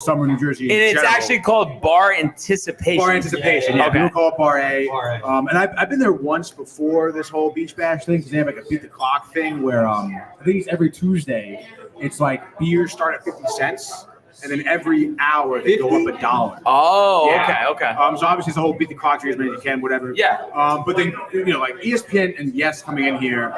summer New Jersey. And it's actually called Bar Anticipation. Bar Anticipation. Yeah, okay. people call it Bar A. And I've been there once before this whole beach bash thing because they have like a beat the clock thing where I think it's every Tuesday. It's like beers start at 50 cents. And then every hour they go up $1. Oh, yeah. okay. So obviously it's the whole beat the clock as many as you can, whatever. Yeah. But then like ESPN and Yes coming in here,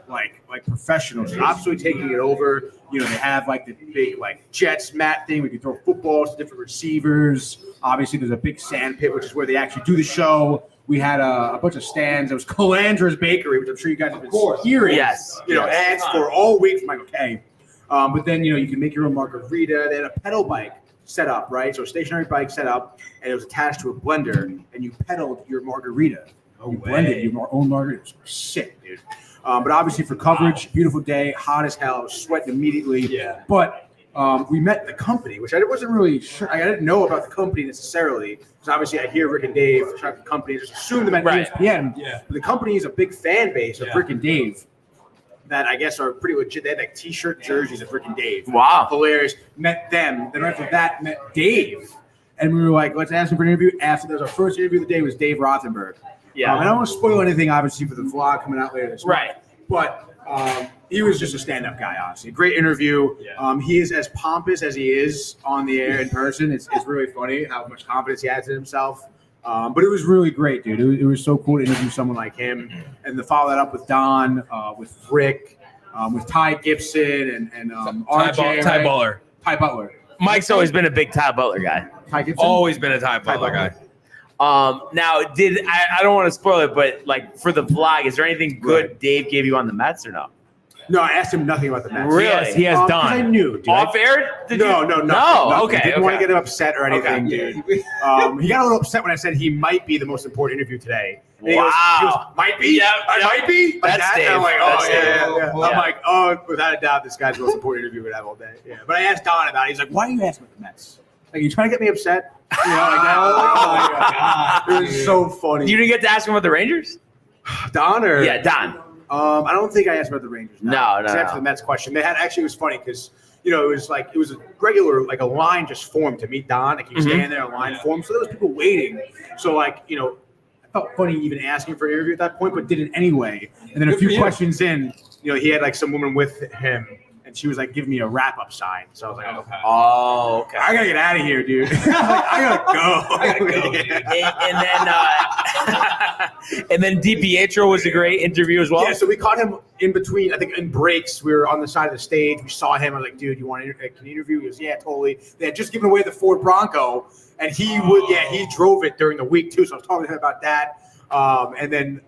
like professionals, absolutely taking it over. They have like the big like Jets mat thing. We can throw footballs to different receivers. Obviously, there's a big sand pit, which is where they actually do the show. We had a bunch of stands. It was Calandra's Bakery, which I'm sure you guys have been hearing. Yes. Ads for all week from Michael K. But then, you can make your own margarita. They had a pedal bike set up, right? So a stationary bike set up, and it was attached to a blender, and you pedaled your margarita. Blended your own margarita. It was sick, dude. But obviously for coverage, beautiful day, hot as hell, sweating immediately. Yeah. But we met the company, which I wasn't really sure. I didn't know about the company necessarily, because obviously I hear Rick and Dave shout out the company, just assume them at ESPN. Yeah. But the company is a big fan base of Rick and Dave. That I guess are pretty legit. They had like T-shirt jerseys of Rick and Dave. Wow. Hilarious. Met them. Then right after that, met Dave. And we were like, let's ask him for an interview. That was our first interview of the day was Dave Rothenberg. Yeah. And I don't want to spoil anything, obviously, for the vlog coming out later this month. Right. But he was just a stand-up guy, honestly. Great interview. Yeah. He is as pompous as he is on the air in person. It's really funny how much confidence he has in himself. But it was really great, dude. It was so cool to interview someone like him, and to follow that up with Don, with Rick, with Ty Gibson, and RJ. Ty Butler. Mike's always been a big Ty Butler guy. Ty Gibson? Always been a Ty Butler guy. Now, I don't want to spoil it, but like for the vlog, is there anything good Dave gave you on the Mets or no? No, I asked him nothing about the Mets. Really? He has done. I knew. Dude. Off air? No, Okay. Didn't want to get him upset or anything, dude. He got a little upset when I said he might be the most important interview today. And he goes, might be? Yeah. Might be? Like That's that? Dave. And I'm like, Yeah. I'm like, without a doubt, this guy's the most important interview we'd have all day. Yeah. But I asked Don about it. He's like, why are you asking about the Mets? Like, you trying to get me upset? Like that? Oh, my God. It was so funny. You didn't get to ask him about the Rangers? Don or? Yeah, Don. I don't think I asked about the Rangers. No. Except for the Mets question. They had it was funny because it was a regular a line just formed to meet Don. Like he was standing there, a line formed. So there was people waiting. So I felt funny even asking for an interview at that point, but did it anyway. And then a few questions in, he had some woman with him. And she was giving me a wrap-up sign. So I was like, okay. Oh, okay. I gotta get out of here, dude. I gotta go. And then DiPietro was a great interview as well. Yeah, so we caught him in between. I think in breaks, we were on the side of the stage. We saw him. I was like, dude, you want to interview? He goes, yeah, totally. They had just given away the Ford Bronco, and he drove it during the week too. So I was talking to him about that. And then,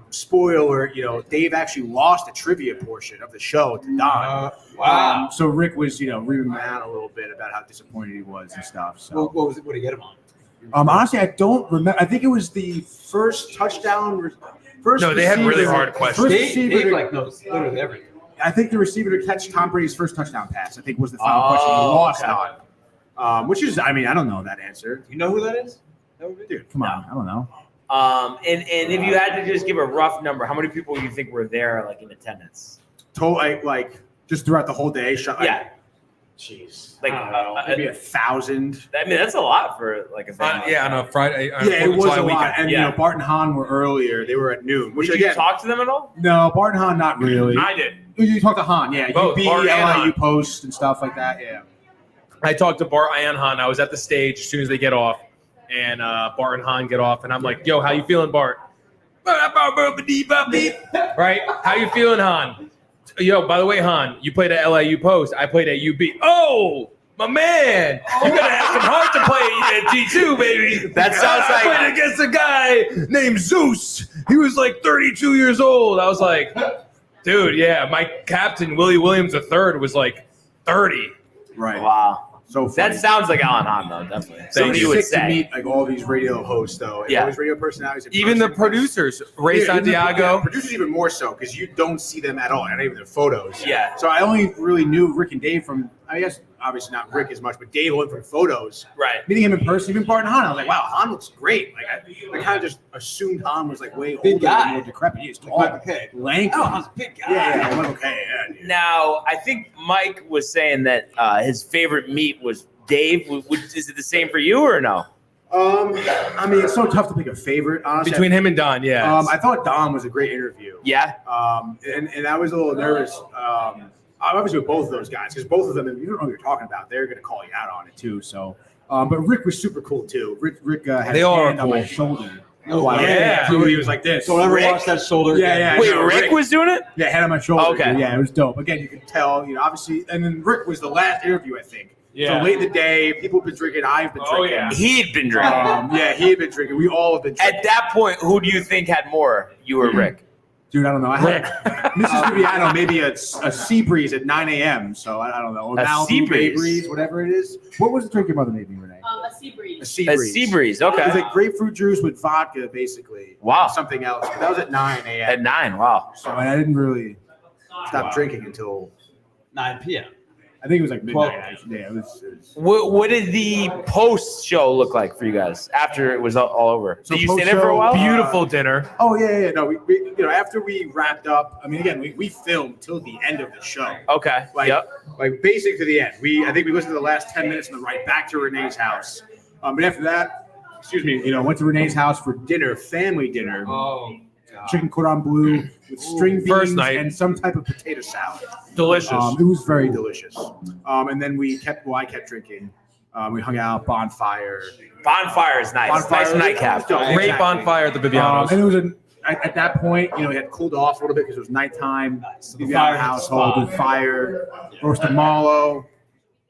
spoiler, Dave actually lost the trivia portion of the show to Don. Wow. So Rick was, reaming him out a little bit about how disappointed he was and stuff. So What was it? What did he get him on? Honestly, I don't remember. I think it was the first touchdown. No, they had really hard questions. Dave knows literally everything. I think the receiver to catch Tom Brady's first touchdown pass, I think, was the final question he lost on. Which is, I don't know that answer. You know who that is? Dude, come on. I don't know. And if you had to just give a rough number, how many people do you think were there, in attendance? Just throughout the whole day? Jeez. Maybe 1,000. That's a lot for a thing. On a Friday. It was a lot. Weekend. And, Bart and Han were earlier. They were at noon. Did you talk to them at all? No, Bart and Han, not really. I did. You talked to Han, yeah. Both, UB, Bart and Han. LIU Post and stuff like that, yeah. I talked to Bart and Han. I was at the stage as soon as they get off. And Bart and Han get off, and I'm like, yo, how you feeling, Bart? Right? How you feeling, Han? Yo, by the way, Han, you played at LIU Post. I played at UB. Oh, my man. You got to have some heart to play at G2, baby. That sounds I played against a guy named Zeus. He was 32 years old. I was like, dude, yeah, my captain, Willie Williams III, was 30. Right. Wow. So funny. That sounds like Alan Hahn, though, definitely. So you would sick to say. meet all these radio hosts, though. And all these radio personalities. Even the producers, Ray Santiago. Producers even more so because you don't see them at all. Not even their photos. Yeah. So I only really knew Rick and Dave from, I guess, obviously not Rick as much, but Dave went from photos. Right. Meeting him in person, even Bart and Han, I was like, wow, Han looks great. Like I kind of just assumed Han was like way older and more decrepit. He's tall, lanky. Oh, Han's a big guy. Yeah, I'm like, okay, yeah. Dude. Now, I think Mike was saying that his favorite meet was Dave. Is it the same for you or no? I mean, it's so tough to pick a favorite, honestly. Between him and Don, yeah. I thought Dom was a great interview. Yeah. And I was a little nervous. Obviously with both of those guys, because both of them, if you don't know what you're talking about, they're going to call you out on it too. So, but Rick was super cool too. Rick had his hand on my shoulder. Oh, wow. Yeah. Dude, he was like this. Don't ever Rick? watch that shoulder. Yeah, again. yeah. Wait, no, Rick was doing it? Yeah, hand on my shoulder. Okay. Yeah, it was dope. Again, you could tell, obviously, and then Rick was the last interview, I think. Yeah. So late in the day, people have been drinking. I've been drinking. yeah. He'd been drinking. Yeah, he had been drinking. We all have been drinking. At that point, who do you think had more, you or Rick? Dude, I don't know. I had Mississippi, I don't know, maybe a sea breeze at 9 a.m. So I don't know. Or A Malibu sea Bay breeze? breeze, whatever it is. What was the drink your mother made me, Renee? A sea A breeze. sea A breeze. sea breeze, It was okay. like grapefruit juice with vodka, basically. Wow. Something else. But that was at 9 a.m. At 9, wow. So I didn't really stop drinking until 9 p.m. I think it was like midnight. Well- Actually. Yeah, it was. What did the post show look like for you guys after it was all over? So Did you stay there for a post-show, while? Beautiful dinner. Oh yeah. No, we after we wrapped up. I mean, again, we filmed till the end of the show. Okay. Like, Yep. like basic to the end. I think we listened to the last 10 minutes and then right back to Renee's house. But after that, went to Renee's house for dinner, family dinner, Oh, chicken cordon bleu with string beans First night. and some type of potato salad. Delicious. It was very delicious. And then I kept drinking. We hung out, bonfire. Bonfire is nice. Bonfire Nice nightcap. Great exactly. bonfire at the Vivianos. And it was at that point, it had cooled off a little bit because it was nighttime. So The the fire household spot. with fire, roasted mallow.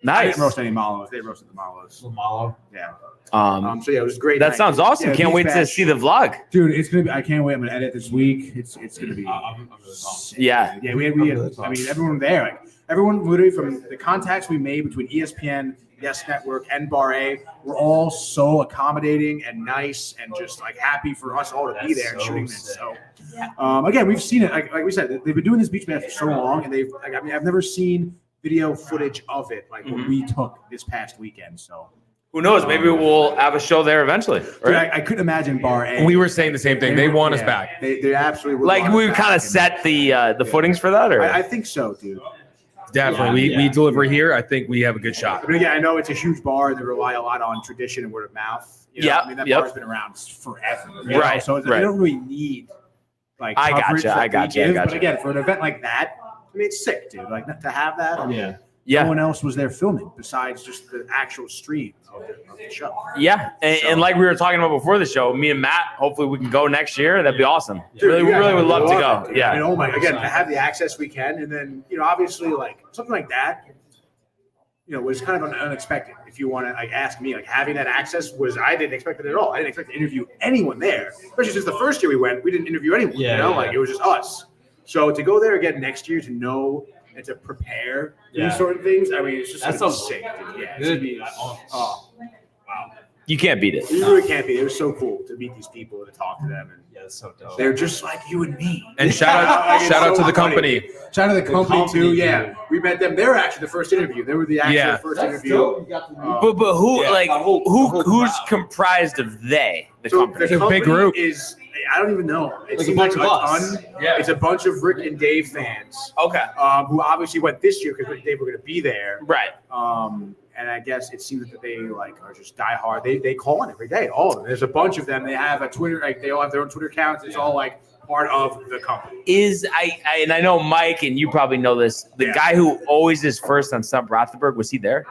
I Nice. didn't roast any mallows. They roasted the mallows. Lamalo. Yeah. Um, So yeah, it was a great. that night. sounds awesome. Yeah, Can't beach wait to bash. see the vlog. Dude, it's gonna be. I can't wait. I'm gonna edit this week. It's gonna be. I'm really bummed. Yeah. Yeah, we had. I mean, everyone there, like everyone, literally from the contacts we made between ESPN, Yes Network, and Bar A, were all so accommodating and nice and just like happy for us all to be That's there and so shooting this. sick. So, again, we've seen it. Like we said, they've been doing this beach bash for so long, and I've never seen video footage of it like what we took this past weekend. So, Who knows? Maybe we'll have a show there eventually. dude, Right? I couldn't imagine Bar A. We were saying the same thing. They want us Yeah, back. They absolutely would Like want us we back. kind of set the footings for that, or I think so, dude. Definitely. We deliver here. I think we have a good shot. But again, I know it's a huge bar. They rely a lot on tradition and word of mouth. Yep, I mean, that yep. bar's been around forever. you know? Right, So right. they don't really need like I coverage gotcha, I like gotcha, we I give. gotcha. But again, for an event like that, I mean, it's sick, dude. Like to have that. I mean, Yeah. No yeah, one else was there filming besides just the actual stream of the show. yeah. And like we were talking about before the show, me and Matt, hopefully we can go next year. That'd be awesome. Dude, really, you we guys really would love to love go. it, dude. Yeah. I mean, oh my, again, to have the access we can, and then obviously like something like that. Was kind of unexpected. If you want to like ask me, like having that access I didn't expect it at all. I didn't expect to interview anyone there, especially since the first year we went, we didn't interview anyone. Yeah, like it was just us. So to go there again next year to know and to prepare for these sort of things, I mean, it's just That gonna be sounds sick. Dude. Yeah, it's Good. gonna be, oh, wow. You can't beat it. You really can't be. It was so cool to meet these people and to talk to them, and Yeah, it's so dope. they're just like you and me. And shout out It's shout out so to the funny. company. Shout out to the company too. company, Yeah, dude. we met them. They were actually the first interview. They were the actual Yeah. first That's interview. dope. You got to meet But who Yeah, like the whole who's crowd. comprised of they? The So company. It's a big company group. Is I don't even know. It Like a seems bunch of us. Yeah. It's a bunch of Rick and Dave fans Okay. who obviously went this year because Rick and Dave were going to be there. Right. And I guess it seems that they like are just diehard. They call in every day. All of them. There's a bunch of them. They have a Twitter. Like they all have their own Twitter accounts. It's all like part of the company. Is and I know Mike and you probably know this. The Yeah. guy who always is first on Stump Rothenberg, was he there?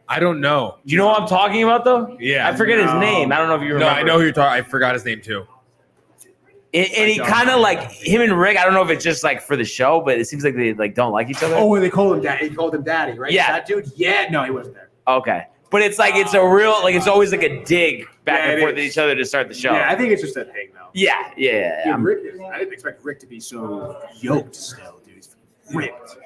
I don't know. Do you know what I'm talking about though? Yeah. I forget his No. name. I don't know if you No, remember. I know who you're talking. I forgot his name too. And he don't kind of know. like him and Rick. I don't know if it's just like for the show, but it seems like they like don't like each other. Oh, they called him Daddy. He called him Daddy, right? Yeah. That dude. Yeah. No, he wasn't there. Okay. But it's like it's a real like it's always like a dig back Yeah, and it forth at is. each other to start the show. Yeah, I think it's just a thing though. Yeah. Dude, Rick I didn't expect Rick to be so yoked still, dude. He's ripped.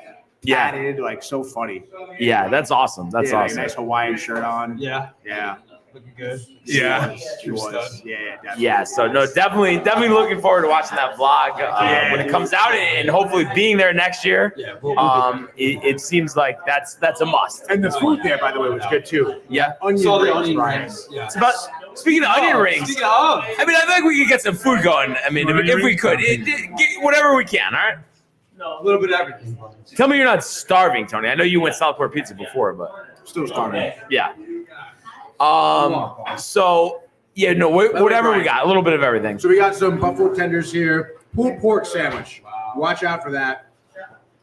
Yeah. Tatted, like so funny. Yeah, that's awesome. That's He had, like, awesome. a nice Hawaiian shirt on. Yeah. Yeah. Looking good. Yeah. He was. Yeah, definitely. Yeah, so no, definitely looking forward to watching that vlog when it comes out, and hopefully being there next year. Yeah. It seems like that's a must. And the food there, by the way, was good too. Yeah. Onion Saw the rings, onion Brian. rings. Yeah. It's about speaking of onion rings. Speaking of, I mean, I think we could get some food going. I mean, if we could, whatever we can. All right. a little bit of everything. Tell me you're not starving, Tony. I know you went Southport Pizza before, but Still starving. yeah. So yeah, no, whatever we got, a little bit of everything. So we got some buffalo tenders here, pulled pork sandwich. Watch out for that.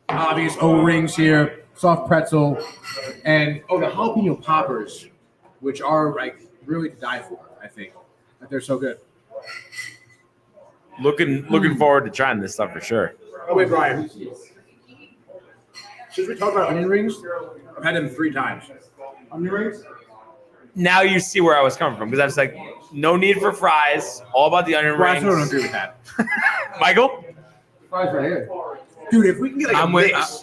Obvious O-rings here, soft pretzel, and the jalapeno poppers, which are like really to die for. I think that they're so good. Looking forward to trying this stuff for sure. Oh wait, Brian. Since we talked about onion rings, I've had them 3 times. Onion rings? Now you see where I was coming from because I was like, no need for fries, all about the onion Well, I still don't rings. agree with that. Michael? Fries right here. Dude, if we can get like I'm a with, mix.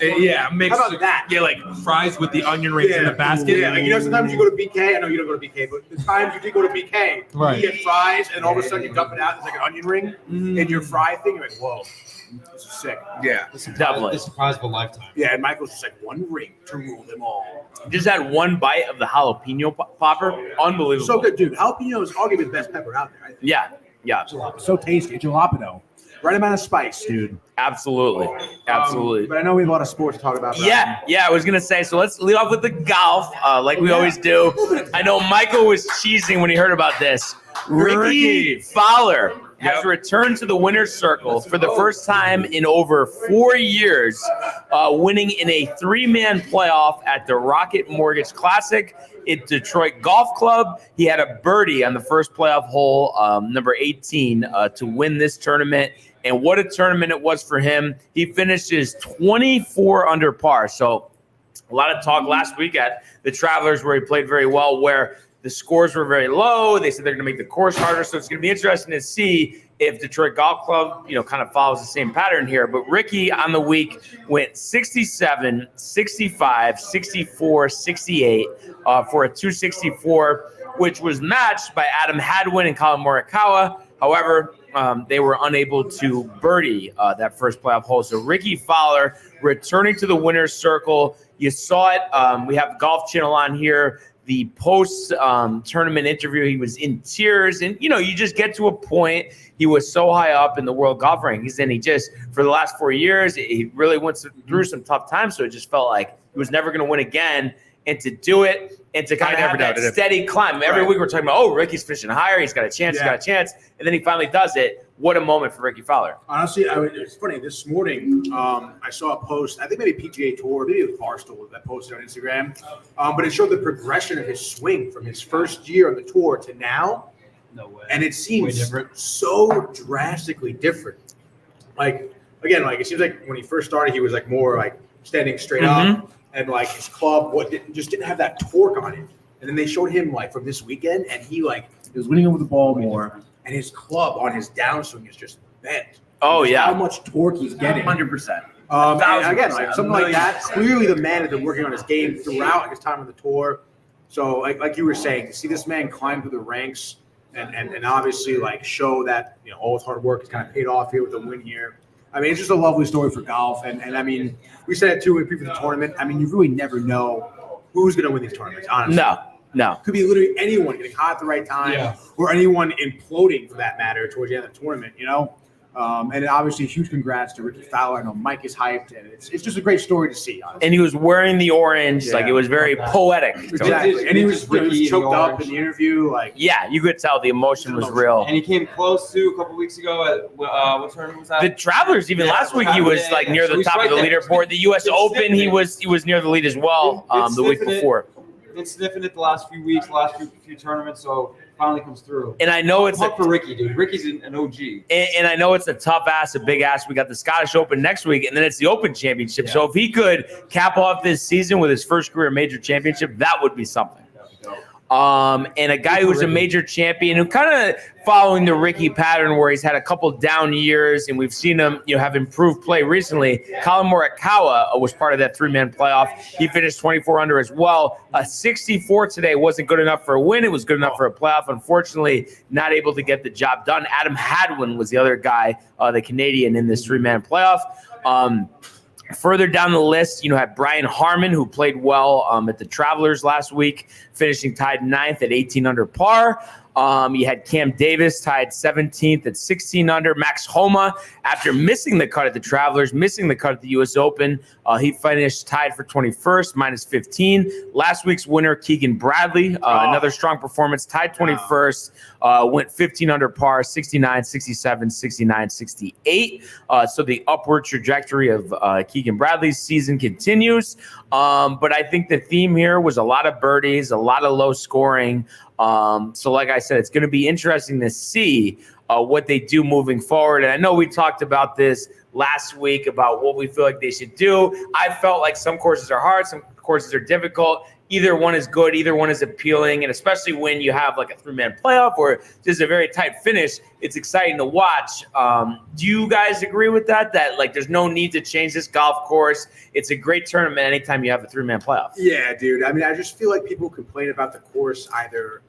mix. How about that? Yeah, like fries with the onion rings in the basket. Yeah, like sometimes you go to BK. I know you don't go to BK, but the times you did go to BK, Right. you get fries, and all of a sudden you dump it out. It's like an onion ring in your fry thing. You're like, whoa, this is sick. Yeah. Definitely. The surprise of a lifetime. Yeah, and Michael's just like one ring to rule them all. Just had one bite of the jalapeno popper. Unbelievable. So good, dude. Jalapeno is arguably the best pepper out there. I think. Yeah. So tasty. Jalapeno. Right amount of spice, dude. Absolutely. But I know we have a lot of sports to talk about. Yeah, I was gonna say. So let's lead off with the golf, like we always do. I know Michael was cheesing when he heard about this. Ricky Fowler has returned to the winner's circle for the first time in over 4 years, winning in a 3-man playoff at the Rocket Mortgage Classic at Detroit Golf Club. He had a birdie on the first playoff hole, number 18, to win this tournament. And what a tournament it was for him. He finishes 24 under par. So a lot of talk last week at the Travelers where he played very well, where the scores were very low. They said they're going to make the course harder. So it's going to be interesting to see if Detroit Golf Club, kind of follows the same pattern here. But Ricky on the week went 67, 65, 64, 68 for a 264, which was matched by Adam Hadwin and Colin Morikawa. However, they were unable to birdie that first playoff hole. So Ricky Fowler returning to the winner's circle. You saw it. We have the Golf Channel on here. The post-tournament interview, he was in tears. And, you just get to a point. He was so high up in the world golf rankings. And he just, for the last 4 years, he really went through some tough times. So it just felt like he was never going to win again. And to do it and to kind of have that steady climb. Every week we're talking about, Ricky's finishing higher. He's got a chance. He's got a chance. And then he finally does it. What a moment for Ricky Fowler. Honestly, it's funny. This morning, I saw a post. I think maybe PGA Tour, maybe it was Barstool that posted on Instagram. But it showed the progression of his swing from his first year on the tour to now. No way. And it seems so drastically different. Like, again, it seems like when he first started, he was like more like standing straight up. And like his club just didn't have that torque on it. And then they showed him like from this weekend, and he was winning over the ball more, and his club on his downswing is just bent. Oh yeah, how much torque he's getting. 100%. And again, something like that. Clearly, the man has been working on his game throughout his time on the tour. So, like you were saying, to see this man climb through the ranks and obviously show that all his hard work has kind of paid off here with a win here. I mean, it's just a lovely story for golf. And I mean, we said it too when we previewed the tournament. I mean, you really never know who's going to win these tournaments, honestly. No. Could be literally anyone getting hot at the right time or anyone imploding for that matter towards the end of the tournament, And obviously, huge congrats to Ricky Fowler. I know Mike is hyped, and it's just a great story to see, honestly. And he was wearing the orange. It was very poetic. Exactly. And he was choked up in the interview. Yeah, you could tell the emotion was real. And he came close to a couple weeks ago at what tournament was that? The Travelers, even last week, he was near the top of the leaderboard. The U.S. Open, he was near the lead as well the week before. Been sniffing it the last few weeks, last few tournaments, so finally comes through. And I know it's for Ricky, dude. Ricky's an OG. And I know it's a tough ass, a big ass. We got the Scottish Open next week, and then it's the Open Championship. So if he could cap off this season with his first career major championship, that would be something. And a guy who's a major champion who kind of following the Ricky pattern where he's had a couple down years and we've seen him, have improved play recently. Colin Morikawa was part of that 3-man playoff. He finished 24 under as well. 64 today wasn't good enough for a win. It was good enough for a playoff. Unfortunately, not able to get the job done. Adam Hadwin was the other guy, the Canadian in this 3-man playoff. Further down the list, had Brian Harmon, who played well at the Travelers last week, finishing tied 9th at 18 under par. You had Cam Davis tied 17th at 16 under. Max Homa, after missing the cut at the Travelers, missing the cut at the U.S. Open, he finished tied for 21st, minus 15. Last week's winner, Keegan Bradley, another strong performance, tied 21st, went 15 under par, 69, 67, 69, 68. So the upward trajectory of Keegan Bradley's season continues. But I think the theme here was a lot of birdies, a lot of low scoring. So like I said, it's going to be interesting to see what they do moving forward. And I know we talked about this last week about what we feel like they should do. I felt like some courses are hard, some courses are difficult. Either one is good, either one is appealing, and especially when you have like a 3-man playoff or just a very tight finish, it's exciting to watch. Do you guys agree with that? That like there's no need to change this golf course. It's a great tournament anytime you have a 3-man playoff. Yeah, dude. I mean, I just feel like people complain about the course, either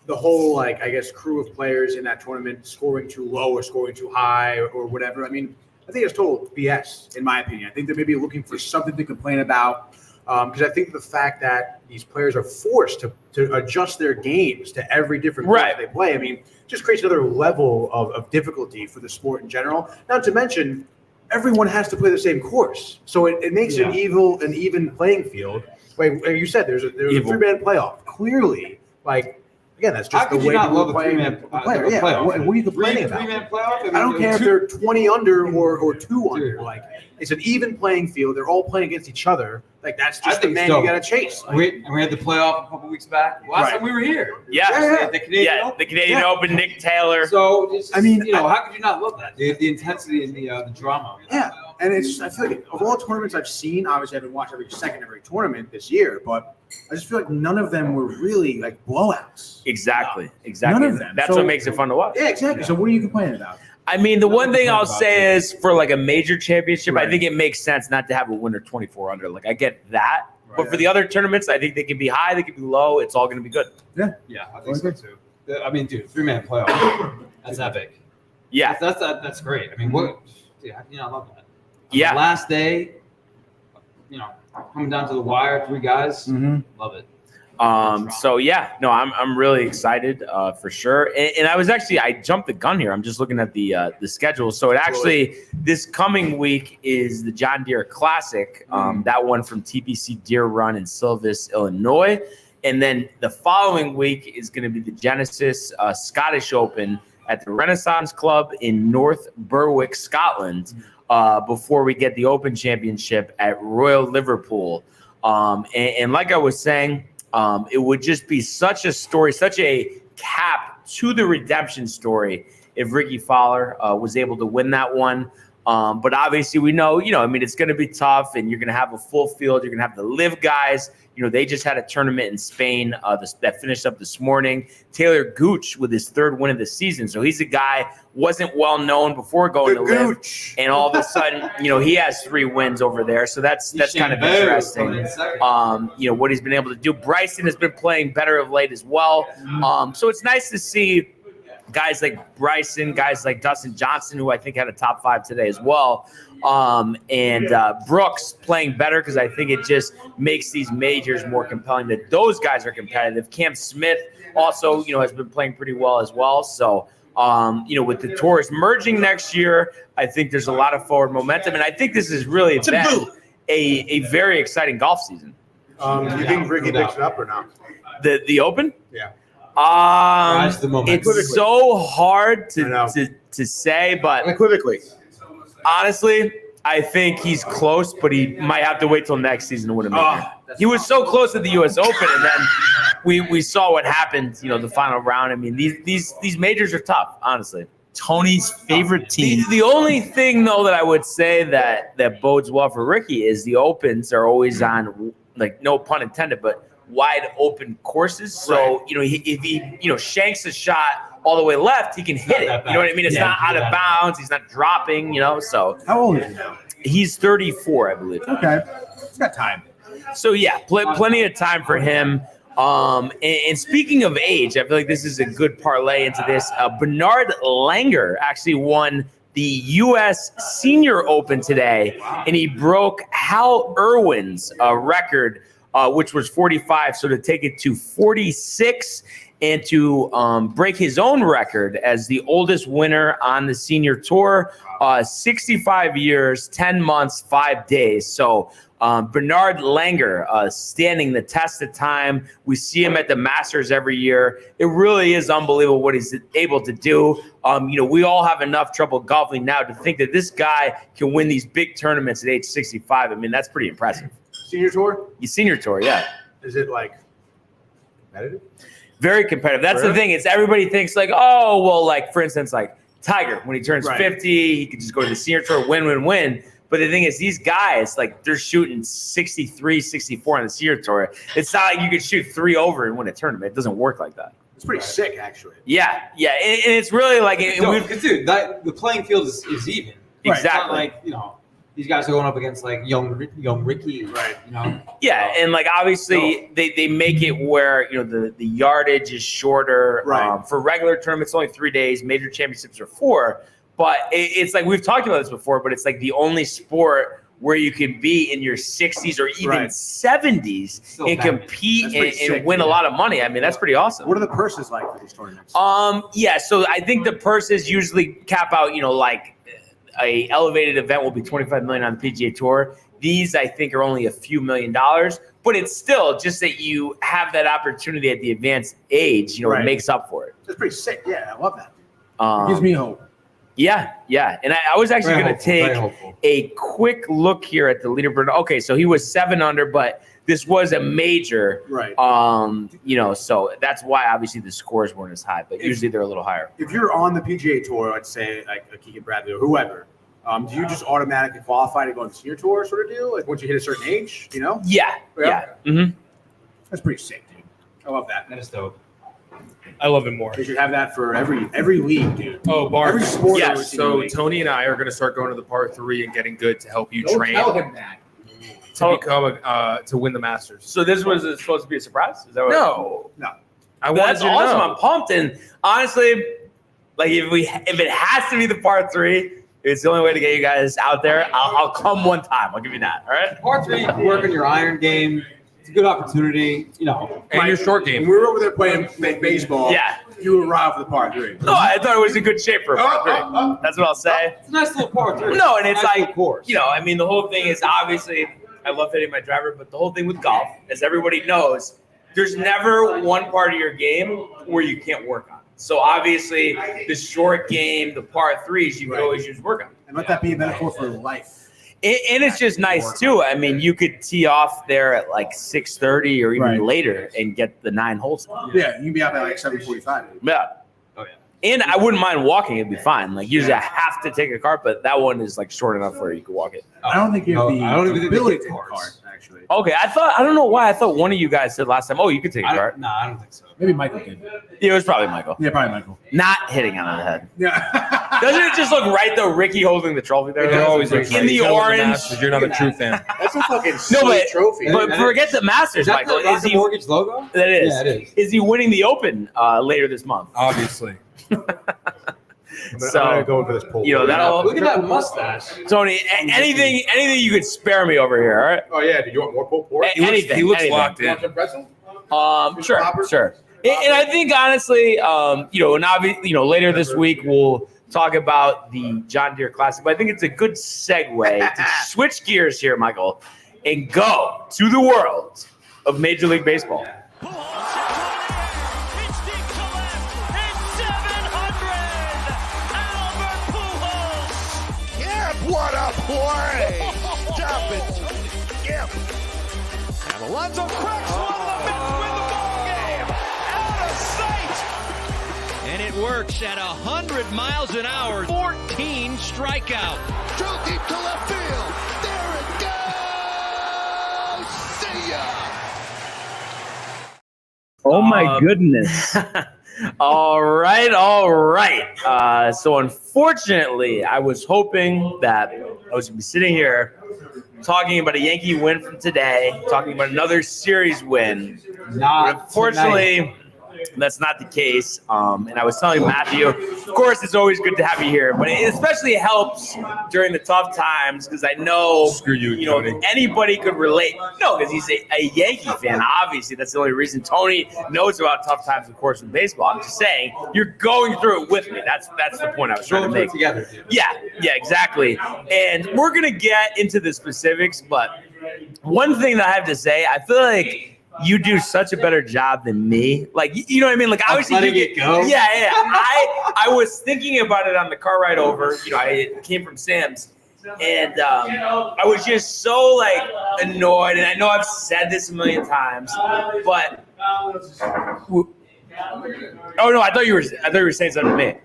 the whole, like, I guess, crew of players in that tournament scoring too low or scoring too high or whatever. I mean, I think it's total BS, in my opinion. I think they're maybe looking for something to complain about. Because I think the fact that these players are forced to adjust their games to every different course they play, I mean, just creates another level of difficulty for the sport in general. Not to mention, everyone has to play the same course. So it makes an even playing field. Like you said, there's a 3-man playoff. Clearly, like, again, that's just the way people play. What are you complaining about? 3-man playoff? I don't care if they're 20 under or 2 under. Like, it's an even playing field. They're all playing against each other. Like, that's just the man you got to chase. Like, we had the playoff a couple weeks back. Last time we were here. The Canadian Open, Nick Taylor. So, how could you not love that? The intensity and the drama. Yeah, and I feel like of all tournaments I've seen, obviously I haven't watched every tournament this year, but I just feel like none of them were really like blowouts. Exactly. None of them. That's what makes it fun to watch. Yeah, exactly. So what are you complaining about? I mean, the one thing I'll say is for like a major championship, I think it makes sense not to have a winner 24 under. Like, I get that. But for the other tournaments, I think they can be high, they can be low. It's all going to be good. Yeah, I think so too. I mean, dude, 3-man playoff. That's epic. Yeah. That's great. I mean, what? Dude, how can you not love that? Yeah. The last day, coming down to the wire, 3 guys. Love it. So yeah, no, I'm really excited for sure. And I jumped the gun here. I'm just looking at the schedule. So it actually this coming week is the John Deere Classic. That one from TPC Deer Run in Silvis, Illinois. And then the following week is going to be the Genesis Scottish Open at the Renaissance Club in North Berwick, Scotland, before we get the Open Championship at Royal Liverpool. And like I was saying, it would just be such a story, such a cap to the redemption story if Ricky Fowler was able to win that one. But obviously we know, it's going to be tough and you're going to have a full field. You're going to have the live guys. They just had a tournament in Spain that finished up this morning. Taylor Gooch with his 3rd win of the season. So he's a guy, wasn't well known before going to live. And all of a sudden, he has 3 wins over there. So that's kind of interesting. What he's been able to do. Bryson has been playing better of late as well. So it's nice to see guys like Bryson, guys like Dustin Johnson, who I think had a top 5 today as well, and Brooks playing better because I think it just makes these majors more compelling that those guys are competitive. Cam Smith also, has been playing pretty well as well. So, with the tours merging next year, I think there's a lot of forward momentum, and I think this is really a very exciting golf season. You think Ricky picks it up or not? The Open? Yeah. It's so hard to say, but unequivocally, honestly, I think he's close, but he might have to wait till next season to win a major. He was so close at the U.S. Open, and then we saw what happened. The final round. I mean, these majors are tough, honestly. Tony's favorite team. The only thing, though, that I would say that bodes well for Ricky is the Opens are always on, like, no pun intended, but wide open courses. So, if he, shanks a shot all the way left, he can hit it. You know what I mean? It's not out of bounds. He's not dropping, so. How old is he now? He's 34, I believe. Okay. He's got time. So, yeah, plenty of time for him. And speaking of age, I feel like this is a good parlay into this. Bernard Langer actually won the U.S. Senior Open today, and he broke Hal Irwin's record, which was 45. So to take it to 46 and to break his own record as the oldest winner on the senior tour, 65 years, 10 months, 5 days. So Bernard Langer standing the test of time. We see him at the Masters every year. It really is unbelievable what he's able to do. We all have enough trouble golfing now to think that this guy can win these big tournaments at age 65. I mean, that's pretty impressive. Senior tour? Senior tour, yeah. Is it like competitive? Very competitive. That's the thing. Is everybody thinks like, for instance, like Tiger, when he turns 50, he could just go to the senior tour, win. But the thing is, these guys, like, they're shooting 63, 64 on the senior tour. It's not like you could shoot 3 over and win a tournament. It doesn't work like that. It's pretty sick, actually. Yeah. And it's really like... Dude, the playing field is even. Exactly. It's not like, these guys are going up against, like, young Ricky. Right. Yeah, and, like, obviously, they make it where, the yardage is shorter. Right. For regular tournaments, only 3 days. Major championships are 4. But it's like we've talked about this before, but it's like the only sport where you can be in your 60s or even 70s Still and compete and win a lot of money. I mean, that's pretty awesome. What are the purses like for these tournaments? So I think the purses usually cap out, like a elevated event will be $25 million on the PGA Tour. These, I think, are only a few $1 million, but it's still just that you have that opportunity at the advanced age, it makes up for it. That's pretty sick. Yeah, I love that. It gives me hope. Yeah. And I was actually going to take a quick look here at the leaderboard. Okay, so he was 7 under, but this was a major. Right. So that's why obviously the scores weren't as high, but usually they're a little higher. If you're on the PGA Tour, let's say like Keegan Bradley or whoever, do you just automatically qualify to go on the senior tour sort of deal? Like once you hit a certain age, Yeah. Mm-hmm. That's pretty sick, dude. I love that. That is dope. I love it more. They should have that for every league, dude. Oh, Bart. Every sport. Yes. every single So league. Tony and I are going to start going to the par 3 and getting good to help you Don't train tell him that. to become to win the Masters. So this was supposed to be a surprise? Is that what? No. I wanted That's you to awesome. know. I'm pumped. And honestly, like if it has to be the par 3, it's the only way to get you guys out there. I'll come one time. I'll give you that. All right. Par 3, you can work on your iron game. It's a good opportunity, And your short When game. we were over there playing baseball, Yeah. you arrived for the par 3. No, I thought it was in good shape for a par 3. That's what I'll say. It's a nice little par 3. No, and it's Nice like, little course. I mean, the whole thing is obviously I love hitting my driver, but the whole thing with golf, as everybody knows, there's never one part of your game where you can't work on. So obviously, the short game, the par 3s, you can always use work on. And let that be a metaphor for life. And it's just nice too. I mean, you could tee off there at like 6:30 or even later and get the 9 holes. Yeah, you can be out there like 7:45. Yeah. Oh, yeah. And I wouldn't mind walking; it'd be fine. Like usually, I have to take a cart, but that one is like short enough where you can walk it. I don't think you have the I don't even think they ability take to take a carts. cart, actually. Okay, I don't know why. I thought one of you guys said last time, "Oh, you could take a cart." No, I don't think so. Maybe Michael did. It was probably Michael. Yeah, probably Michael. Not hitting on the head. Yeah. Doesn't it just look right though? Ricky holding the trophy there. It always looks in like the you gotta win orange. Masters. You're not a true fan. That's a fucking No, but trophy. but forget the Masters, Is that Michael. the Is Rocket he? Mortgage logo? That is. Yeah, it is. Is he winning the Open later this month? Obviously. I'm So gonna go for this poll. that'll Look at that mustache. Tony. Anything you could spare me over here, all right? Oh yeah, did you want more poll for it? Anything. He looks anything. locked in. Sure. And I think honestly, and obviously, later this week we'll talk about the John Deere Classic. But I think it's a good segue to switch gears here, Michael, and go to the world of Major League Baseball. What a play! Stop it! Yep. And Alonso cracks one. The Mets win the ball game. Out of sight. And it works at 100 miles an hour. 14 strikeout. Drove deep to left field. There it goes. See ya. Oh my goodness. All right. So unfortunately, I was hoping that I was going to be sitting here talking about a Yankee win from today, talking about another series win. But unfortunately, that's not the case. And I was telling Matthew, of course, it's always good to have you here, but it especially helps during the tough times because I know, Screw you, know, Tony. anybody could relate. No, because he's a Yankee fan. Obviously, that's the only reason Tony knows about tough times, of course, in baseball. I'm just saying, you're going through it with me. That's the point I was trying to make. Together, dude. Yeah, exactly. And we're going to get into the specifics, but one thing that I have to say, I feel like you do such a better job than me. Like, you know what I mean? Like, obviously letting you it go? Yeah. I was thinking about it on the car ride over. You know, I came from Sam's. And I was just so, like, annoyed. And I know I've said this a million times, but oh, no, I thought you were saying something to me.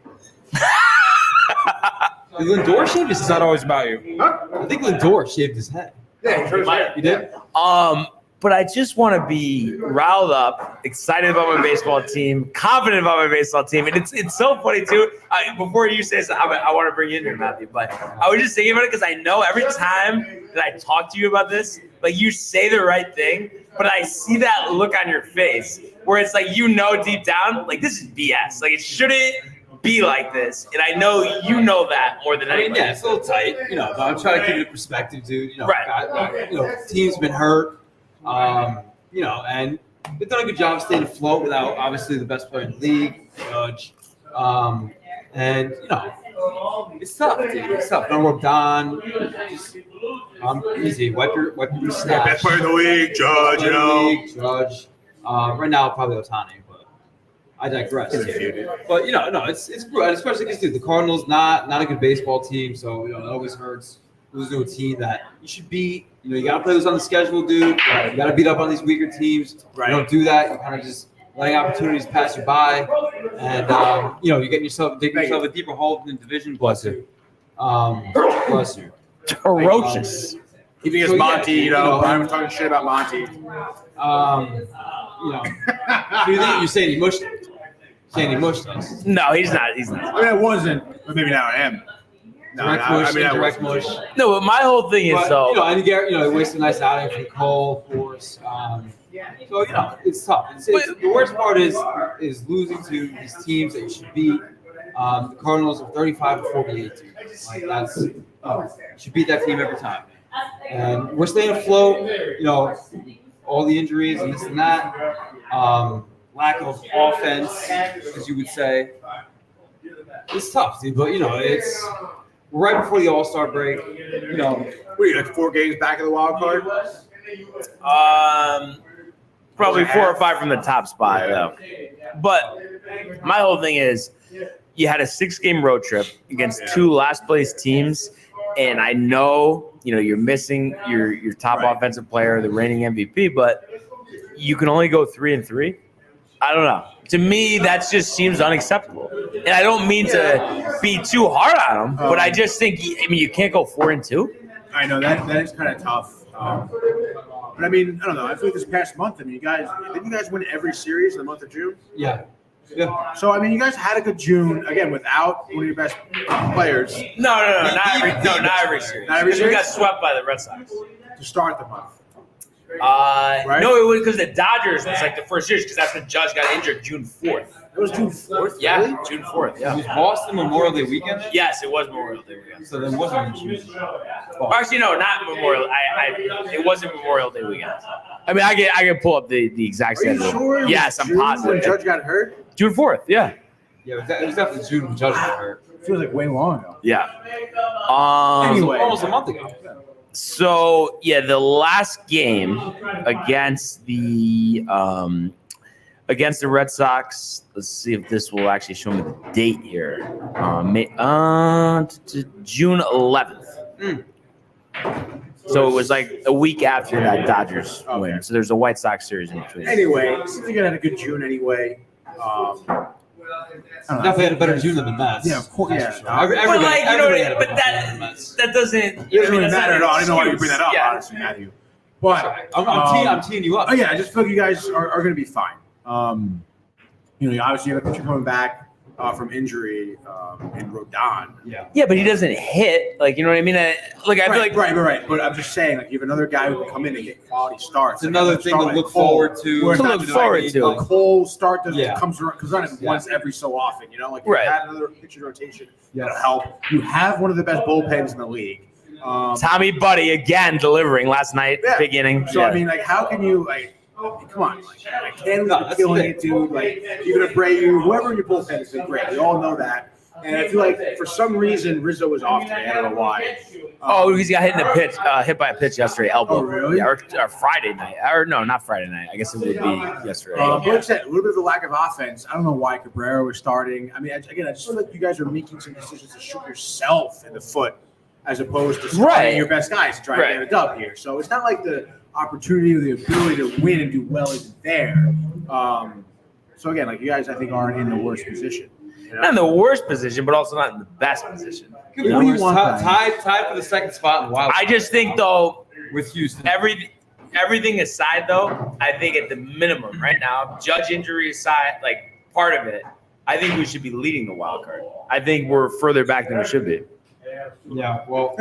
Did Lindor shaved his It's head? not always about you. I think Lindor shaved his head. Yeah, You did? But I just want to be riled up, excited about my baseball team, confident about my baseball team. And it's so funny, too. Before you say something, I want to bring you in here, Matthew. But I was just thinking about it because I know every time that I talk to you about this, like, you say the right thing, but I see that look on your face where it's like, you know, deep down, like, this is BS. Like, it shouldn't be like this. And I know you know that more than I mean, anybody. yeah, it's a little tight. You know, but I'm trying to keep it in perspective, dude. You know, Right. Team's been hurt. You know, and they've done a good job staying afloat without obviously the best player in the league, Judge. And you know, it's tough, dude. It's tough. Don't work Don. Just easy. Wipe your stash. best player in the league, Judge. You know. Judge. Right now, probably Ohtani, but I digress. But you know, no, it's brutal, especially because, dude, the Cardinals not a good baseball team, so you know it always hurts losing to a team that you should beat. You know, you got to play those on the schedule, dude. You got to beat up on these weaker teams. Right. You don't do that. You're kind of just letting opportunities pass you by, and you know, you're digging yourself a deeper hole in the division. Bless you. Bless you. Ferocious. Even against So, yeah, Monty, you know, you know, Brian was talking shit about Monty. You know, so you think you're saying he mushed it? Saying he mushed us? No, he's not. I mean, I wasn't, but maybe now I am. No, Direct I mush, mean, I indirect wasn't. mush. No, but my whole thing is, But, though. you know, and Garrett, you know, he wasted a nice outing from Cole, of course. So you know, it's tough. The worst part is losing to these teams that you should beat. The Cardinals are 35 to 48 teams. Like, that's you should beat that team every time. And we're staying afloat. You know, all the injuries and this and that. Lack of offense, as you would say. It's tough, dude. But you know, we're right before the All-Star break. You know, What are you, like 4 games back of the wild card? Probably 4 or 5 from the top spot, though. But my whole thing is, you had a 6-game road trip against 2 last-place teams, and I know, you know, you're missing your top offensive player, the reigning MVP, but you can only go 3-3. I don't know. To me, that just seems unacceptable. And I don't mean to be too hard on them, but I just think, you can't go 4-2. I know that is kind of tough. But I mean, I don't know. I feel like this past month, I mean, didn't you guys win every series in the month of June? yeah. So I mean, you guys had a good June again without one of your best players No, not every series. Not every We series? got swept by the Red Sox. to start the month. Right? No, it was because the Dodgers was like the first series because that's when Judge got injured June 4th. It was June 4th. Yeah, Really? June 4th. Yeah. Was Boston Memorial Day weekend? Yes, it was Memorial Day weekend. So then wasn't June. Actually, no, not Memorial. It wasn't Memorial Day weekend. I mean, I can pull up the exact Are you schedule. sure? It was Yes, I'm June when positive. Judge got hurt? June 4th. Yeah. Yeah, it was definitely June when Judge got hurt. It feels like way long ago. Yeah. Anyway. Almost a month ago. So yeah, the last game against the Red Sox. Let's see if this will actually show me the date here. June 11th. So it was like a week after that Dodgers win. So there's a White Sox series in between. Anyway, it seems like I had a good June anyway. I don't know. Definitely had a better June than the Mets. Yeah, of course. Yeah. Everybody, But like, you know, everybody had a but better June than the Mets. that doesn't. It doesn't really matter at all. I don't know why you bring that up, Yeah. honestly, Matthew. But I'm teeing you up. oh yeah, I just feel like you guys are going to be fine. Obviously you have a pitcher coming back from injury in Rodon. Yeah, but he doesn't hit. Like, you know what I mean? I feel like Right. But I'm just saying, like, you have another guy who can come in and get quality starts. It's another thing to look forward to. To look forward to. A Cole start that comes on Yeah. once every so often. Like you Right. have another pitcher rotation that'll help. You have one of the best bullpens in the league. Tommy Buddy again delivering last night, big inning. So I mean, like, how can you come on? Like Canada's been killing it, dude. Like, even Abreu, whoever in your bullpen has been great. We all know that. And I feel like for some reason Rizzo was off today. I don't know why. He's got hit by a pitch yesterday, elbow. Oh, really? Yeah, or Friday night. Or no, not Friday night. I guess it would be yesterday. Like I said, a little bit of a lack of offense. I don't know why Cabrera was starting. I mean, I just feel like you guys are making some decisions to shoot yourself in the foot as opposed to starting your best guys to try to get a dub here. So it's not like the opportunity or the ability to win and do well isn't there. So again, like, you guys, I think, aren't in the worst position. Not in the worst position, but also not in the best position. Tied for the second spot in the wild. I just think, though, with Houston. Everything aside, though, I think at the minimum right now, Judge injury aside, like, part of it, I think we should be leading the wild card. I think we're further back than we should be. Yeah, well,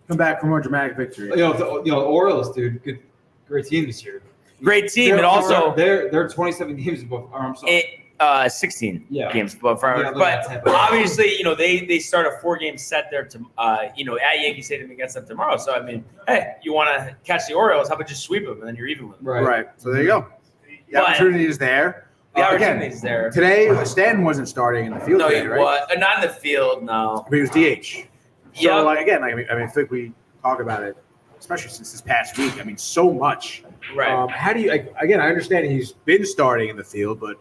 come back for more dramatic victory. The Orioles, dude, great team this year. Great team, and also they're 27 games above. I'm sorry. 16 Yeah. games above. But obviously, they start a 4-game set there to at Yankee Stadium against them tomorrow. So I mean, hey, you want to catch the Orioles? How about just sweep them and then you're even with them? Right. So there you go. The opportunity is there. The opportunity is there. Today, Stanton wasn't starting in the field. No, today, he right? was not in the field. No, But he was DH. Yeah. So, I think we talk about it, especially since this past week. I mean, so much. right. How do you? I understand he's been starting in the field, but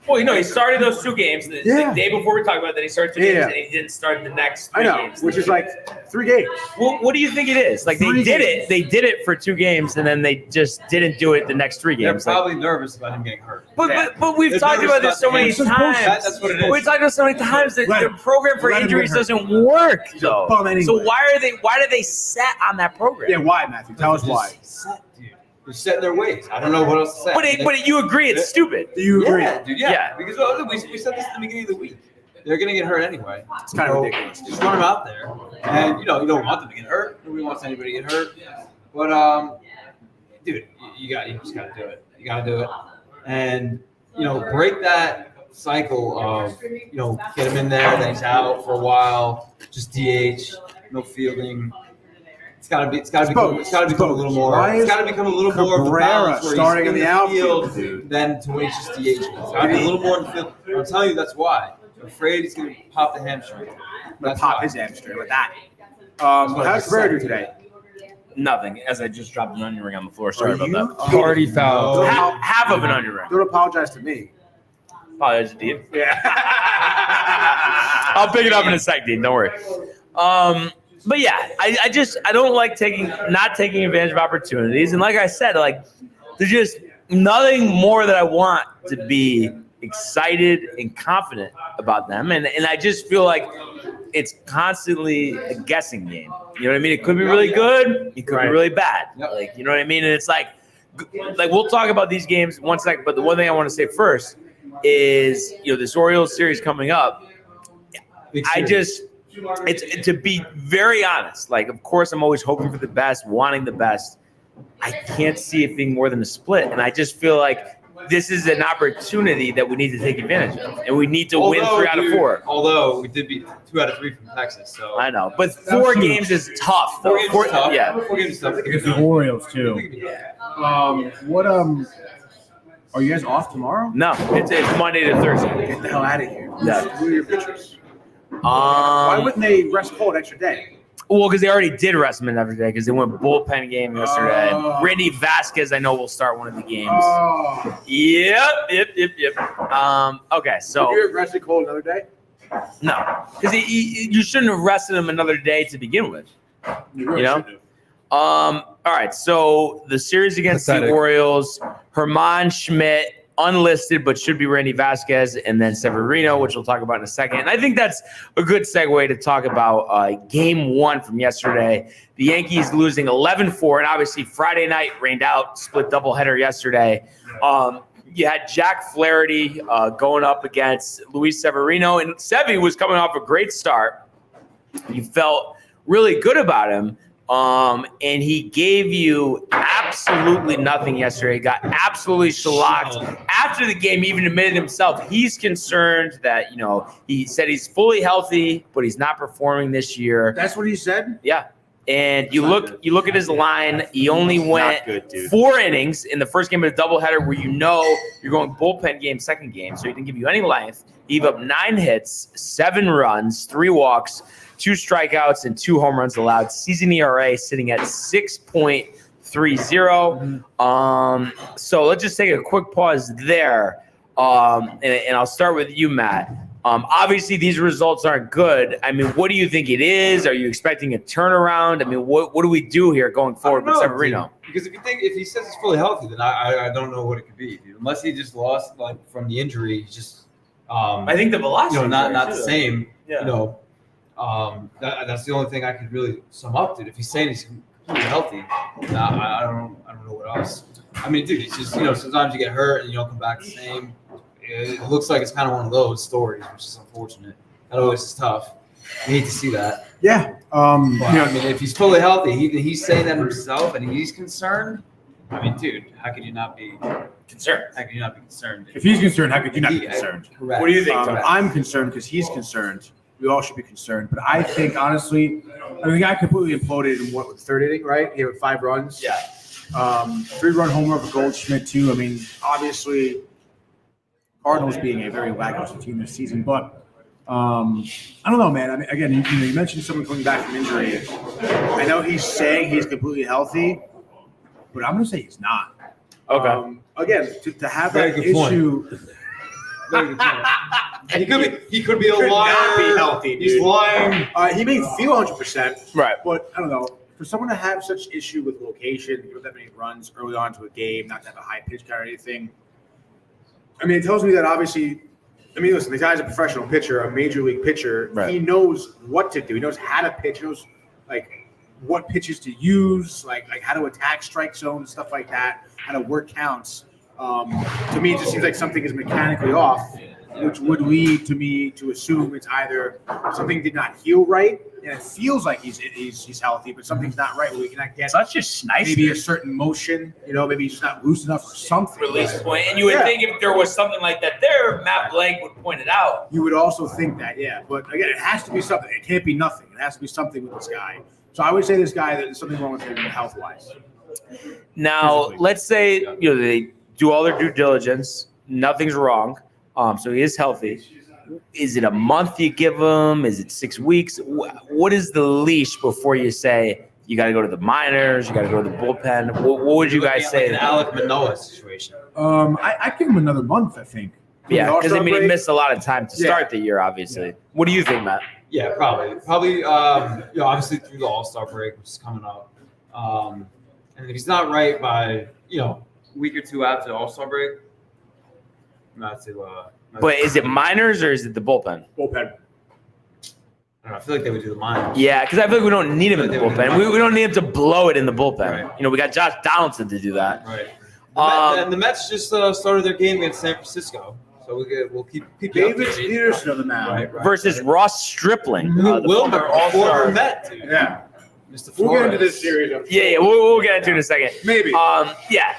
Well, he started those 2 games. The day before we talked about that, he started 2 games, Yeah. and he didn't start the next 3 I know, games. which is like 3 games. Well, what do you think it is? Like, they 3 did games. it. They did it for 2 games, and then they just didn't do it the next 3 They're games. Like, probably nervous about him getting hurt. but we've They're talked nervous about this so about many the times. That's what it is. We've talked about so many times that Let the him- program for let him injuries get hurt. doesn't work, though. bum anyway. So why do they set on that program? Yeah, why, Matthew? Tell us They're why. just set, dude. They're set in their ways. I don't know what else to say. But you agree it's stupid. Do you agree? Yeah, dude. Yeah. Yeah. Because we said this at the beginning of the week. They're gonna get hurt anyway. It's kind of ridiculous. Just run them out there, and you don't want them to get hurt. Nobody wants anybody to get hurt. But dude, you just gotta do it. You gotta do it, and break that cycle of get him in there, then he's out for a while, just DH, no fielding. It's gotta become a little more. Why It's is gotta become a little more of the Cabrera balance where starting he's in the outfield, dude? than to when he's just DH. It's gotta be a little more in the field. I'm telling you, that's why. I'm afraid he's gonna pop the hamstring. That's Pop why. his hamstring with that. How's Cabrera do today? Nothing, as I just dropped an onion ring on the floor. Sorry about that. Party foul. Don't Half of an onion ring. Don't apologize to me. Apologize to Dean. Yeah. I'll pick it up in a sec, Dean. Don't worry. But yeah, I don't like not taking advantage of opportunities. And like I said, like, there's just nothing more that I want to be excited and confident about them. And I just feel like it's constantly a guessing game. You know what I mean? It could be really good. It could be really bad. Like, you know what I mean? And it's like we'll talk about these games one second. But the one thing I want to say first is, this Orioles series coming up. It's to be very honest, like, of course, I'm always hoping for the best, wanting the best. I can't see it being more than a split. And I just feel like this is an opportunity that we need to take advantage of. And we need to win 3 out of 4. Although we did beat 2 out of 3 from Texas. So I know. But 4 games is tough, though. 4 games is tough. Yeah. 4 games is tough. Against the Orioles too. Are you guys off tomorrow? No, it's Monday to Thursday. Get the hell out of here. Yeah. Who are your pitchers? Why wouldn't they rest Cole an extra day? Well, because they already did rest him every day because they went bullpen game yesterday. Randy Vasquez, I know, will start one of the games. Yep. Okay, so Would you have rested Cole another day? no, because you shouldn't have rested him another day to begin with. Really know? shouldn't have. All right, so the series against the Orioles, Herman Schmidt, unlisted, but should be Randy Vasquez, and then Severino, which we'll talk about in a second. And I think that's a good segue to talk about game 1 from yesterday. The Yankees losing 11-4, and obviously Friday night rained out, split doubleheader yesterday. you had Jack Flaherty going up against Luis Severino, and Sevy was coming off a great start. You felt really good about him, and he gave you absolutely nothing yesterday. Got absolutely shellacked. After the game, he even admitted himself he's concerned that, he said he's fully healthy, but he's not performing this year. That's what he said? Yeah. And you look at his line. He only went 4 innings in the first game of the doubleheader, where you're going bullpen game, second game, so he didn't give you any life. He gave up 9 hits, 7 runs, 3 walks, 2 strikeouts, and 2 home runs allowed. Season ERA sitting at 6.30. So let's just take a quick pause there, and I'll start with you, Matt. Obviously, these results aren't good. I mean, what do you think it is? Are you expecting a turnaround? I mean, what do we do here going forward with Severino? Because if he says he's fully healthy, then I don't know what it could be, dude. Unless he just lost from the injury, he's just I think the velocity, not the same. Yeah. That's the only thing I could really sum up, dude. If he's saying he's completely healthy, I don't know what else. I mean, dude, it's just sometimes you get hurt and you don't come back the same. It looks like it's kind of one of those stories, which is unfortunate. That always is tough. You hate to see that. Yeah. But, I mean, if he's fully healthy, he's saying that himself, and he's concerned. I mean, dude, how could you not be Concerned. How could you not be concerned? If he's concerned, how could you not be concerned? Correct. What do you think? I'm concerned because he's concerned. We all should be concerned. But I think, honestly, the guy completely imploded in the third inning, right? He had 5 runs. Yeah. 3-run homer for Goldschmidt, too. I mean, obviously, Cardinals being a very lackluster team this season. But I don't know, man. I mean, again, you mentioned someone coming back from injury. I know he's saying he's completely healthy, but I'm going to say he's not. Okay. Again, to have Very that good point. issue. Very good point. He could be a Could liar. not be healthy, He's dude. lying. He may feel 100%, Right. but I don't know. For someone to have such issue with location, give that many runs early on to a game, not to have a high pitch count or anything, I mean, it tells me that obviously, listen, the guy's a professional pitcher, a major league pitcher. Right. He knows what to do. He knows how to pitch. He knows, what pitches to use, like how to attack strike zones, stuff like that, how to work counts. To me, it just seems like something is mechanically off, which would lead to me to assume it's either something did not heal right, and it feels like he's healthy, but something's not right. We cannot get Such a nice. maybe a certain motion, maybe he's just not loose enough or something. Release point. And you would think if there was something like that there, Matt Blank would point it out. You would also think that, yeah. But again, it has to be something. It can't be nothing. It has to be something with this guy. So I would say this guy, that there's something wrong with him health-wise. Now, Physically. let's say they do all their due diligence. Nothing's wrong. So he is healthy. Is it a month you give him? Is it 6 weeks? What is the leash before you say you got to go to the minors? You got to go to the bullpen? What would you guys say? Like an Alec Manoah situation. I'd give him another month, I think. Yeah, because All-Star he break? missed a lot of time to start the year, obviously. Yeah. What do you think, Matt? Yeah, probably. Obviously through the All-Star break, which is coming up. And if he's not right by a week or 2 after the All-Star break, not to. But is it minors or is it the bullpen? Bullpen. I don't know. I feel like they would do the minors. Yeah, because I feel like we don't need him in the bullpen. We don't need him to blow it in the bullpen. Right. We got Josh Donaldson to do that. Right. And the Mets just started their game against San Francisco, so we'll keep David Peterson on the mound. Right. Versus Ross Stripling. Wilmer, former Met, dude. Yeah. Mr. We'll get into Flores. this series. Yeah, we'll get into it in a second. Maybe.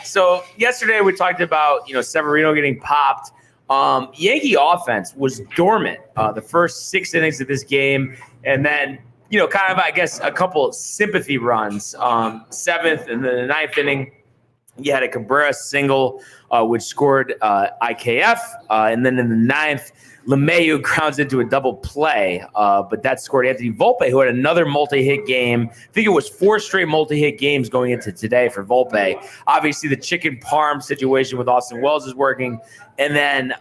So yesterday we talked about, Severino getting popped. Yankee offense was dormant the first 6 innings of this game. And then, kind of, I guess, a couple sympathy runs. 7th and then the 9th inning, you had a Cabrera single, which scored IKF. And then in the 9th, LeMahieu grounds into a double play, but that scored Anthony Volpe, who had another multi-hit game. I think it was 4 straight multi-hit games going into today for Volpe. Obviously, the chicken parm situation with Austin Wells is working. And then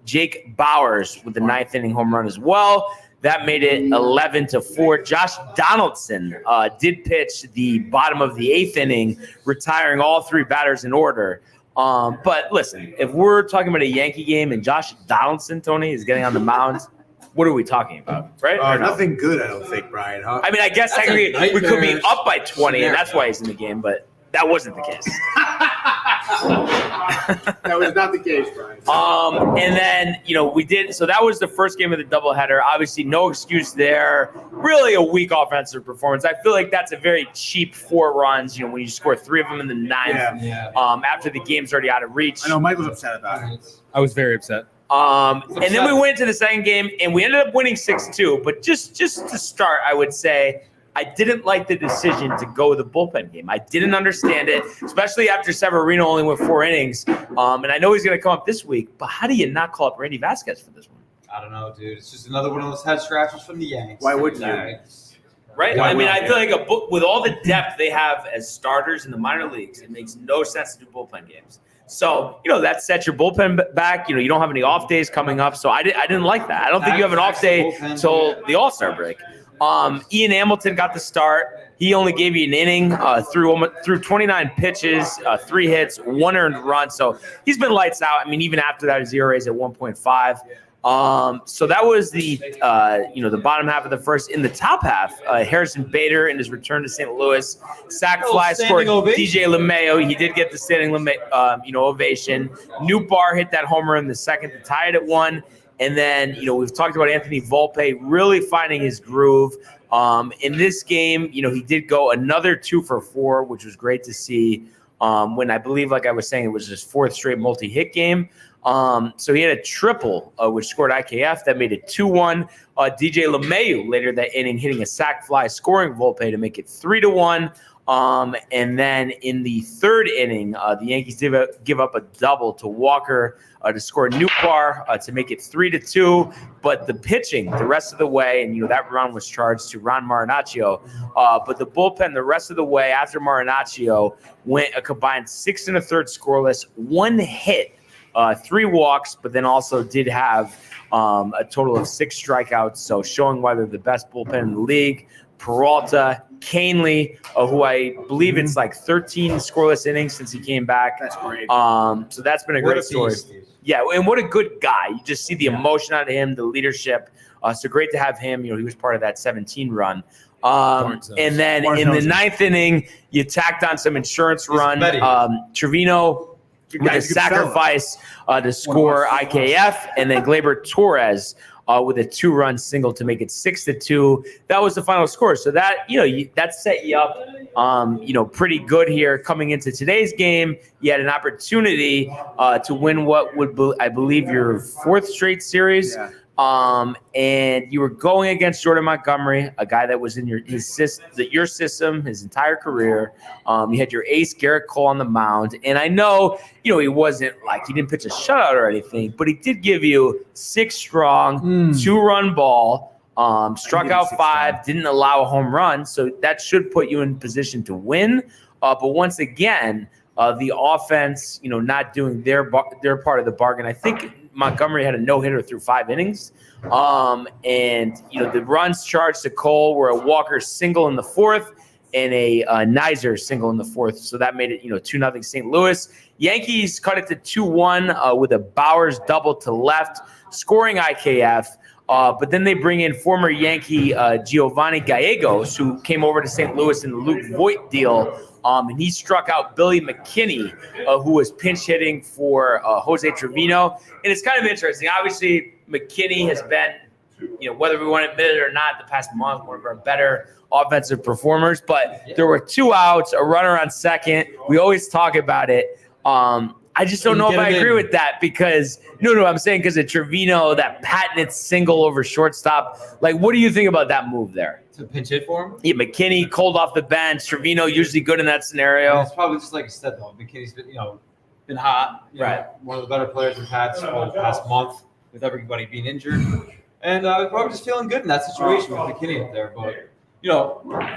Jake Bowers with the 9th inning home run as well. That made it 11-4. Josh Donaldson did pitch the bottom of the 8th inning, retiring all 3 batters in order. But listen, if we're talking about a Yankee game and Josh Donaldson, Tony, is getting on the mound, what are we talking about, right? Or no? Nothing good, I don't think, Brian. Huh? I mean, I guess That's a technically we could be nightmare up by 20, and that's scenario. why he's in the game, but that wasn't the case. That was not the case, Brian. And then, we did. So that was the first game of the doubleheader. Obviously, no excuse there. Really a weak offensive performance. I feel like that's a very cheap 4 runs, when you score 3 of them in the 9th, after the game's already out of reach. I know Mike was upset about it. I was very upset. And then we went to the second game, and we ended up winning 6-2. But just to start, I would say I didn't like the decision to go with the bullpen game. I didn't understand it, especially after Severino only went 4 innings. And I know he's going to come up this week, but how do you not call up Randy Vasquez for this one? I don't know, dude. It's just another one of those head scratchers from the Yankees. Why wouldn't you? Right? I mean, I feel like with all the depth they have as starters in the minor leagues, it makes no sense to do bullpen games. So, that sets your bullpen back. You don't have any off days coming up. So I didn't like that. I don't think you have an off day until the All-Star break. Ian Hamilton got the start. He only gave you an inning through 29 pitches, 3 hits, 1 earned run. So he's been lights out. I mean, even after that, his ERA is at 1.5. So that was the bottom half of the first. In the top half, Harrison Bader in his return to St. Louis, sac fly scored DJ LeMayo. He did get the standing ovation. Nootbaar hit that homer in the second to tie it at 1. And then, we've talked about Anthony Volpe really finding his groove. In this game, he did go another 2 for 4, which was great to see. When I believe, like I was saying, it was his 4th straight multi-hit game. So he had a triple, which scored IKF. That made it 2-1. DJ LeMayu later that inning hitting a sac fly, scoring Volpe to make it 3-1. And then in the 3rd inning, the Yankees did give up a double to Walker to score Nootbaar to make it 3-2. But the pitching the rest of the way, and that run was charged to Ron Marinaccio. But the bullpen the rest of the way after Marinaccio went a combined 6 1/3 scoreless, 1 hit, 3 walks, but then also did have a total of 6 strikeouts. So showing why they're the best bullpen in the league. Peralta, Canely, who I believe it's like 13 scoreless innings since he came back. That's great. So that's been a great story. Yeah, and what a good guy. You just see the emotion out of him, the leadership. So great to have him. He was part of that 17 run. And then in the 9th inning, you tacked on some insurance run. Trevino with a sacrifice to score IKF, and then Gleyber Torres with a 2-run single to make it 6-2. That was the final score. So that that set you up pretty good here coming into today's game. You had an opportunity to win what would be, I believe, your 4th straight series. Yeah. And you were going against Jordan Montgomery, a guy that was in your system his entire career. You had your ace Garrett Cole on the mound, and I know he wasn't like he didn't pitch a shutout or anything, but he did give you 6 strong, 2-run ball. Struck out 5, didn't allow a home run, so that should put you in position to win. But once again, the offense, not doing their part of the bargain. I think Montgomery had a no-hitter through 5 innings. And the runs charged to Cole were a Walker single in the 4th and a Nizer single in the 4th. So that made it, 2-0 St. Louis. Yankees cut it to 2-1 with a Bowers double to left, scoring IKF. But then they bring in former Yankee Giovanni Gallegos, who came over to St. Louis in the Luke Voigt deal. And he struck out Billy McKinney, who was pinch hitting for Jose Trevino. And it's kind of interesting. Obviously, McKinney has been, whether we want to admit it or not, the past month, one of our better offensive performers. But there were 2 outs, a runner on second. We always talk about it. I just don't know if I agree with that because I'm saying because of Trevino, that patented single over shortstop. Like, what do you think about that move there? To pinch hit for him? Yeah, McKinney cold off the bench. Trevino usually good in that scenario. It's probably just like you said though. McKinney's been hot. Right. One of the better players we've had for the past month with everybody being injured, and probably just feeling good in that situation with McKinney up there. But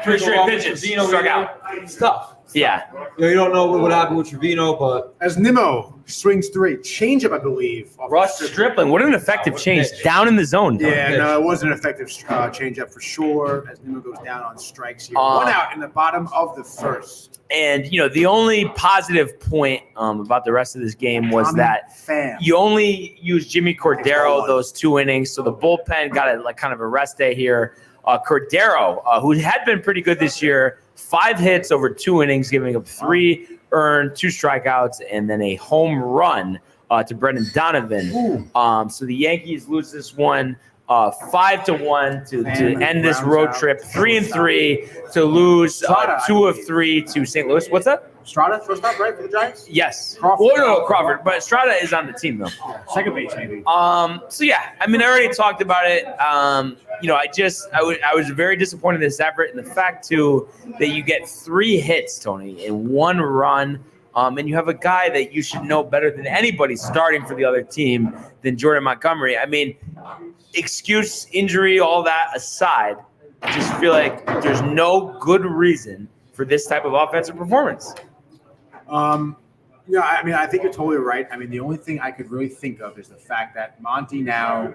3 straight pitches, struck out. It's tough. Yeah. You don't know what would happen with Trevino, but As Nimmo swings 3, changeup, I believe. Ross Stripling, what an effective change down in the zone. Yeah, no, it was an effective changeup for sure. As Nimmo goes down on strikes here, 1 out in the bottom of the 1st. And the only positive point about the rest of this game was that you only used Jimmy Cordero those 2 innings, so the bullpen got a kind of a rest day here. Cordero, who had been pretty good this year, 5 hits over 2 innings, giving up 3 earned 2 strikeouts and then a home run to Brendan Donovan. So the Yankees lose this one 5-1 to end this road trip. 3-3 to lose 2 of 3 to St. Louis. What's that? Strada, shortstop, right, for the Giants? Yes. Crawford. No, Crawford. But Strada is on the team, though. Second base, maybe. So yeah, I mean, I already talked about it. I was very disappointed in this effort, and the fact too that you get 3 hits, Tony, in 1 run, and you have a guy that you should know better than anybody starting for the other team than Jordan Montgomery. I mean, excuse, injury, all that aside, I just feel like there's no good reason for this type of offensive performance. Yeah, I mean, I think you're totally right. I mean, the only thing I could really think of is the fact that Monty now,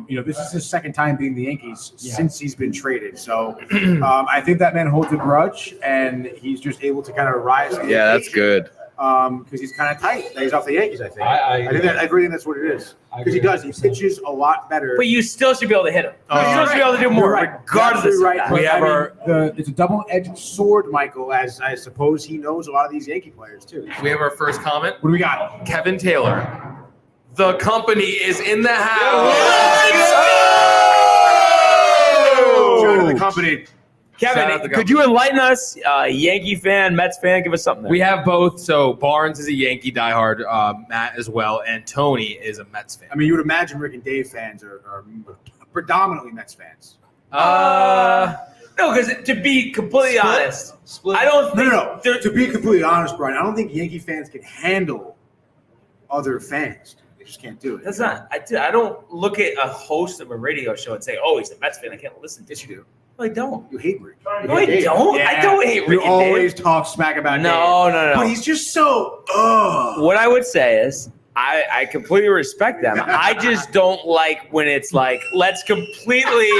this is his second time being the Yankees since he's been traded. So I think that man holds a grudge, and he's just able to kind of rise. To the that's occasion, good. Because he's kind of tight. He's off the Yankees, I think. I really think that's what it is. Because he does. He pitches a lot better. But you still should be able to hit him. You still should be able to do more, regardless of that. We have it's a double-edged sword, Michael, as I suppose he knows a lot of these Yankee players, too. We have our first comment. What do we got? Kevin Taylor. The company is in the house. Shout out to the company. Kevin, could you enlighten us? Yankee fan, Mets fan, give us something there. We have both. So Barnes is a Yankee diehard, Matt as well, and Tony is a Mets fan. I mean, you would imagine Rick and Dave fans are predominantly Mets fans. No, because to be completely honest, I don't think. No. To be completely honest, Brian, I don't think Yankee fans can handle other fans. They just can't do it. That's not. I don't look at a host of a radio show and say, "Oh, he's a Mets fan. I can't listen to." Yes, you do. I don't. You hate Rick. No, I don't. Yeah. I don't hate Rick. You always talk smack about Dave. No. But he's just so. What I would say is, I completely respect them. I just don't like when it's like, let's completely,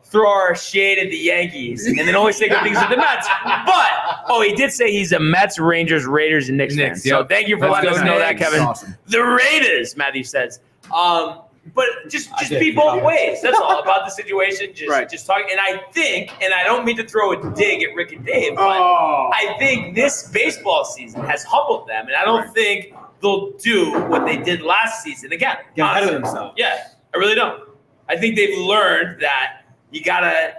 throw our shade at the Yankees and then only say good things at the Mets. But he did say he's a Mets, Rangers, Raiders, and Knicks fan. So thank you for letting us know that, Kevin. Awesome. The Raiders, Matthew says. But just be both ways. That's all about the situation. Just talk. And I think, and I don't mean to throw a dig at Rick and Dave, but I think this baseball season has humbled them, and I don't think they'll do what they did last season again. Get ahead of themselves. Yeah, I really don't. I think they've learned that you gotta,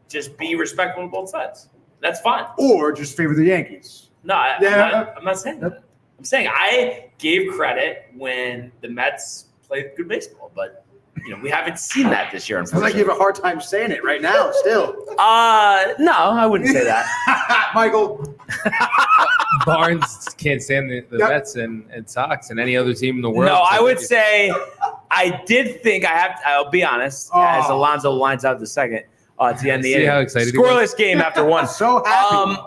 just be respectful on both sides. That's fine. Or just favor the Yankees. No, I'm not saying that. I'm saying I gave credit when the Mets played good baseball, but we haven't seen that this year. Sounds like you have a hard time saying it right now. Still, no, I wouldn't say that. Michael. Barnes can't stand the Mets and Sox and any other team in the world. No, I would say I did think I'll be honest, as Alonso lines out the second to the end of the inning. How excited Scoreless game after one. So happy.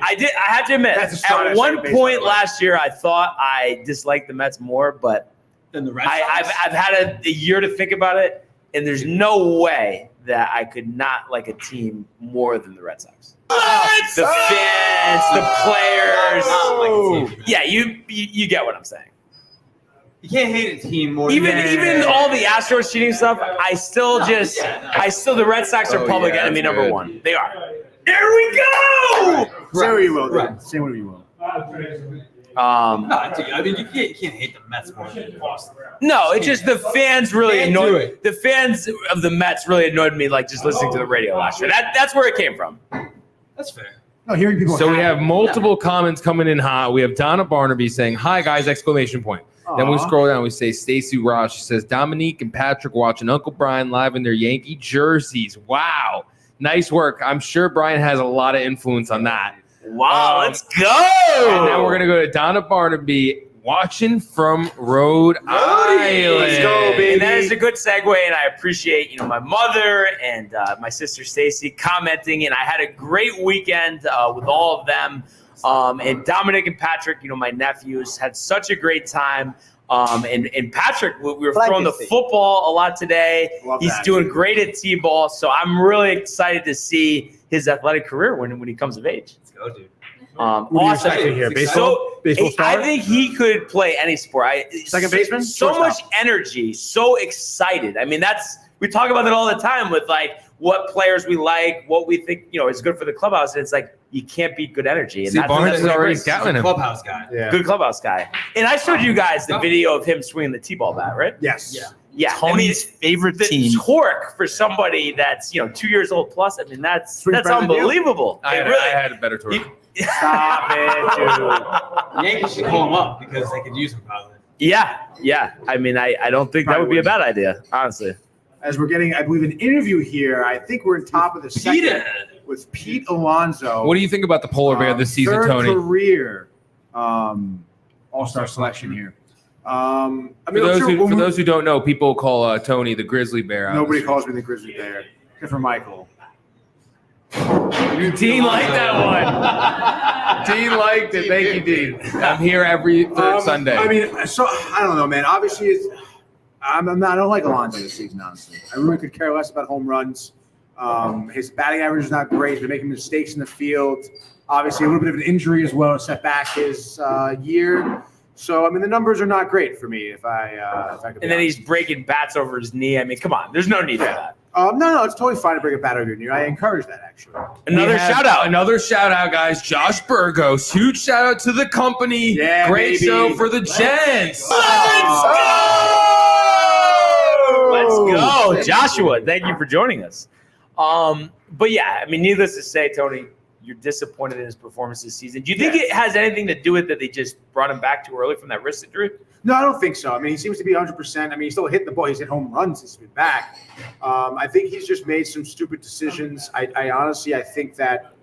I have to admit, at one point last year, I thought I disliked the Mets more, but Then the Red Sox? I've had a year to think about it, and there's no way that I could not like a team more than the Red Sox. The fans, the players. Yeah, you get what I'm saying. You can't hate a team more. Even all the Astros cheating stuff, the Red Sox are public enemy number 1. They are. There we go. Say what you will. Right. Say what you will. I mean, you can't hate the Mets more than Boston. No, it's just the fans really annoyed. The fans of the Mets really annoyed me, like just listening to the radio last year. That's where it came from. That's fair. No, hearing people. So we have multiple comments coming in hot. We have Donna Barnaby saying, "Hi guys!" Exclamation point. Then we scroll down. We say Stacy Ross. She says Dominique and Patrick watching Uncle Brian live in their Yankee jerseys. Wow, nice work. I'm sure Brian has a lot of influence on that. Wow, let's go. And now we're gonna go to Donna Barnaby watching from Rhode Island. Let's go, baby. And that is a good segue, and I appreciate my mother and my sister Stacy commenting. And I had a great weekend with all of them. And Dominic and Patrick, my nephews, had such a great time. And Patrick, we were throwing the football a lot today. He's doing great at T-ball, so I'm really excited to see his athletic career when he comes of age. Let's go, dude. Awesome. Here, baseball star? I think he could play any sport. Second baseman? So much energy, so excited. I mean, we talk about that all the time with like what players we like, what we think is good for the clubhouse. And it's like you can't beat good energy. And See, Barnes is already scouting him. Clubhouse guy. Yeah. Good clubhouse guy. And I showed you guys the video of him swinging the T-ball bat, right? Yes. Yeah. Yeah. Tony's favorite the team. torque for somebody that's 2 years old plus. I mean, that's Swings better than you. unbelievable. I It had a better tour. Stop it, dude. The Yankees should call him up because they could use him probably. Yeah. I mean, I don't think that would be a bad idea, honestly. As we're getting, I believe, an interview here. I think we're in top of the second with Pete Alonso. What do you think about the polar bear this season, third Tony? career All-Star selection here. I mean, For those who don't know, people call Tony the grizzly bear. nobody calls me the grizzly bear, except for Michael. Dean liked that one. Dean liked it. Thank you, Dean. I'm here every third Sunday. I mean, so I don't know, man. Obviously, I don't like Alonso this season, honestly. I really could care less about home runs. His batting average is not great. He's been making mistakes in the field. Obviously, a little bit of an injury as well set back his year. So, I mean, the numbers are not great for me if I could. And then he's breaking bats over his knee. I mean, come on. There's no need for that. No, it's totally fine to bring a bat over your knee. I encourage that, actually. Another shout out. Another shout out, guys. Josh Burgos. Huge shout out to the company. Yeah, Great baby. show for the gents. Let's go, Joshua. Thank you for joining us. But yeah, I mean, needless to say, Tony, you're disappointed in his performance this season. Do you think it has anything to do with that they just brought him back too early from that wrist injury? No, I don't think so. I mean, he seems to be 100%. I mean, he's still hitting the ball. He's hit home runs since he's been back. I think he's just made some stupid decisions. I honestly, I think that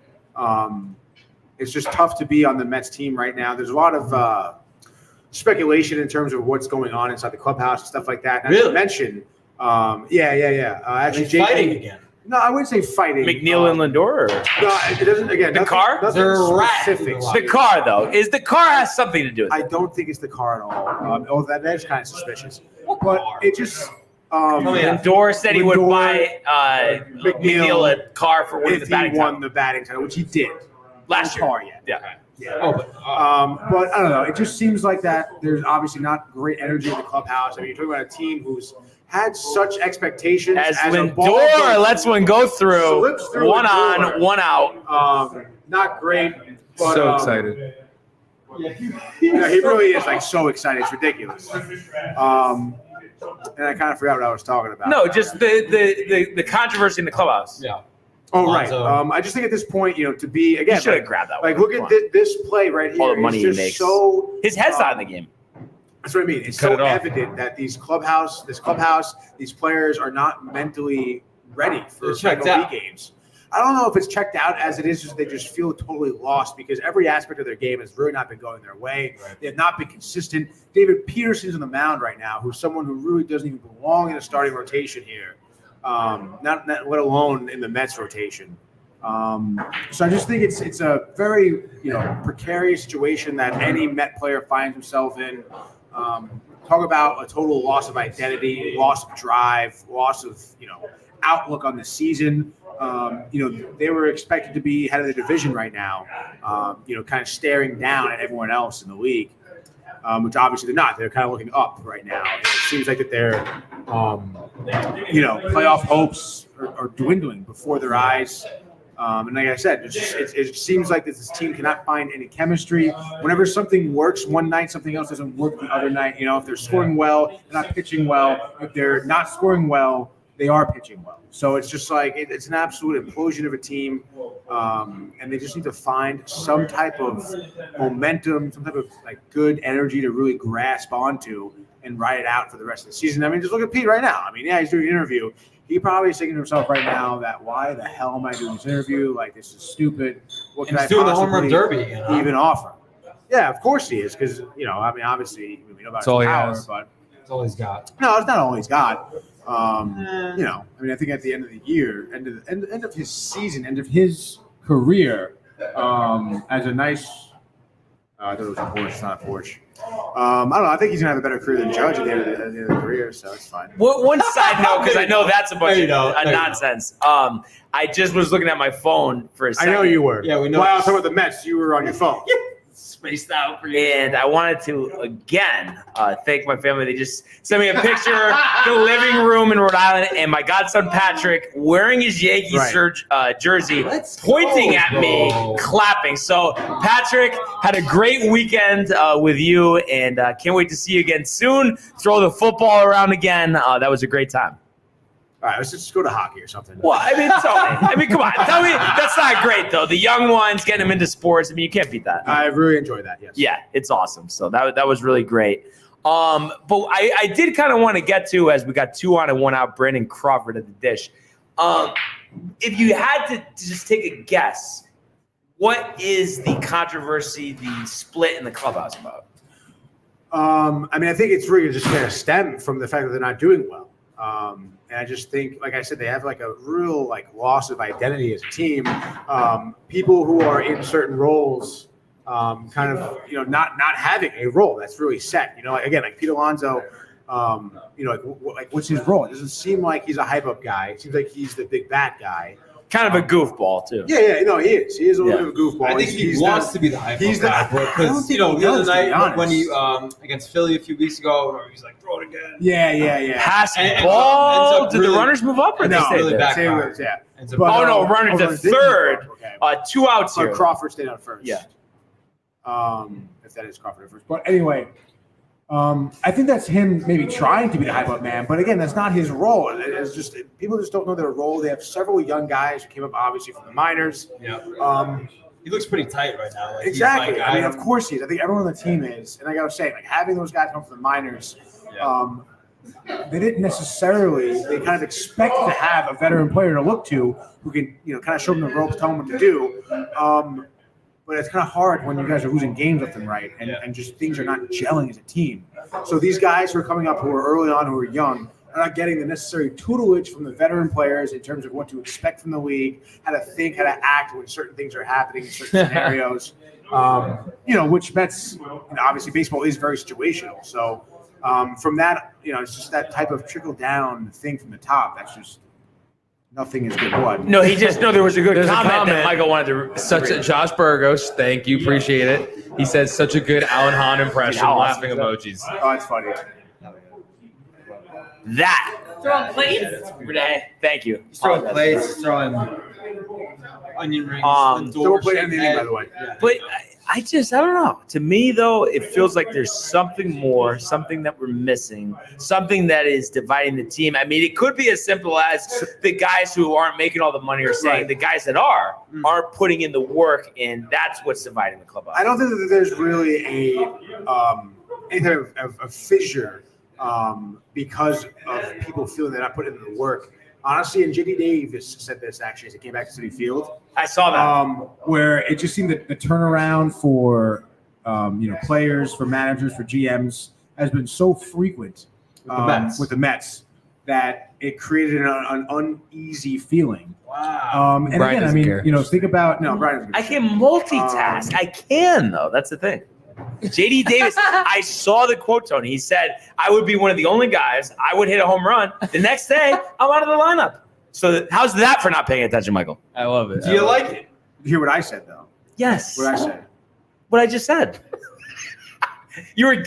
it's just tough to be on the Mets team right now. There's a lot of speculation in terms of what's going on inside the clubhouse and stuff like that. Not to mention, actually, They're fighting again. No, I wouldn't say fighting. McNeil and Lindor? Or? No, it doesn't. Again, The car? They're a rat. Specific. The car, though. The car has something to do with it. I don't think it's the car at all. That is kind of suspicious. But it just. Lindor said he would Lindor, buy McNeil a car for winning the if batting he won title the batting title, which he did last year. Car yet. Yeah. Yeah. But I don't know. It just seems like that there's obviously not great energy in the clubhouse. I mean, you're talking about a team who's had such expectations As a ball Lindor goes lets one go through, slips through one Lindor. on, one out. Not great. But, So excited. Yeah, he really is like so excited. It's ridiculous. And I kind of forgot what I was talking about. No, just the controversy in the clubhouse. Yeah. Oh, right. Lonzo. I just think at this point, to be again, You should have like, grabbed that like one. look at this play right here. All the money It's he just makes. So His head's not in the game. that's what I mean. It's Cut so it off. evident that this clubhouse, these players are not mentally ready for They're checked MLB out. games. I don't know if it's checked out as it is, just they just feel totally lost because every aspect of their game has really not been going their way. Right. They have not been consistent. David Peterson's on the mound right now, who's someone who really doesn't even belong in a starting rotation here, not let alone in the Mets rotation. So I just think it's a very precarious situation that any Met player finds himself in. Talk about a total loss of identity, loss of drive, loss of outlook on the season. They were expected to be head of the division right now, kind of staring down at everyone else in the league, which obviously they're not. They're kind of looking up right now. And it seems like that their, playoff hopes are dwindling before their eyes. And like I said, it seems like this team cannot find any chemistry. Whenever something works one night, something else doesn't work the other night. If they're scoring well, they're not pitching well. If they're not scoring well, they are pitching well. So it's just like it's an absolute implosion of a team, and they just need to find some type of momentum, some type of good energy to really grasp onto and ride it out for the rest of the season. I mean, just look at Pete right now. I mean, yeah, he's doing an interview. He probably is thinking to himself right now that why the hell am I doing this interview? Like, this is stupid. What can I He's doing the home run possibly derby. even offer? Yeah, of course he is, because obviously we know about That's all his he power, has. but That's all he's got. no, it's not all he's got. I think at the end of the year, end of his season, end of his career, as a nice, I thought it was a Porsche, not a Porsche. I don't know. I think he's gonna have a better career than Judge at the end of the career, so it's fine. One side note, because I know that's a bunch There you of go. nonsense. I just was looking at my phone for a I second. know you were. Yeah, we know. While I was talking about the Mets, you were on your phone. spaced out for you. And I wanted to again thank my family. They just sent me a picture of the living room in Rhode Island, and my godson Patrick wearing his Yankees jersey, pointing at me, clapping. So Patrick, had a great weekend with you, and can't wait to see you again soon. Throw the football around again. That was a great time. All right, let's just go to hockey or something. Well, I mean, come on. Tell me that's not great, though. The young ones getting them into sports. I mean, you can't beat that. I really enjoyed that, yes. Yeah, it's awesome. So that was really great. But I did kind of want to get to, as we got 2 on and 1 out, Brandon Crawford at the dish. If you had to just take a guess, what is the controversy, the split in the clubhouse about? I mean, I think it's really just going to stem from the fact that they're not doing well. And I just think, like I said, they have like a real loss of identity as a team. People who are in certain roles, kind of, not having a role that's really set. Again, like Pete Alonso, what's his role? It doesn't seem like he's a hype up guy. It seems like he's the big bad guy. Kind of a goofball too. Yeah, no, he is. He is a little bit of a goofball. I think he wants to be the hype guy. Because the other night when he against Philly a few weeks ago, he's like, throw it again. Yeah. Pass ball. Did the runners move up or they stayed really there? backfired. Yeah. Running to third. 2 outs here. Crawford stayed on first. Yeah. If that is Crawford at first. But anyway, I think that's him maybe trying to be the hype up man, but again, that's not his role. It's just people just don't know their role. They have several young guys who came up obviously from the minors. Yeah. He looks pretty tight right now. Exactly. I mean, of course he is. I think everyone on the team is. And I gotta say, having those guys come from the minors, they didn't necessarily. They kind of expect to have a veteran player to look to who can, kind of show them the ropes, tell them what to do. But it's kind of hard when you guys are losing games left and right, and just things are not gelling as a team. So these guys who are coming up, who are early on, who are young, are not getting the necessary tutelage from the veteran players in terms of what to expect from the league, how to think, how to act when certain things are happening in certain scenarios. Which Mets, obviously baseball is very situational. So from that, it's just that type of trickle down thing from the top. That's just. Nothing is good blood. No, there was a good There's a comment that comment. Michael wanted to. Josh Burgos, thank you, appreciate it. He says such a good Alan Hahn impression, How laughing awesome emojis. Oh, it's funny. That. Throwing plates? Renee, thank you. He's throwing plates, he's throwing onion rings. Don't play anything, by the way. But I don't know. To me, though, it feels like there's something more, something that we're missing, something that is dividing the team. I mean, it could be as simple as the guys who aren't making all the money are saying the guys that aren't putting in the work, and that's what's dividing the club up. I don't think that there's really any type of fissure because of people feeling they're not putting in the work. Honestly, and JD Davis said this actually as he came back to Citi Field. I saw that. Where it just seemed that the turnaround for players, for managers, for GMs has been so frequent with the Mets that it created an uneasy feeling. Wow. And Brian again, I doesn't mean, care. think about Brian. I can multitask. I can, though. That's the thing. JD Davis, I saw the quote, Tony. He said, I would be one of the only guys, I would hit a home run. The next day, I'm out of the lineup. So how's that for not paying attention, Michael? I love it. Do you like it? You hear what I said, though? Yes. What I said. What I just said. You were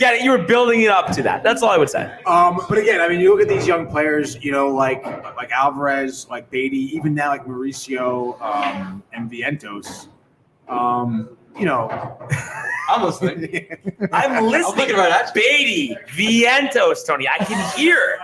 building it up to that. That's all I would say. But again, I mean, you look at these young players, like Alvarez, like Beatty, even now like Mauricio and Vientos. I'm listening. I'm listening. thinking about that. Beatty, Vientos, Tony. I can hear.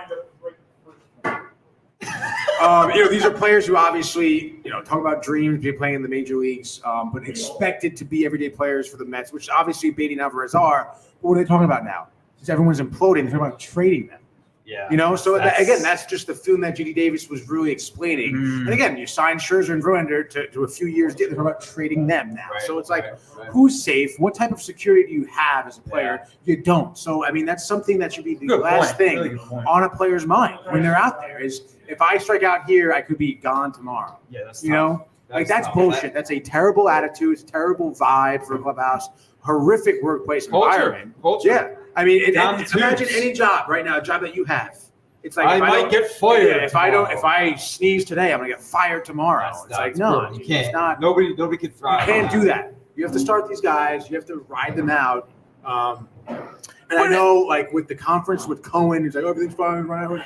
These are players who obviously, talk about dreams, be playing in the major leagues, but expected to be everyday players for the Mets, which obviously Beatty and Alvarez are. But what are they talking about now? Since everyone's imploding, they're talking about trading them. Yeah. So that's just the feeling that JD Davis was really explaining. And again, you signed Scherzer and Verlander to a few years. They're talking about trading them now. Right, so it's like, who's safe? What type of security do you have as a player? You don't. So, I mean, that's something that should be the last thing on a player's mind when they're out there is, if I strike out here, I could be gone tomorrow. Yeah, that's That's bullshit. That's a terrible attitude. It's a terrible vibe for a clubhouse. Horrific workplace environment. Culture. Yeah. I mean, Down to imagine twos. any job right now, a job that you have. It's like I if might get fired. Yeah, if I sneeze today, I'm gonna get fired tomorrow. It's like, no, you can't. It's not. Nobody can You thrive. can't do that. You have to start these guys. You have to ride them out. And I know, like with the conference with Cohen, he's like, "Oh, everything's fine." Right?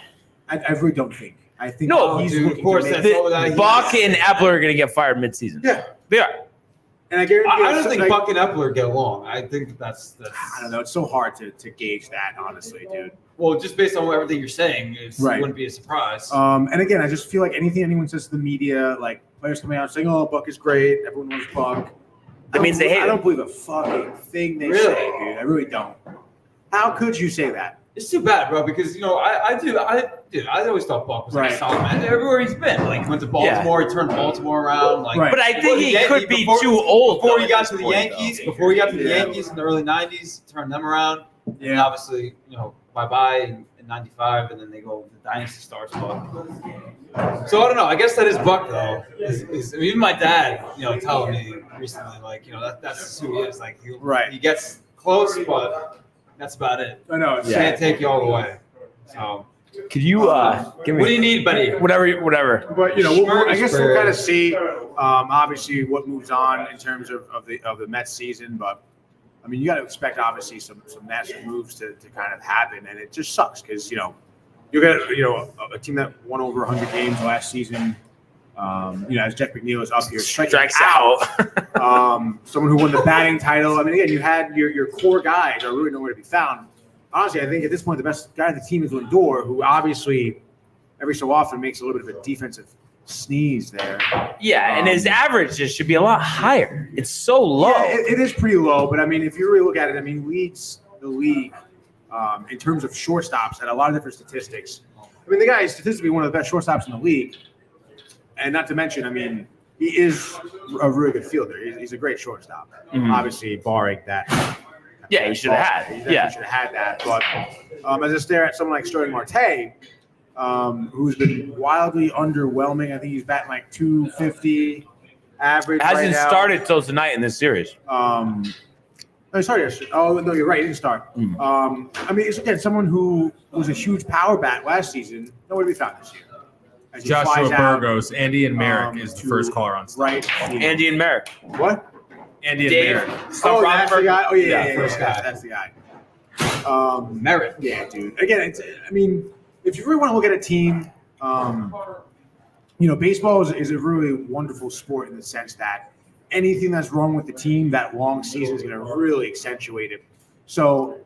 I really don't think. I think No, he's dude, looking of course, to make that's all that. Buck and Epler are going to get fired midseason. Yeah, They are. and I guarantee. I don't think like, Buck and Epler get along. I think that's I don't know. It's so hard to gauge that, honestly, dude. well, just based on everything you're saying, it Right. wouldn't be a surprise. And again, I just feel like anything anyone says to the media, like players coming out saying, "Oh, Buck is great. Everyone loves Buck." That means they hate I don't him. believe a fucking thing they Really? say, dude. I really don't. How could you say that? It's too bad, bro, because I always thought Buck was like a Right. solid man everywhere he's been. Like he went to Baltimore, he turned Baltimore around. Like, Right. But I think he could be before- too old. before though, he at got this to the point, Yankees. though. Before he got to the Yeah. Yankees in the early '90s, turned them around. And Yeah. obviously, bye in '95, and then they go the dynasty starts. But so I don't know. I guess that is Buck though. Even my dad, telling me recently, like that's who he is. Like he gets close, but that's about it. I know. He can't take you all the way. So Could you give me what do you need, buddy? whatever? But I guess we'll kind of see. Obviously, what moves on in terms of the Mets season, but I mean, you got to expect obviously some massive moves to kind of happen, and it just sucks because you got a team that won over 100 games last season. As Jeff McNeil is up here, Strikes out. Someone who won the batting title. I mean, again, you had your core guys are really nowhere to be found. Honestly, I think at this point the best guy on the team is Lindor, who obviously every so often makes a little bit of a defensive sneeze there. Yeah, and his average just should be a lot higher. It's so low. Yeah, it is pretty low, but I mean, if you really look at it, I mean, leads the league in terms of shortstops at a lot of different statistics. I mean, the guy is statistically one of the best shortstops in the league, and not to mention, I mean, he is a really good fielder. He's a great shortstop, obviously, barring that. Yeah, he should have had. He should have had that. But as I stare at someone like Starling Marte, who's been wildly underwhelming. I think he's batting like 250 average. It hasn't right now. started till tonight in this series. He started yesterday. Oh, no, you're right. He didn't start. I mean, it's again someone who was a huge power bat last season. Nowhere to be found this year. As he Joshua flies out, Burgos, Andy and Merrick is the to first caller on stage. right. Andy and Merrick. What? Andy and Dave. Merrick. Oh, that's the guy. Oh, yeah, first guy. That's the guy. Merit. Yeah, dude. Again, I mean, if you really want to look at a team, baseball is a really wonderful sport in the sense that anything that's wrong with the team, that long season is going to really accentuate it. So,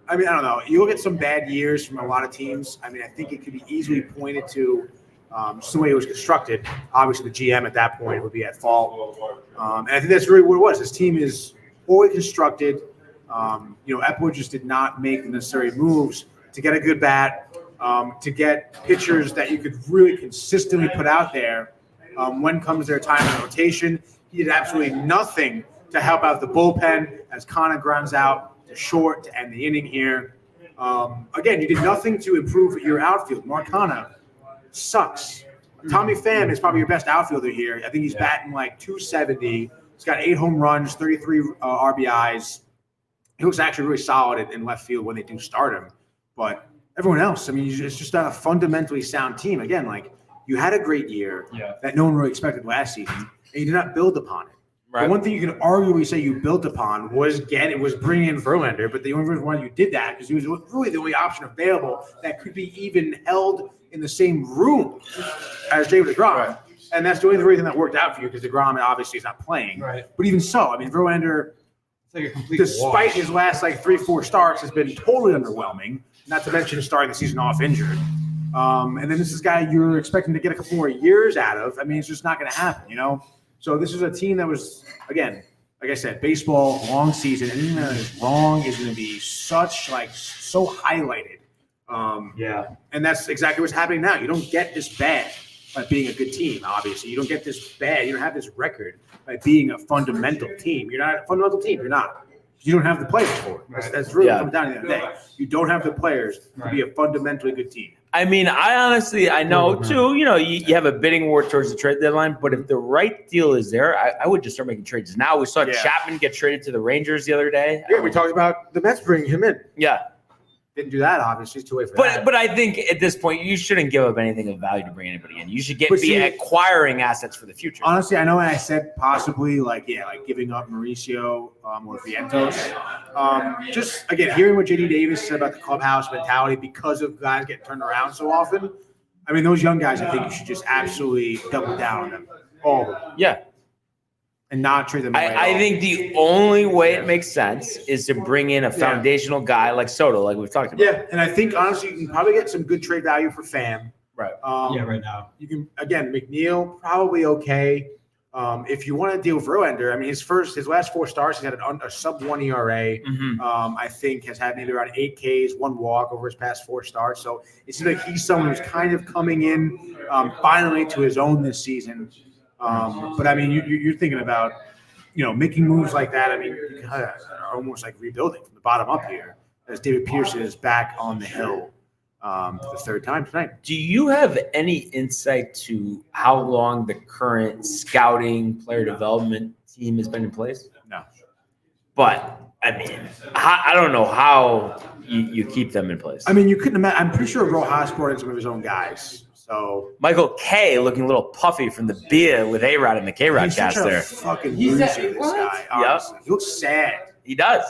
I mean, I don't know. You look at some bad years from a lot of teams. I mean, I think it could be easily pointed to just the way it was constructed. Obviously, the GM at that point would be at fault. And I think that's really what it was. This team is poorly constructed. Epler just did not make the necessary moves to get a good bat, to get pitchers that you could really consistently put out there when comes their time in rotation. He did absolutely nothing to help out the bullpen as Connor grounds out to short to end the inning here. Again, you did nothing to improve your outfield. Marcana sucks. Tommy Pham is probably your best outfielder here. I think he's batting like 270. He's got 8 home runs, 33 RBIs. He looks actually really solid in left field when they do start him. But everyone else, I mean, it's just not a fundamentally sound team. Again, like you had a great year that no one really expected last season, and you did not build upon it. Right. The one thing you can arguably say you built upon was bringing in Verlander, but the only reason why you did that because he was really the only option available that could be even held in the same room as Jacob deGrom. Right. And that's the only reason that worked out for you because deGrom obviously is not playing. Right. But even so, I mean, Verlander, It's like a complete despite wash. his last 3-4 starts, has been totally underwhelming. Not to mention starting the season off injured. And then this is a guy you're expecting to get a couple more years out of. I mean, it's just not going to happen, So this is a team that was, again, like I said, baseball, long season. Anything that is long is going to be so highlighted. And that's exactly what's happening now. You don't get this bad by being a good team, obviously. You don't get this bad. You don't have this record by being a fundamental team. You're not a fundamental team. You're not. You don't have the players for it. That's really what comes down to the end of the day. You don't have the players to be a fundamentally good team. I mean, I know, too, you have a bidding war towards the trade deadline, but if the right deal is there, I would just start making trades now. We saw Chapman get traded to the Rangers the other day. Yeah, we talked about the Mets bringing him in. Yeah. Didn't do that, obviously. It's too late for that. But I think at this point you shouldn't give up anything of value to bring anybody in. You should be See, acquiring assets for the future. honestly, I know when I said possibly like giving up Mauricio or Vientos. Just again, hearing what JD Davis said about the clubhouse mentality because of guys getting turned around so often. I mean, those young guys, I think you should just absolutely double down on them, all of them, Yeah. and not treat them. Away I think the only way it makes sense is to bring in a foundational guy like Soto, like we've talked about. Yeah, and I think honestly, you can probably get some good trade value for Pham. Right. Right now. You can again McNeil probably okay. If you want to deal with Verlander, I mean his last 4 starts, he's had a sub-1 ERA. I think has had maybe around 8 Ks, 1 walk over his past 4 starts. So it seems like he's someone who's kind of coming in finally to his own this season. But I mean, you're thinking about making moves like that. I mean, you kind of are almost like rebuilding from the bottom up here as David Pearson is back on the hill for the 3rd time tonight. Do you have any insight to how long the current scouting player development team has been in place? No. But I mean, I don't know how you keep them in place. I mean, you couldn't imagine. I'm pretty sure Rojas brought in some of his own guys. So Michael K looking a little puffy from the beer with A-Rod and the K-Rod he's cast such a there. fucking He's loser, that- this what? guy. Honestly. He looks sad. He does.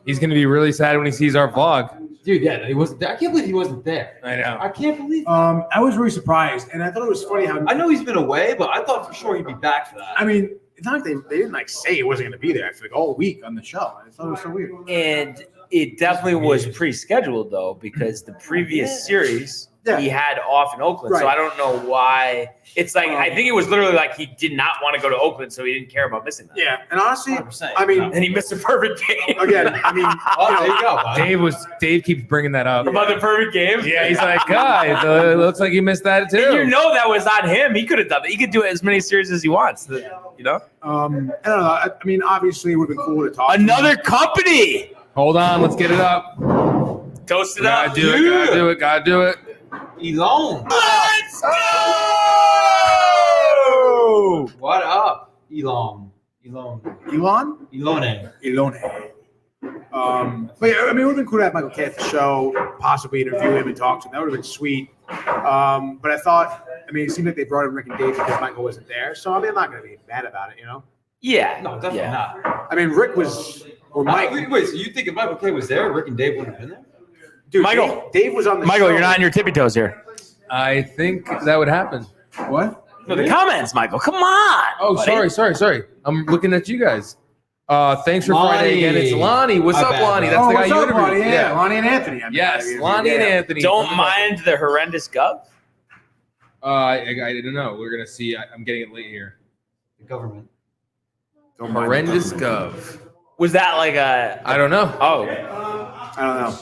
He's going to be really sad when he sees our vlog. Dude, yeah, he wasn't there. I can't believe he wasn't there. I know. I can't believe I was really surprised, and I thought it was funny how I know he's been away, but I thought for sure he'd be back for that. I mean, it's not like they didn't say he wasn't going to be there for all week on the show. I thought it was so weird. And it definitely was pre-scheduled, though, because the previous series he had off in Oakland. So Right. I don't know why. It's like, I think it was literally like he did not want to go to Oakland, so he didn't care about missing that. Yeah, and honestly, 100%. I mean, And he missed a perfect game. again, I mean, There you go, bud. Dave keeps bringing that up. About the perfect game? Yeah, he's like, guys, it looks like he missed that too. And you know that was on him. He could have done it. He could do as many series as he wants. You know? I don't know. I mean, obviously, it would have been cool to talk. to Another him. company. Hold on, let's get it up. Toast it up. Gotta do it, gotta do it, gotta do it. Elon. Let's go! What up, Elon? Elon. Elone. But yeah, I mean, it would have been cool to have Michael K at the show, possibly interview him and talk to him. That would have been sweet. But I thought, I mean, it seemed like they brought in Rick and Dave because Michael wasn't there. So I mean, I'm not going to be mad about it, Yeah. No, definitely Yeah. not. I mean, Rick was, or Mike. Wait, so you think if Michael K was there, Rick and Dave wouldn't have been there? Dude, Michael. Dave was on the Michael, show. you're not on your tippy toes here. I think that would happen. What? No, the comments, Michael. Come on. Oh, buddy. sorry. I'm looking at you guys. Thanks for Lonnie. Friday again. It's Lonnie. What's My up, bad, Lonnie? bro. That's the guy what's you up, interviewed. Lonnie? Yeah, Lonnie and Anthony. I mean, Yes, yeah. Lonnie and Anthony. Don't mind the horrendous gov. I don't know. We're gonna see. I'm getting it late here. The government. Don't mind Horrendous the gov. Was that like a? I don't know. Oh, I don't know.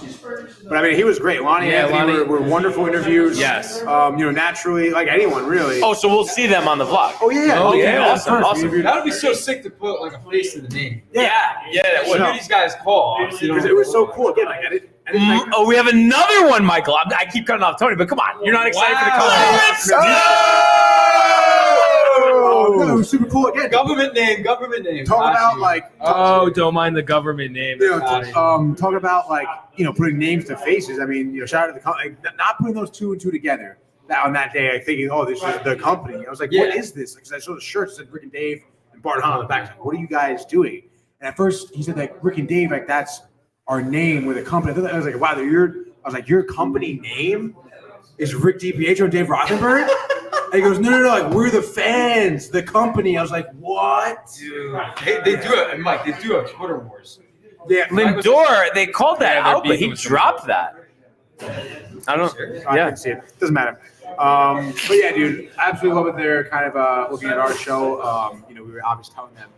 But I mean, he was great. Lonnie Yeah, and Anthony Lonnie- were wonderful interviews. Yes. Naturally, like anyone, really. oh, so we'll see them on the vlog. Oh, yeah. Oh, Okay, yeah. Awesome. That would be so sick to put like a face to the name. Yeah, that What would. do these guys call? Obviously, Because it was so cool. Again, like, I didn't like, Oh, we have another one, Michael. I keep cutting off Tony, but come on, you're not excited for the comments. Oh, no, it was super cool. Again, Government name. talk about like, Oh, don't mind the government name. talk about like, putting names to faces. I mean, shout out to the company, not putting those 2 and 2 together. That on that day, I thinking, oh, this is the company. I was like, what Yeah. is this? Because I saw the shirts that said Rick and Dave and Bart Hahn on the back. I was like, what are you guys doing? And at first, he said like Rick and Dave, like that's our name with a company. I was like, wow, your company name is Rick DiPietro and Dave Rothenberg? And he goes, no, like we're the fans, the company. I was like, what? Dude, they do have, Mike. They do have Twitter wars. Yeah, Lindor, they called that Yeah, they're out, but he beefing with dropped that. I don't. I Yeah. didn't see it. Doesn't matter. But yeah, dude, absolutely love it. They're kind of looking at our show. We were obviously telling them.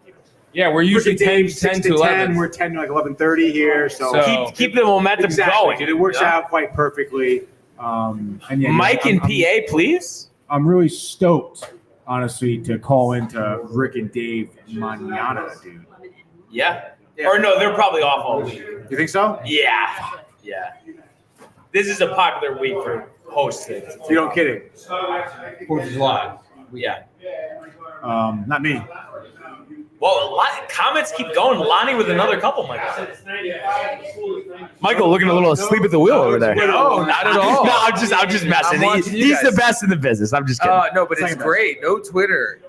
Yeah, we're usually 10 to 11. We're 10 to like 11:30 here. So, Keep the momentum exactly, going. dude, it works Yeah. out quite perfectly. And yeah, Mike in PA, please. I'm really stoked, honestly, to call into Rick and Dave manana, dude. Yeah. Or no, they're probably off all week. You think so? Yeah. This is a popular week for hosting. You don't kidding? 4th of July. Yeah. Not me. Well, comments keep going. Lonnie with another couple, Michael. Michael looking a little asleep at the wheel over there. No, not at all. No, I'm just messing. I'm watching you He's the guys. best in the business. I'm just kidding. No, but it's great. No Twitter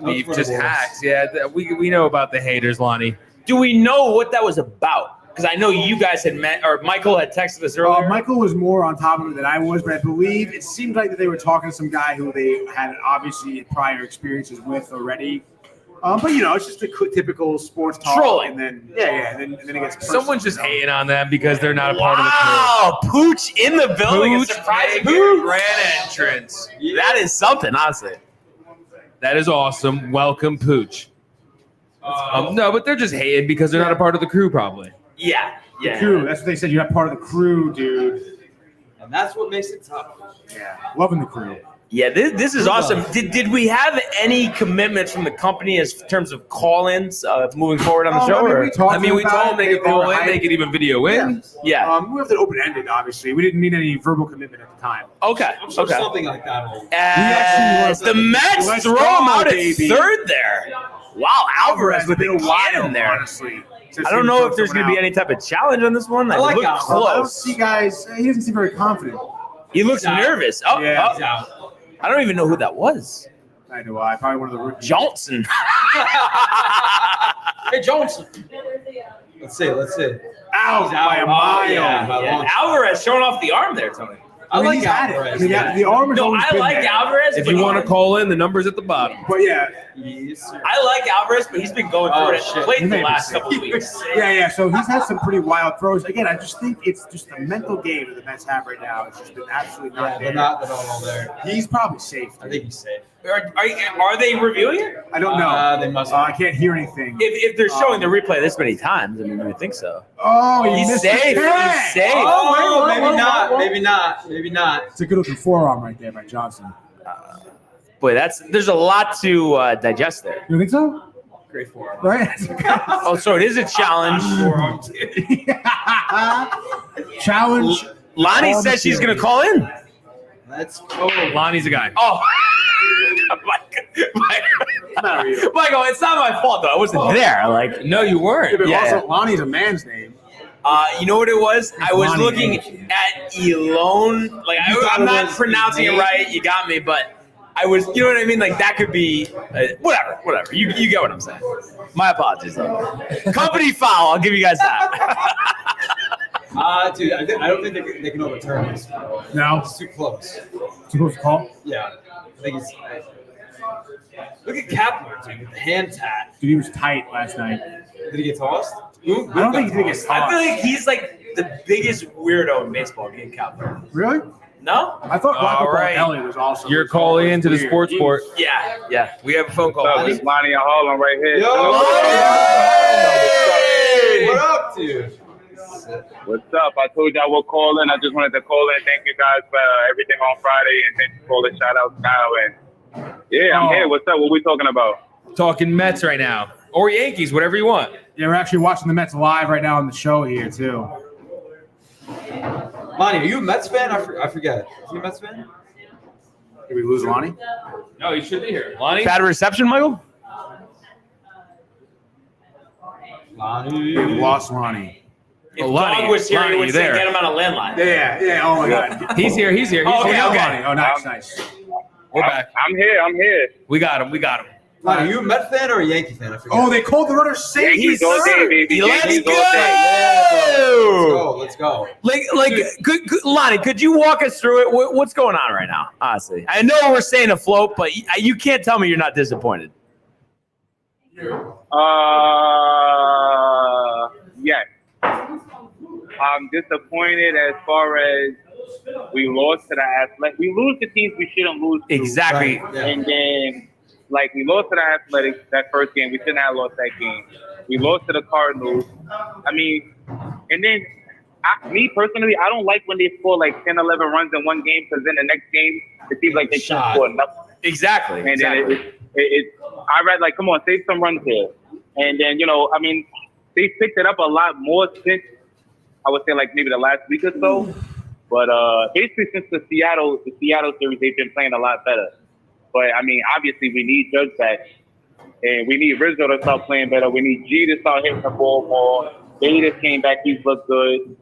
beef, Twitter just wars. hacks. Yeah, we know about the haters, Lonnie. Do we know what that was about? Because I know you guys had met, or Michael had texted us earlier. Michael was more on top of it than I was, but I believe it seemed like that they were talking to some guy who they had obviously prior experiences with already. But it's just a typical sports talk. Trolling. And then and then it gets personal. Someone's just hating on them because they're not a part of the crew. Wow, Pooch in the building. Pooch A surprising making grand entrance. That is something, honestly. That is awesome. Welcome, Pooch. No, but they're just hating because they're not a part of the crew, probably. Yeah. The crew. That's what they said. You're not part of the crew, dude. And that's what makes it tough. Yeah, loving the crew. Yeah, this is awesome. Did we have any commitments from the company as terms of call-ins moving forward on the show? We told them they could call in, they could even video in. Yeah. We left it open-ended, obviously. We didn't need any verbal commitment at the time. Okay. I'm sure Okay. something like that will. As the Mets Let's throw go, him out baby. at third there. Wow, Alvarez with been the a while, cannon there. honestly. I don't know if there's going to be any type of challenge on this one. I like look Alvarez. I don't close. see guys. He doesn't seem very confident. He looks Yeah. nervous. Oh, Yeah. oh. He's out. I don't even know who that was. I know. Probably one of the rookies. Johnson. Hey, Johnson. Let's see. Out by a mile. yeah, by a long- Alvarez showing off the arm there, Tony. I like he's had it. Alvarez. I mean, the arm has No, always I been like there. Alvarez. If but you want to call in, the number's at the bottom. But yeah, Yes, sir. I like Alvarez, but he's been going Oh, through it shit. at plate He the may be last sick. couple of weeks. yeah. So he's had some pretty wild throws. Again, I just think it's just the mental game that the Mets have right now. It's just been absolutely Yeah, not they're there. not all there. He's probably safe. I think he's safe. Are they reviewing it? I don't know. They must. I can't hear anything. If they're showing the replay this many times, I mean, you would think so. Oh, he He's missed safe. the tag. He's safe. Oh, wait, maybe wait, not. wait. Maybe not. It's a good looking forearm right there by Johnson. Boy, there's a lot to digest there. You think so? Great forearm. Right? Oh, so it is a challenge. Challenge. Lonnie says she's going to call in. Let's go. Lonnie's a guy. Oh. Michael, it's not my fault, though. I wasn't there. Like, No, you weren't. But Yeah. also, Lonnie's a man's name. you know what it was? I was Lonnie. looking at Elone. Like, I'm not pronouncing it right. You got me, but I was, you know what I mean? Like, that could be, whatever. You get what I'm saying. My apologies, though. Company foul. I'll give you guys that. Dude, I don't think they can overturn this. No. It's too close. Too close to call? Yeah, I think it's. Look at Kapler, dude, with the hand tat. Dude, he was tight last night. Did he get tossed? I don't think he did get I tossed. feel like he's like the biggest weirdo in baseball, being Cowboy. Really? No? I thought Black All Football right. Ellie was awesome. You're calling into the Weird. sports port. Yeah. We have a phone call. This is Lonnie and Harlem right here. Hey! What up, dude? What's up? I told you I would call in. I just wanted to call in. Thank you guys for everything on Friday, and thank you for all the shout outs now. And yeah, I'm here. What's up? What we talking about? Talking Mets right now. Or Yankees, whatever you want. Yeah, we're actually watching the Mets live right now on the show here, too. Lonnie, are you a Mets fan? I forget. Are you a Mets fan? Did we lose Lonnie? No, you should be here. Lonnie? Bad reception, Michael? Lonnie. We lost Lonnie. If Lonnie, Dog was here, Lonnie, he would you say there? get him on a landline. Yeah. Oh, my God. He's here. He's here. Oh, He's here. okay. Lonnie. Oh, nice. We're back. I'm here. We got him. Lonnie, are you a Mets fan or a Yankee fan? I forget. Oh, they called the runner safe. Yankees all day, baby. Let's Yankees go! all day. Let's go. Like, could, Lonnie, could you walk us through it? What's going on right now? Honestly, I know we're staying afloat, but you can't tell me you're not disappointed. Yes. I'm disappointed as far as we lost to the Athletics. We lose to teams we shouldn't lose to. Exactly. Right, yeah. And then, like, we lost to the Athletics that first game. We shouldn't have lost that game. We lost to the Cardinals. I mean, and then, me personally, I don't like when they score like 10, 11 runs in one game, because then the next game, it seems like they can't score nothing. Exactly. And then I read, like, come on, save some runs here. And then, I mean, they picked it up a lot more since, I would say, like, maybe the last week or so. But basically, since the Seattle series, they've been playing a lot better. But, I mean, obviously, we need Judge back. And we need Rizzo to start playing better. We need G to start hitting the ball more. Davis came back. He's looked good.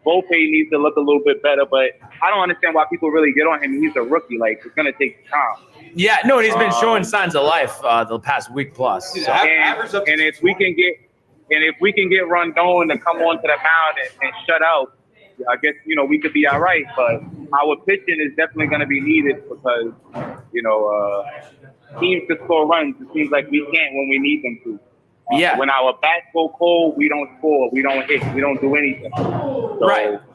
Volpe needs to look a little bit better, but I don't understand why people really get on him. He's a rookie. Like, it's going to take time. Yeah, no, he's been showing signs of life the past week plus. So. And if we can get Rondon to come onto the mound and shut out, I guess, we could be all right. But our pitching is definitely going to be needed because, teams to score runs. It seems like we can't when we need them to. Yeah. When our bats go cold, we don't score. We don't hit. We don't do anything. So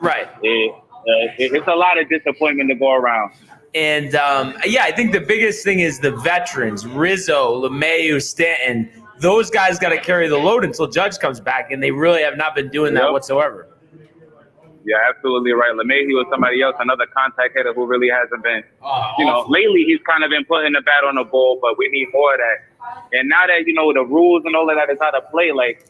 Right. It's a lot of disappointment to go around. And, I think the biggest thing is the veterans, Rizzo, LeMahieu, Stanton. Those guys got to carry the load until Judge comes back, and they really have not been doing that whatsoever. Yeah, absolutely right. LeMahieu was somebody else, another contact hitter who really hasn't been, lately he's kind of been putting the bat on the ball, but we need more of that. And now that, the rules and all of that is how to play, like,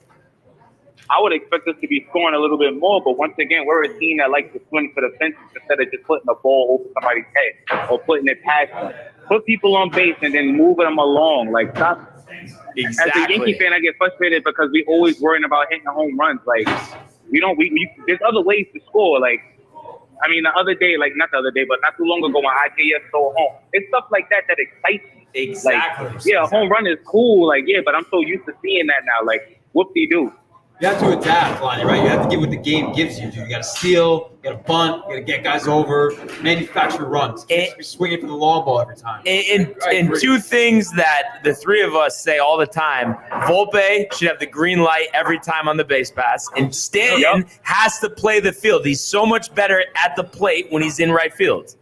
I would expect us to be scoring a little bit more, but once again, we're a team that likes to swing for the fences instead of just putting the ball over somebody's head or putting it past them. Put people on base and then move them along. Like, stop. Exactly. As a Yankee fan, I get frustrated because we always worrying about hitting home runs. Like, there's other ways to score. Like, I mean, the other day, like, not the other day, but not too long ago when IKF stole home. It's stuff like that that excites me. Exactly. Like, yeah, a home run is cool. Like, yeah, but I'm so used to seeing that now. Like, whoop-de-doo. You have to adapt, Lonnie, right? You have to get what the game gives you. You got to steal, you got to bunt, you got to get guys over, manufacture runs. You can't be swinging for the long ball every time. And two things that the three of us say all the time: Volpe should have the green light every time on the base pass, and Stanton has to play the field. He's so much better at the plate when he's in right field.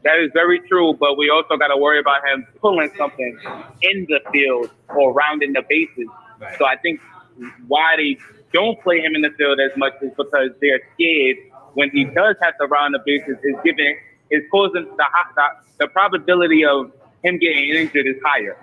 That is very true, but we also got to worry about him pulling something in the field or rounding the bases. Right. So I think why they don't play him in the field as much is because they're scared when he does have to round the bases is causing the probability of him getting injured is higher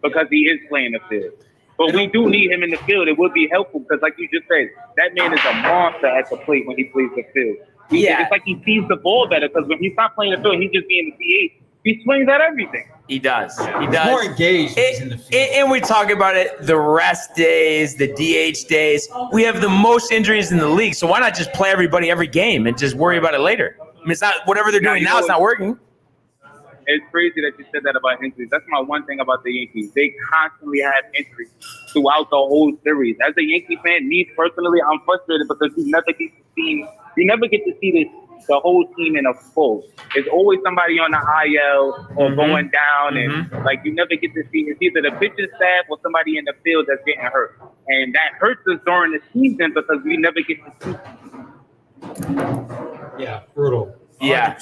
because he is playing the field. But we do need him in the field. It would be helpful because, like you just said, that man is a monster at the plate when he plays the field. It's like he sees the ball better because when he's not playing the field, he's just being the DH. He swings at everything. He does. He does. He's more engaged when he's in the field. And we talk about it, the rest days, the DH days. We have the most injuries in the league, so why not just play everybody every game and just worry about it later? I mean, it's not whatever they're doing now. It's not working. It's crazy that you said that about injuries. That's my one thing about the Yankees. They constantly have injuries throughout the whole series. As a Yankee fan, me personally, I'm frustrated because you never get to see the whole team in a full. It's always somebody on the IL or going down, and like you never get to see. It's either the pitching staff or somebody in the field that's getting hurt, and that hurts us during the season because we never get to see. Yeah, brutal. 100%. Yeah,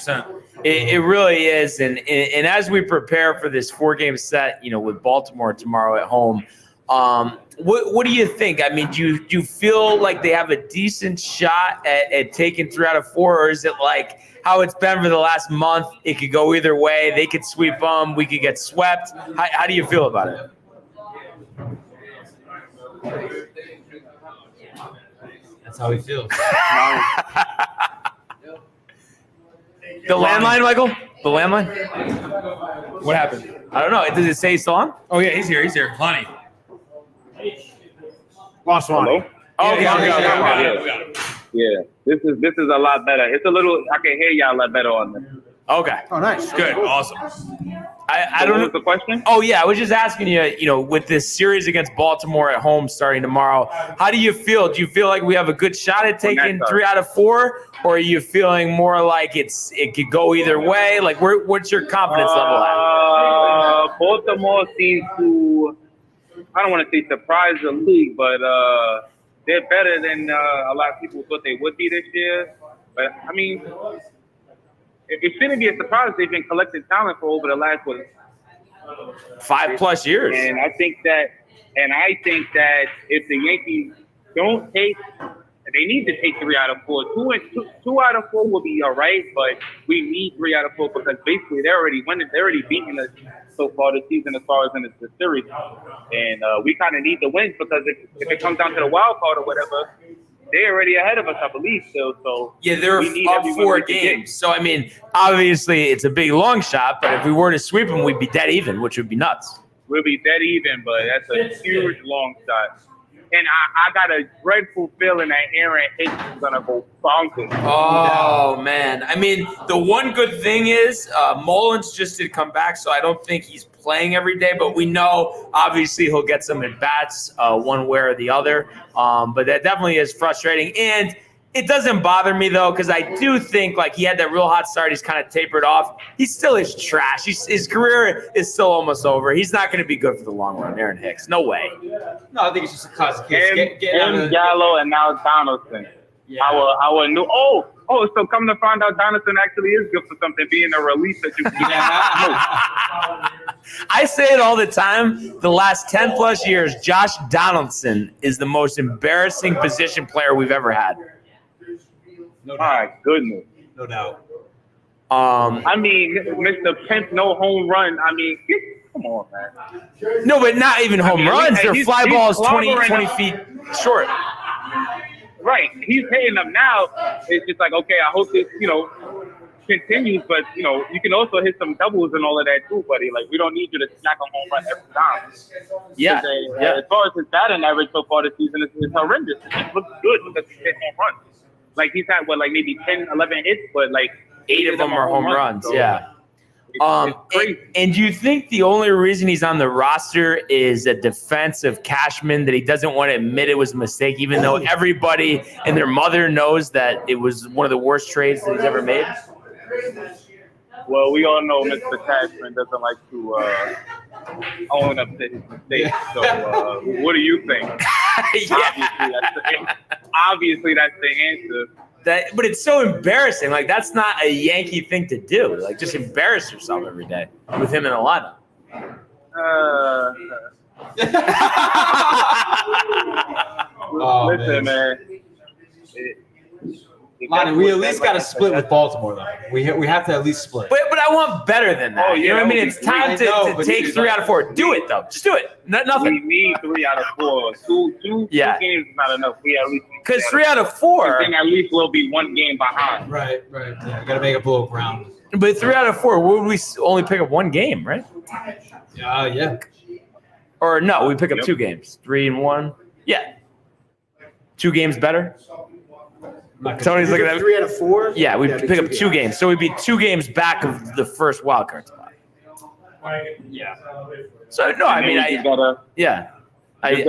it really is. And as we prepare for this 4-game set, with Baltimore tomorrow at home, what do you think? I mean, do you feel like they have a decent shot at taking 3 out of 4, or is it like how it's been for the last month? It could go either way. They could sweep them. We could get swept. How do you feel about it? That's how he feels. The landline, Michael? The landline? What happened? I don't know. Does it say he's still on? Oh, yeah, he's here. Lonnie. Lost one. Hello? Oh, we got okay. Yeah, this is a lot better. It's a little. I can hear y'all a lot better on this. Okay. Oh, nice. Good. Awesome. I don't know. What was the question? Oh, yeah. I was just asking you, with this series against Baltimore at home starting tomorrow, how do you feel? Do you feel like we have a good shot at taking 3 out of 4? Or are you feeling more like it could go either way? Like, what's your confidence level at? Baltimore seems to, I don't want to say surprise the league, but they're better than a lot of people thought they would be this year. But, I mean, it shouldn't be a surprise. They've been collecting talent for over the last 5+ years. And I think that if the Yankees don't take, they need to take 3 out of 4. 2 out of 4 will be all right, but we need 3 out of 4 because basically they're already winning. They're already beating us so far this season as far as in the series. And we kind of need the wins because if it comes down to the wild card or whatever, they're already ahead of us, I believe, still. So yeah, they're up 4 games. So, I mean, obviously it's a big long shot, but if we were to sweep them, we'd be dead even, which would be nuts. we'll be dead even, but that's a huge long shot. And I got a dreadful feeling that Aaron Hicks is gonna go bonkers. Oh man! I mean, the one good thing is Mullins just did come back, so I don't think he's playing every day. But we know obviously he'll get some at bats one way or the other. But that definitely is frustrating, and it doesn't bother me though, because I do think like he had that real hot start. He's kind of tapered off. He still is trash. His career is still almost over. He's not going to be good for the long run. Aaron Hicks, no way. No, I think it's just a cause. Him, Gallo, and now Donaldson. Yeah. Our new so come to find out Donaldson actually is good for something, being a release that you can. I say it all the time. The last 10 plus years, Josh Donaldson is the most embarrassing position player we've ever had. No doubt. My goodness. No doubt. I mean, Mr. Pimp, no home run. I mean, come on, man. No, but not even home runs. They're fly balls 20 clobbering feet short. Right. He's hitting them now. It's just like, okay, I hope this, continues, but, you can also hit some doubles and all of that too, buddy. Like, we don't need you to smack a home run every time. Yeah. As far as his batting average so far this season, it's horrendous. It just looks good because he's hitting home runs. Like, he's had, maybe 10, 11 hits, but, 8 of them are home runs. So Yeah. it's crazy. And do you think the only reason he's on the roster is a defense of Cashman that he doesn't want to admit it was a mistake, even though everybody and their mother knows that it was one of the worst trades that he's ever made? Well, we all know Mr. Cashman doesn't like to own up to his mistakes. So, what do you think? Obviously, that's the answer. But it's so embarrassing. Like, that's not a Yankee thing to do. Like, just embarrass yourself every day with him in the lineup. Listen, man. Lonnie, we at least got to split with Baltimore, though. We have to at least split. But I want better than that. You know what I mean? It's time to take 3 out of 4. Do it, though. Just do it. Nothing. We need 3 out of 4. Two games is not enough. We at least because 3 out of 4. I think at least we'll be 1 game behind. Right. Yeah, got to make up a little ground. But 3 out of 4, would we only pick up 1 game, right? Yeah. Or no, we pick up 2 games. 3 and 1. Yeah. 2 games better. Tony's looking at 3 out of 4. Yeah, we pick up 2 games, so we'd be 2 games back of the first wild card spot. Yeah. So no, I mean, we gotta. It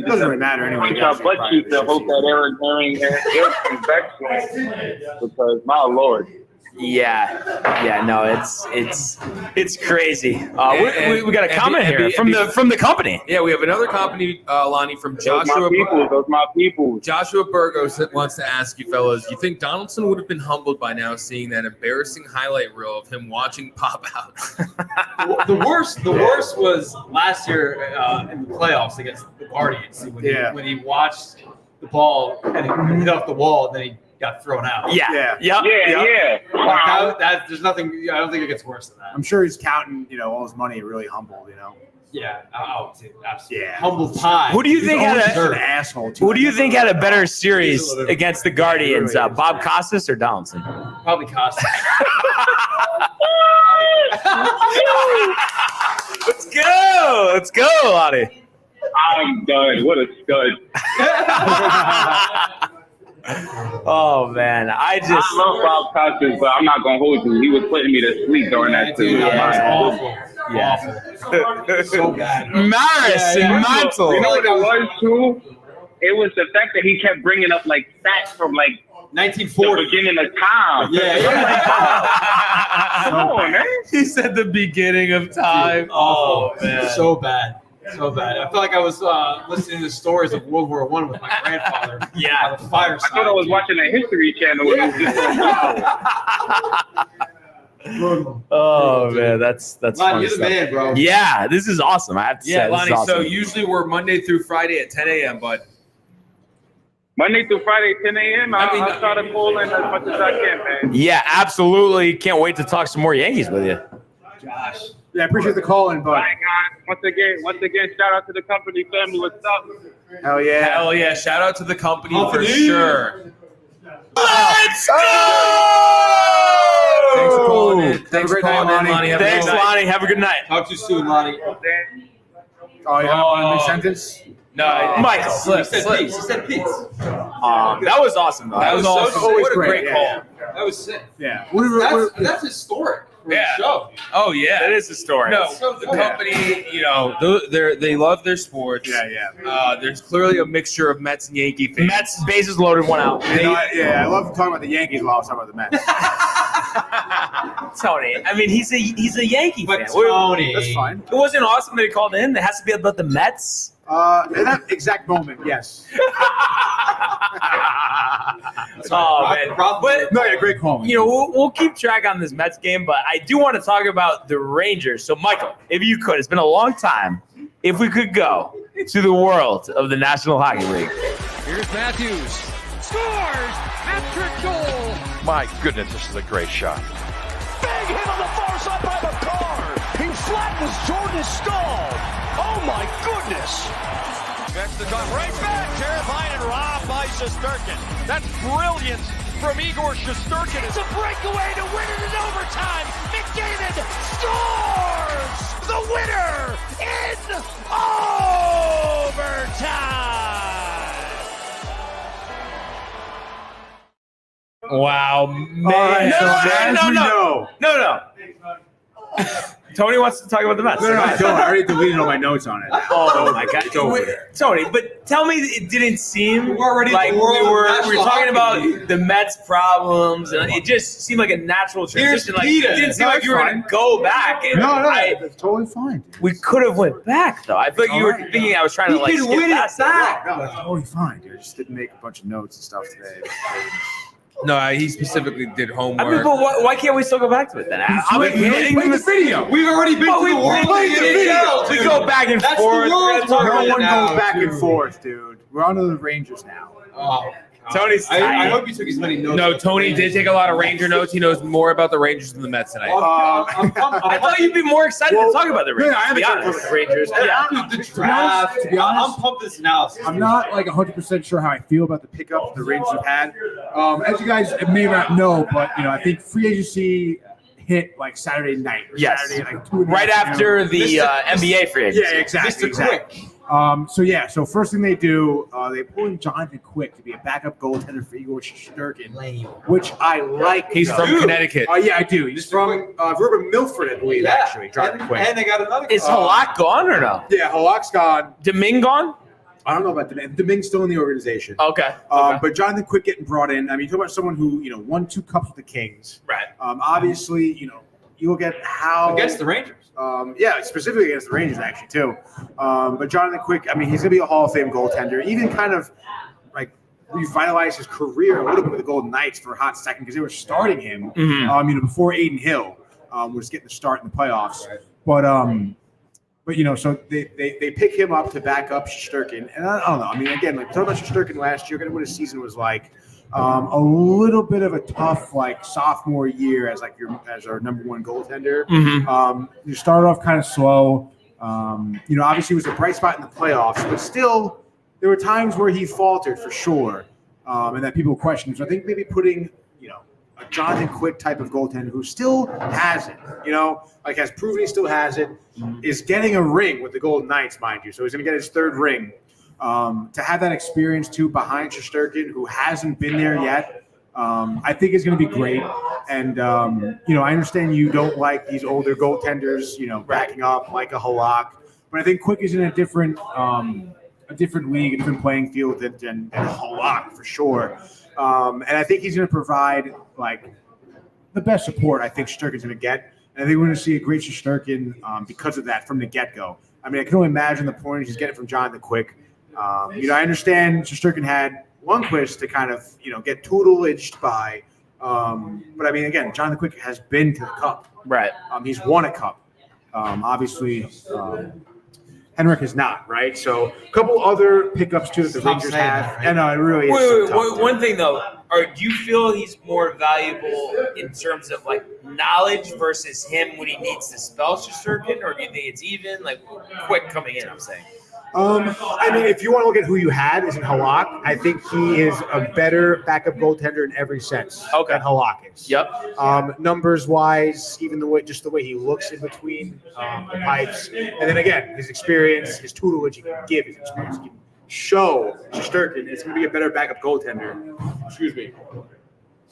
doesn't really matter anyway. Push our butt cheeks to hope that Aaron comes back soon. Because my lord. Yeah, no, it's crazy. We got a comment here from the company. Yeah, we have another company, Lonnie, from Joshua. Those my people. Joshua Burgos wants to ask you fellas, you think Donaldson would have been humbled by now seeing that embarrassing highlight reel of him watching pop out? The worst was last year in the playoffs against the Guardians when he watched the ball and it hit off the wall and then he got thrown out. Yeah. There's nothing. I don't think it gets worse than that. I'm sure he's counting, all his money, really humbled, Yeah. Absolutely. Yeah. Humble pie. Who do you think had an asshole? Who do you think had a better series against the Guardians? Bob Costas or Donaldson? Probably Costas. Let's go, Lottie. I'm done. What a stud. Oh man, I love Bob Costas, but I'm not gonna hold you. He was putting me to sleep during that too. Awful. So bad. Maris and Mantle. You know what it was too? It was the fact that he kept bringing up stats from 1940, the beginning of time. Come on, man. He said the beginning of time. Oh man, so bad. So bad. I feel like I was listening to stories of World War I with my grandfather. Yeah. On the fireside. I thought I was watching a History Channel. Oh man, that's Lonnie, you're the man, bro. Yeah, this is awesome. I have to say. Yeah, Lonnie. Awesome. So usually we're Monday through Friday at 10 a.m., but Monday through Friday, 10 a.m. I'll try to call in as much as I can, man. Yeah, absolutely. Can't wait to talk some more Yankees with you. Josh. Yeah, I appreciate the call in, All bud. right, guys. Once again, shout out to the company family. What's up? Hell yeah. hell yeah! Shout out to the company for sure. Let's go! Thanks for calling in. Thanks for calling in, Lonnie. Have a good Thanks, night. Lonnie. Have a good night. Talk to you soon, Lonnie. Oh, yeah, one sentence. No, Michael. He said peace. That was awesome, though. That was so awesome. sick. Always What a great, great yeah. call. That was sick. Yeah. That's historic for the show. Oh yeah, That is the story. No, So the cool. company, they love their sports. Yeah. There's clearly a mixture of Mets and Yankee fans. Mets bases loaded, one out. I love talking about the Yankees while I was talking about the Mets. Tony. I mean, he's a Yankee fan. But Tony, That's fine. It wasn't awesome that he called in. It has to be about the Mets. In that exact moment, yes. Oh man, but No, yeah, great call. we'll keep track on this Mets game, but I do want to talk about the Rangers. So, Michael, if you could, it's been a long time. If we could go to the world of the National Hockey League. Here's Matthews. Scores! Hat-trick goal! My goodness, this is a great shot. Big hit on the far side by the car. He flattens Jordan Stahl. Oh my goodness. Gets the gun right back. Terrified and robbed by Shesterkin. That's brilliant from Igor Shesterkin. It's a breakaway to win it in overtime. McDavid scores the winner in overtime. Wow, man. All right, so as we know- No. Tony wants to talk about the Mets. No, I don't. I already deleted all my notes on it. Oh my God, It's over. Wait, Tony! But tell me, it didn't seem We're already like the world we of were National talking Hockey about League. the Mets' problems, and it just seemed like a natural transition. Like Peter. it didn't seem No, like it's you were fine. going to go back. And No, it's totally fine. Dude. we could have went back though. I feel like you were Alright. thinking I was trying to like He can skip win it past back. No, it's totally fine, dude. I just didn't make a bunch of notes and stuff today. No, he specifically did homework. I mean, but why can't we still go back to it then? I'm admitting the video. We've already been But to the world. played the video. We go back and That's the forth. world. We're gonna talk No about one it now, goes back and dude. forth, dude. We're on to the Rangers now. Oh, Tony's I tight. hope you took as many notes. No, Tony did take a lot of Ranger notes. He knows more about the Rangers than the Mets tonight. I thought you'd be more excited to talk about the Rangers. Yeah, I am to be excited honest. about the Rangers. Yeah. the draft. To be honest, I'm pumped this analysis. I'm not like 100% sure how I feel about the pickups the Rangers have had. As you guys may not know, but I think free agency hit like Saturday night. Or Yes. Saturday, like 2 in the Right afternoon. after the NBA free agency. Yeah, exactly. Mr. Quick. So first thing they do, they pull in Jonathan Quick to be a backup goaltender for Igor Shesterkin, which I like. He's from Dude. Connecticut. Yeah, I do. He's from Rupert Milford, I believe, actually. Jonathan Quick. And they got another. Is Halak gone or no? Yeah, Halak's gone. Deming gone? I don't know about Deming. Deming's still in the organization. Okay. But Jonathan Quick getting brought in. I mean, you talk about someone who won 2 cups with the Kings. Right. Obviously, you look at how against the Rangers. Specifically against the Rangers, actually too. But Jonathan Quick, I mean, he's gonna be a Hall of Fame goaltender. Even kind of like revitalized his career a little bit with the Golden Knights for a hot second because they were starting him, before Aiden Hill was getting the start in the playoffs. But so they pick him up to back up Shesterkin, and I don't know. I mean, again, like talking about Shesterkin last year, kind of what his season was like. A little bit of a tough sophomore year as our number 1 goaltender. You started off kind of slow. Obviously it was a bright spot in the playoffs, but still there were times where he faltered for sure, and that people questioned. So I think maybe putting a Jonathan Quick type of goaltender who still has it, has proven he still has it, is getting a ring with the Golden Knights, mind you. So he's going to get his 3rd ring. To have that experience too behind Shesterkin, who hasn't been there yet, I think is going to be great. And I understand you don't like these older goaltenders, backing up like a Halak, but I think Quick is in a different league, a different playing field than Halak for sure. And I think he's going to provide the best support I think Shesterkin's going to get. And I think we're going to see a great Shesterkin because of that from the get-go. I mean, I can only imagine the points he's getting from Jonathan Quick. I understand Shesterkin had Lundqvist to kind of, get tutelaged by. But I mean, again, Jonathan Quick has been to the Cup. Right. He's won a Cup. Obviously, Henrik is not, right? So a couple other pickups too that the Rangers have. And it really is. Wait, one thing though. Do you feel he's more valuable in terms of knowledge versus him when he needs to spell Shesterkin, or do you think it's even Quick coming in? I'm saying. I mean, if you want to look at who you had, is in Halak. I think he is a better backup goaltender in every sense than Halak is. Yep. Numbers wise, even the way he looks in between the pipes, and then again, his experience, his tutelage, he can give his experience. He can show Shesterkin it's going to be a better backup goaltender. Excuse me.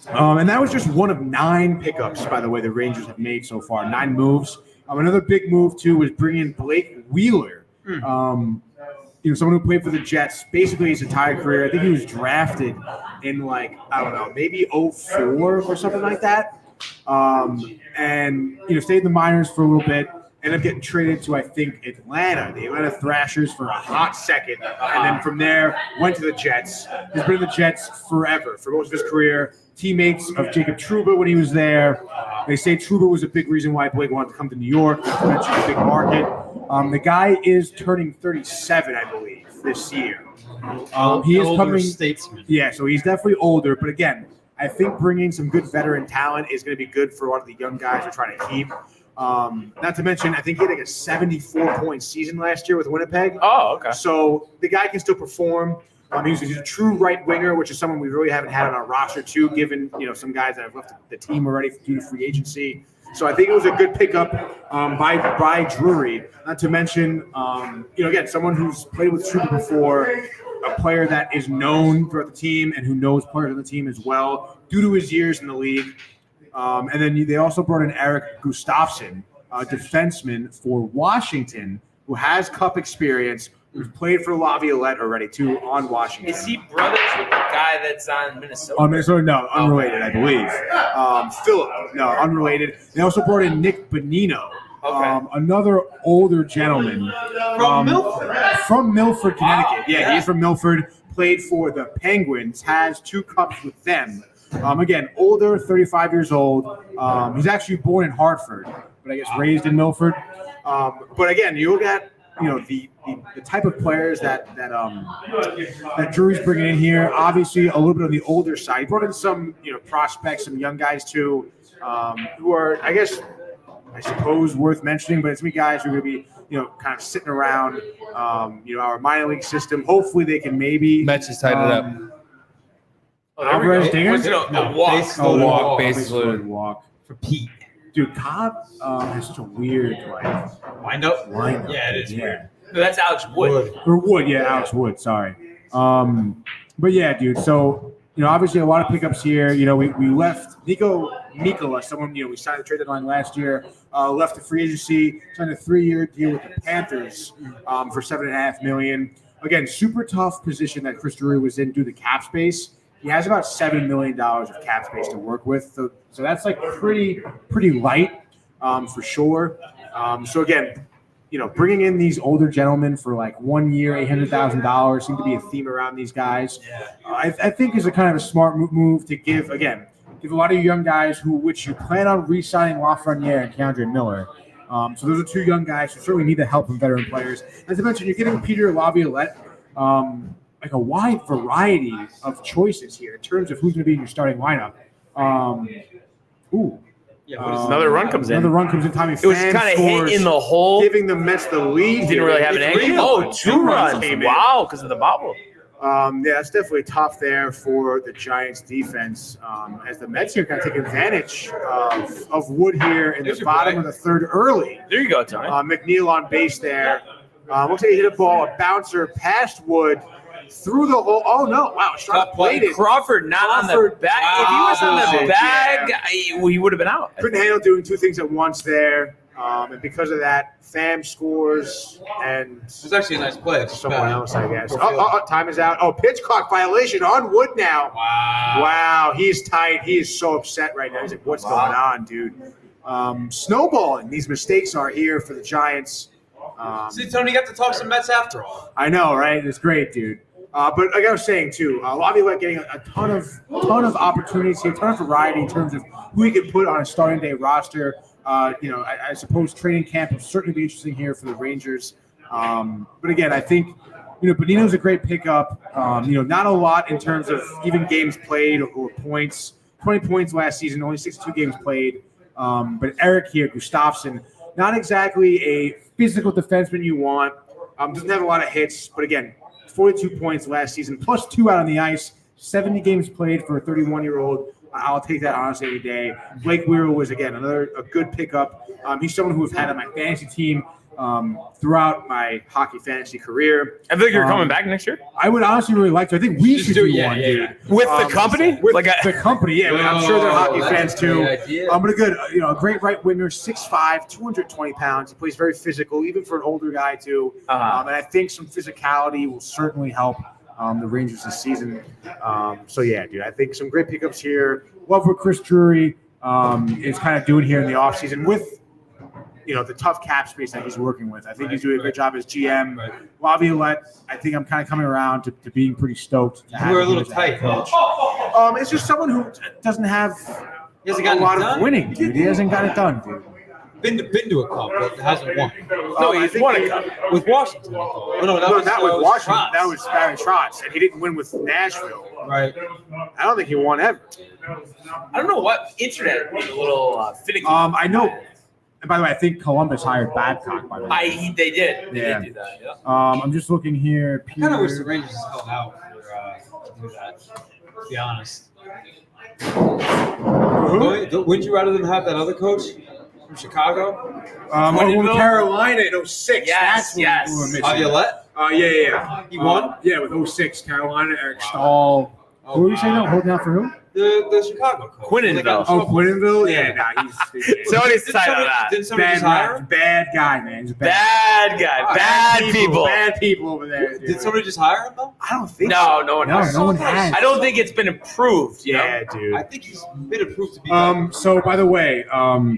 And that was just one of 9 pickups, by the way, the Rangers have made so far. 9 moves. Another big move too was bringing Blake Wheeler. Someone who played for the Jets basically his entire career. I think he was drafted in maybe 04 or something like that. And stayed in the minors for a little bit. Ended up getting traded to, I think, Atlanta, the Atlanta Thrashers for a hot second. And then from there, went to the Jets. He's been in the Jets forever, for most of his career. Teammates of Jacob Trouba when he was there. They say Trouba was a big reason why Blake wanted to come to New York, not to mention a big market. The guy is turning 37, I believe, this year. He is coming. Statesman. Yeah, so he's definitely older. But again, I think bringing some good veteran talent is going to be good for a lot of the young guys we're trying to keep. Not to mention, I think he had a 74-point season last year with Winnipeg. Oh, okay. So the guy can still perform. He's a true right winger, which is someone we really haven't had on our roster too, given some guys that have left the team already due to free agency. So I think it was a good pickup by Drury. Not to mention, again, someone who's played with Trouba before, a player that is known throughout the team and who knows players on the team as well due to his years in the league. And then they also brought in Eric Gustafsson, a defenseman for Washington, who has Cup experience, who's played for Laviolette already, too, on Washington. Is he brothers with the guy that's on Minnesota? On Minnesota, no, unrelated, I believe. Philip, no, unrelated. They also brought in Nick Bonino, another older gentleman. From Milford. From Milford, Connecticut. Yeah, he's from Milford, played for the Penguins, has 2 Cups with them. Again, older, 35 years old. He's actually born in Hartford, but I guess raised in Milford. But again, you look at the type of players that Drury's bringing in here. Obviously, a little bit on the older side. He brought in some prospects, some young guys too, who are I suppose worth mentioning. But it's me guys who are going to be kind of sitting around our minor league system. Hopefully, they can maybe Mets just tied it up. Alvarez Dinger? Was it a walk? Bases loaded. Walk. For Pete. Dude, Cobb has such a weird Wind up? lineup. Yeah, it is weird. No, that's Alex Wood. Or Wood, yeah, Alex Wood, sorry. But yeah, dude, so obviously a lot of pickups here. We left Nico Mikkola, someone we signed the trade deadline last year, left the free agency, signed a 3-year deal with the Panthers for $7.5 million. Again, super tough position that Chris Drury was in due to cap space. He has about $7 million of cap space to work with, so that's pretty light for sure. So again, bringing in these older gentlemen for 1 year, $800,000 seems to be a theme around these guys. I think is a kind of a smart move to give a lot of you young guys which you plan on re-signing Lafreniere and Keandre Miller. So those are 2 young guys who certainly need the help from veteran players. As I mentioned, you're getting Peter Laviolette. A wide variety of choices here in terms of who's going to be in your starting lineup. Another run comes in. Another run comes in. Tommy It was kind of hit in the hole. giving the Mets the lead. Didn't really have an angle. Oh, 2 runs. Wow, because of the bobble. Yeah, that's definitely tough there for the Giants defense. As the Mets here kind of take advantage of Wood here in the bottom of the 3rd early. There you go, Tony. McNeil on base there. Looks like he hit a ball, a bouncer past Wood. Through the hole. Oh, no. Wow. Sharp played it. Crawford not on the bag. Wow. If he was on the bag, he would have been out. Couldn't handle doing 2 things at once there. And because of that, Pham scores. And It was actually a nice play. someone else, I guess. Time is out. Oh, pitch clock violation on Wood now. Wow. He's tight. He is so upset right now. He's like, what's going on, dude? Snowballing. These mistakes are here for the Giants. See, Tony, you got to talk some Mets after all. I know, right? It's great, dude. But like I was saying too, Laviolette getting a ton of opportunities here, a ton of variety in terms of who he can put on a starting day roster. I suppose training camp will certainly be interesting here for the Rangers. But again, I think Bonino's a great pickup. Not a lot in terms of even games played or points. 20 points last season, only 62 games played. But Eric here, Gustafsson, not exactly a physical defenseman you want. Doesn't have a lot of hits, but again, 42 points last season, plus 2 out on the ice, 70 games played for a 31-year-old. I'll take that honestly any day. Blake Wheeler was, again, a good pickup. He's someone who I've had on my fantasy team throughout my hockey fantasy career. I think you're coming back next year. I would honestly really like to. I think we should do one, dude. With the company? With the company, yeah. I'm sure they're hockey fans too. Idea. But a great right winger, 6'5", 220 pounds. He plays very physical, even for an older guy too. And I think some physicality will certainly help the Rangers this season. So yeah, dude, I think some great pickups here. Love what Chris Drury is kind of doing here in the offseason with the tough cap space that he's working with. I think he's doing a good job as GM. Laviolette, I think I'm kind of coming around to being pretty stoked. We're a little tight, coach. It's just someone who doesn't have He hasn't gotten a lot it done? of winning, dude. He hasn't got it done, dude. Been to a cup, but hasn't won. No, he's won a cup. With Washington. Oh, no, Not with Washington. Trotz. That was Barry Trotz, and he didn't win with Nashville. Right. I don't think he won ever. I don't know what internet was a little finicky. I know. And by the way, I think Columbus hired Babcock. By the way, They did. They Yeah. did do that. Yeah. I'm just looking here. I kind of wish the Rangers held out to do that, to be honest. Wouldn't you rather them have that other coach from Chicago? With Carolina in 06. Yes, That's yes. what we were missing. Laviolette? Yeah. He won? Yeah, with 06. Carolina, Eric Stahl. Who were you saying that? Holding out for who? The Chicago coach. Quinnenville. Oh, Quintonville? Yeah, nah, he's Somebody's tight on that. Didn't somebody just hire him? bad guy, man. He's a Bad guy. Bad people. Bad people over there. Dude. Did somebody just hire him, though? I don't think No, so. no one has. No one has. I don't think it's been approved. Yeah, dude. I think he's been approved to be better. So by the way,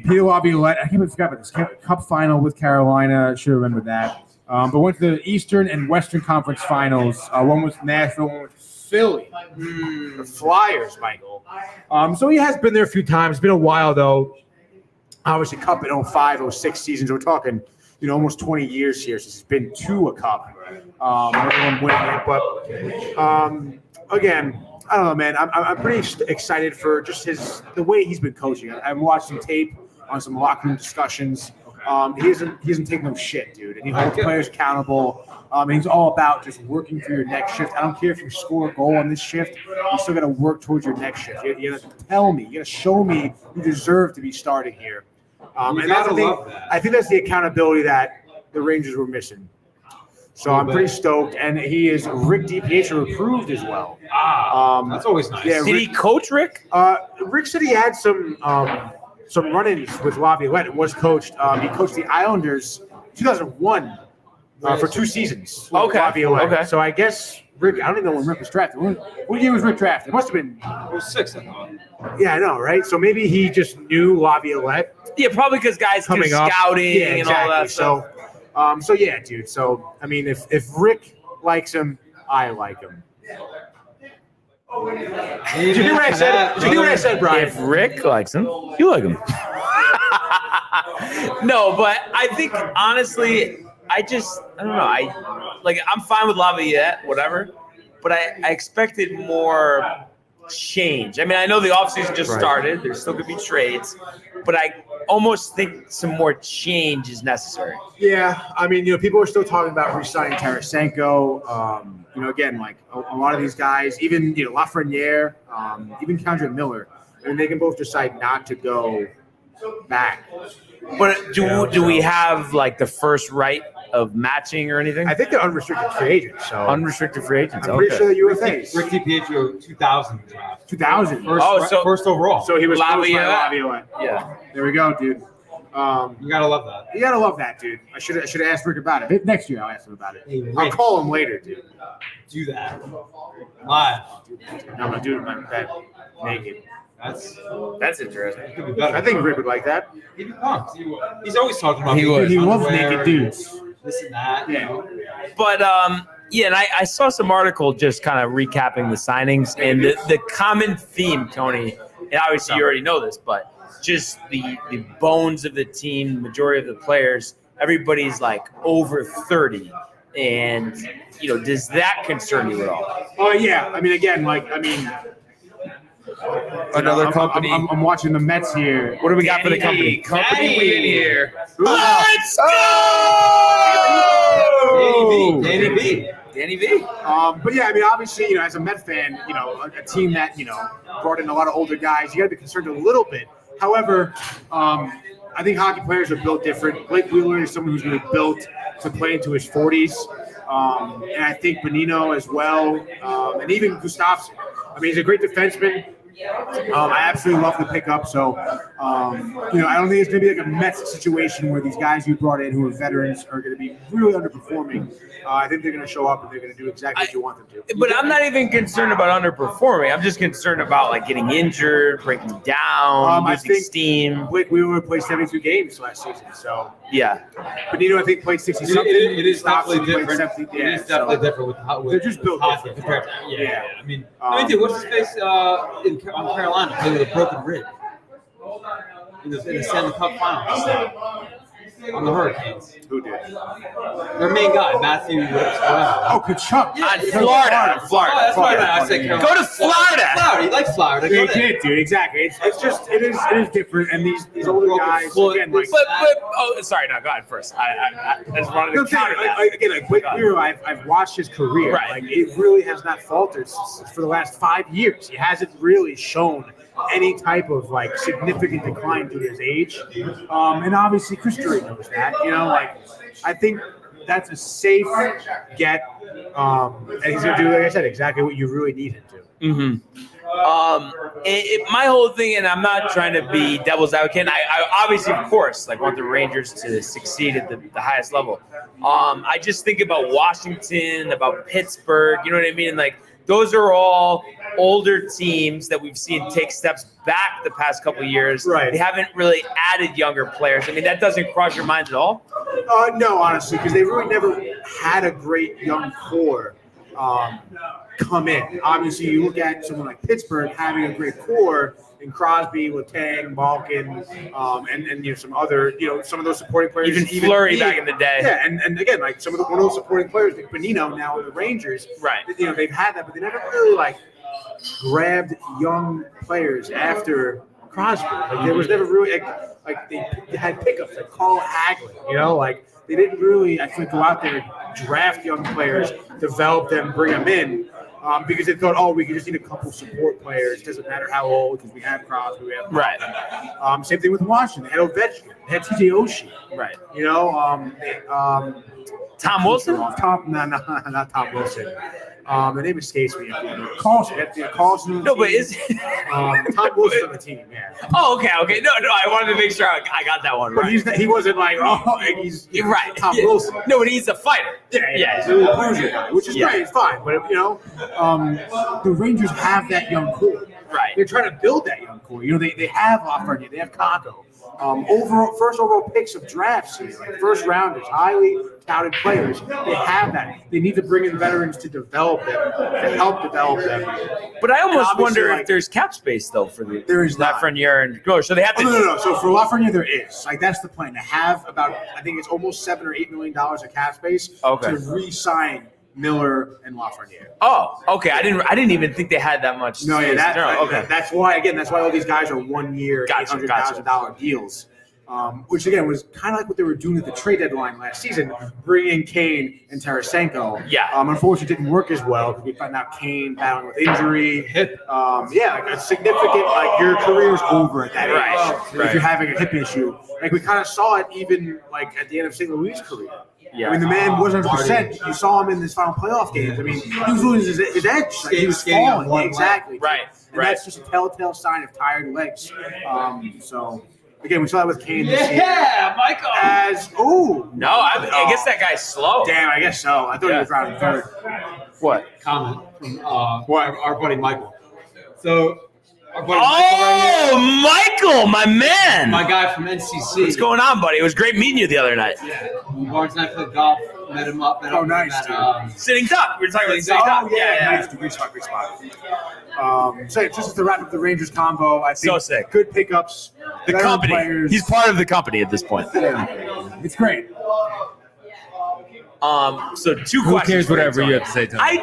Peter Laviolette, I can't even forget about this Cup final with Carolina. Should remember that. But went to the Eastern and Western Conference Finals. One was Nashville, one was Philly. The Flyers, Michael. So he has been there a few times. It's been a while though. Obviously, Cup in 05, 06 seasons. We're talking, almost 20 years here since he's been to a Cup. Everyone winning it, but again, I don't know, man. I'm pretty excited for just the way he's been coaching. I've watched some tape on some locker room discussions. He doesn't take no shit, dude, and he holds players accountable. And he's all about just working for your next shift. I don't care if you score a goal on this shift, you still got to work towards your next shift. You got to tell me, you got to show me you deserve to be starting here. And that's I think that's the accountability that the Rangers were missing. So I'm pretty stoked, and he is Rick DiPietro approved as well. That's always nice. Yeah, Did he coach Rick? Rick said he had some run-ins with Laviolette and was coached. He coached the Islanders 2001 for 2 seasons. with Laviolette. Okay. So I guess Rick, I don't even know when Rick was drafted. What year was Rick drafted? It must have been. 06, I thought. Yeah, I know, right? So maybe he just knew Laviolette Yeah, probably because guys coming do up. scouting Yeah, and all that stuff. So yeah, dude. So I mean, if Rick likes him, I like him. Did you hear what I said? Did you hear what I said, Brian? If Rick likes him, you like him. No, but I think honestly, I don't know. I'm fine with Laviolette, whatever, but I expected more change. I mean, I know the offseason just started. There still could be trades, but I almost think some more change is necessary. Yeah, I mean, people are still talking about re-signing Tarasenko. Again, like a lot of these guys, even Lafreniere, even Kendra Miller, and they can both decide not to go back. But do we have like the first right of matching or anything? I think they're unrestricted free agents. So Unrestricted free agents. I'm pretty sure they're UFAs. Rick DiPietro, 2000 draft. 2000. First overall. So he was Laviolette. Laviolette. Yeah. There we go, dude. You gotta love that. You gotta love that, dude. I should have asked Rick about it. Next year, I'll ask him about it. Hey, I'll Rick. call him later, dude. Do that. Live. I'm gonna do it in my bed naked. That's interesting. Could be better. I think Rick would like that. He'd be pumped. He's always talking about He would. He loves underwear naked dudes. and this and that. Yeah. But and I saw some article just kind of recapping the signings and the common theme, Tony, and obviously you already know this, but just the bones of the team, the majority of the players, everybody's like over 30. And, does that concern you at all? Oh yeah. I mean, again, Another company. I'm watching the Mets here. What do we got for the company? Company win here. Let's go! Danny B. But yeah, I mean, obviously, as a Met fan, a team that brought in a lot of older guys, you got to be concerned a little bit. However, I think hockey players are built different. Blake Wheeler is someone who's going to be built to play into his 40s, and I think Bonino as well, and even Gustafsson. I mean, he's a great defenseman. I absolutely love the pickup. So, I don't think it's going to be like a Mets situation where these guys you brought in who are veterans are going to be really underperforming. I think they're going to show up and they're going to do exactly what you want them to. But I'm not even concerned about underperforming. I'm just concerned about getting injured, breaking down, losing steam. Blake Wheeler played 72 games last season, so yeah. Bonino, I think, played 60 something. It is definitely different. It is definitely different with they're just built hockey different. compared to, yeah. I mean, dude, what's his face on Carolina played with a broken rib in the Stanley Cup Finals on the Hurricanes. Who did? Their main guy, Matthew. Oh, Kachuk. Florida. Oh, that's why I said Carolina. Go to Florida. Florida. He likes Florida. They did, dude. Exactly. It is different, and these older guys again. Sorry, no, go ahead first. I just wanted to counter that. Blake Wheeler, I've watched his career. Right. It really has not faltered for the last 5 years. He hasn't really shown any type of significant decline due to his age, and obviously Chris Drury knows that. I think that's a safe get, and he's gonna do, like I said, exactly what you really need him to. Mm-hmm. My whole thing, and I'm not trying to be devil's advocate. I obviously, of course, want the Rangers to succeed at the highest level. I just think about Washington, about Pittsburgh. You know what I mean? Those are all older teams that we've seen take steps back the past couple of years. Right. They haven't really added younger players. I mean, that doesn't cross your mind at all? No, honestly, because they really never had a great young core come in. Obviously, you look at someone like Pittsburgh having a great core in Crosby, Letang, Malkin, and some other, some of those supporting players. Even Fleury back in the day. Yeah, and again, one of those supporting players, like Bonino now with the Rangers. Right. They've had that, but they never really grabbed young players after Crosby. There was never really they had pickups like Carl Hagelin. They didn't really, I think, go out there and draft young players, develop them, bring them in. Because they thought, we just need a couple support players. Doesn't matter how old, because we have Crosby, we have right. Same thing with Washington. They had Ovechkin, they had TJ Oshie. Right. Tom Wilson? Not Tom Wilson. The name escapes me. Carlson. Carlson. No, but is Tom Wilson on the team? Yeah. Oh, okay. No. I wanted to make sure I got that one right. But he wasn't he's right. Tom Wilson. No, but he's a fighter. Yeah. He's a little bruiser guy, which is great. It's fine. But the Rangers have that young core. Right. They're trying to build that young core. They have Lafreniere. They have Kako. First overall picks of drafts, first rounders, highly touted players. They have that. They need to bring in veterans to develop them, to help develop them. But I almost wonder if there's cap space though for the there is Lafreniere and Gross. So they have to. No. So for Lafreniere, there is. That's the plan. To have about, I think it's almost $7 or $8 million of cap space to re-sign Miller and Lafreniere. Oh, okay. I didn't even think they had that much. No, yeah, okay. That's why all these guys are 1 year, $800,000 deals. Which again was kind of like what they were doing at the trade deadline last season, bringing Kane and Tarasenko. Yeah. Unfortunately, it didn't work as well because we found out Kane battling with injury. A significant your career's over at that age. Right. If you're having a hip issue, we kind of saw it even at the end of St. Louis' career. Yeah. I mean, the man wasn't 100%. You saw him in his final playoff games. I mean, he was losing his edge. He was falling. Exactly. Right. And that's just a telltale sign of tired legs. Again, we saw that with Kane this year. Yeah, Michael. No, I guess that guy's slow. Damn, I guess so. I thought he was rounding third. What? Comment from our buddy Michael. So, our buddy Michael, my man. My guy from NCC. What's going on, buddy? It was great meeting you the other night. Yeah. Barnes and I played golf. Met him up. Nice, dude. Sitting duck. We were talking about sitting duck. Oh, yeah. Nice. Great spot. So just to wrap up the Rangers combo, I think so sick. Good pickups. The company. Players. He's part of the company at this point. Yeah. It's great. So two Who questions. cares whatever you have to say, Tom? I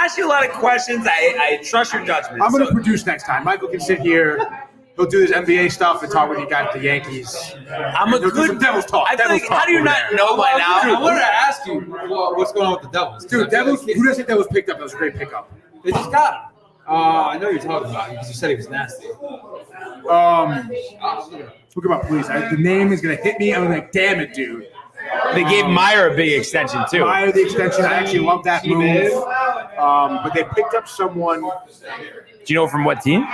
asked you a lot of questions. I trust your judgment. I'm going to produce next time. Michael can sit here He'll do his NBA stuff and talk with you guys at the Yankees. I'm a He'll do good some Devils talk. I feel Devils like, talk how do you over not there. know by now? I wanted to ask you what's going on with the Devils. Dude, I feel Devils. like Who does think Devils picked up? That was a great pickup. They just got him. I know you're talking about him because you said he was nasty. Talk about police. The name is gonna hit me. I'm like, damn it, dude. They gave Meyer a big extension too. Meyer the extension. I actually love that move. But they picked up someone. Do you know from what team?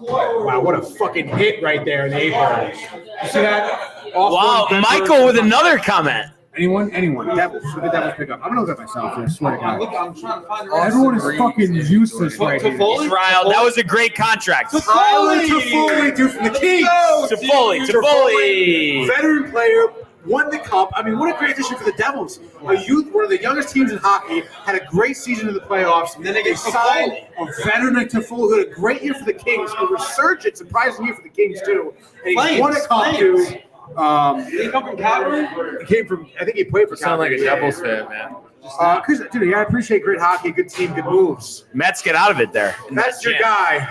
Wow, what a fucking hit right there in the 8th. You see that? Wow, Michael with another comment. Anyone? Devils. Look at Devils pick up. I'm gonna look at myself. I swear to God. I'm trying to find Everyone is fucking useless right here. Israel, that was a great contract. Tyler Toffoli, dude, from the Kings. Toffoli. Veteran player, won the cup. I mean, what a great addition for the Devils. A youth, one of the youngest teams in hockey, had a great season in the playoffs. And then they signed a veteran like Toffoli, who had a great year for the Kings, a resurgent, surprising year for the Kings too. And he won a cup too. Did he come from Calgary? He came from, I think he played for Sound like Calgary. a Devils fan, man. Because, dude, I appreciate great hockey, good team, good moves. Mets get out of it there. That's your guy.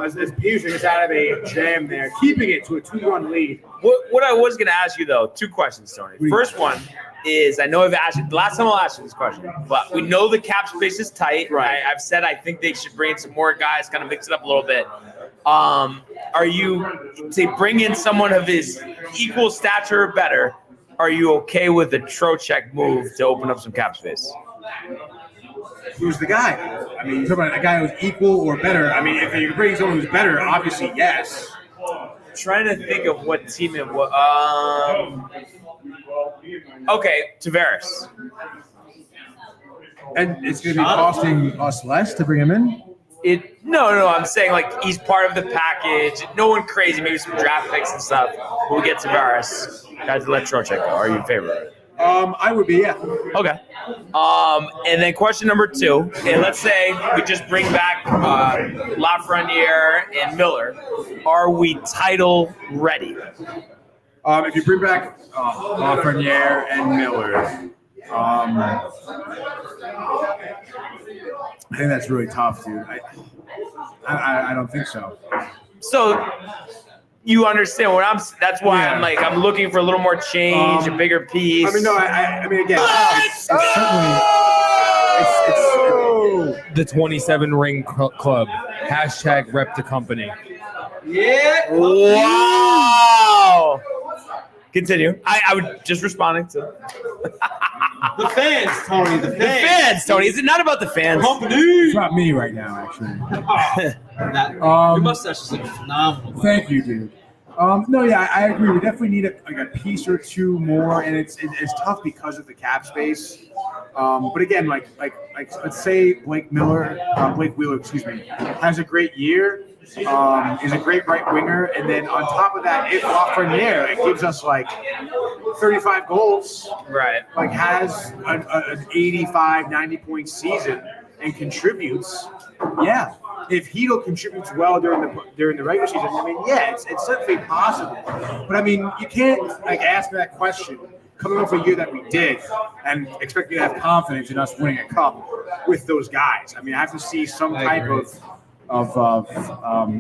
As Pugh gets out of a jam there, keeping it to a 2-1 lead. What I was going to ask you, though, 2 questions, Tony. First one is, I know I've asked you, the last time I'll ask you this question, but we know the cap space is tight. Right. I've said I think they should bring in some more guys, kind of mix it up a little bit. Are you, to bring in someone of his equal stature or better, are you okay with the Trocheck move to open up some cap space? Who's the guy? I mean, you're talking about a guy who's equal or better. I mean, if you're bringing someone who's better, obviously, yes. Trying to think of what team it was. Okay, Tavares. And it's going to be costing us less to bring him in? No. I'm saying like he's part of the package. No one crazy, maybe some draft picks and stuff. We'll get Tavares. Guys, let Trocheck go. Are you in favor of it? I would be, yeah. Okay. And then question number 2. And let's say we just bring back Lafreniere and Miller. Are we title ready? If you bring back Lafreniere and Miller, I think that's really tough, dude. I don't think so. So you understand what that's why I'm looking for a little more change, a bigger piece. I mean, no, I mean, again, it's The 27 ring club. Hashtag rep the company. Yeah. Wow. Continue. I was just responding to The fans, Tony. The the fans, Tony. Is it not about the fans? it's not me right now, actually. Your mustache is looking phenomenal. Thank you, dude. No, yeah, I agree. We definitely need a piece or two more, and it's tough because of the cap space. But again, like let's say Blake Wheeler, has a great year. Is a great right winger, and then on top of that, if Lafreniere, it gives us like 35 goals, Right. like has an 85, 90 point season and contributes. Yeah, if Hedo contributes well during the regular season, I mean, yeah, it's certainly possible. But I mean, you can't like ask me that question coming off a year that we did and expect me to have confidence in us winning a cup with those guys. I mean, I have to see some type of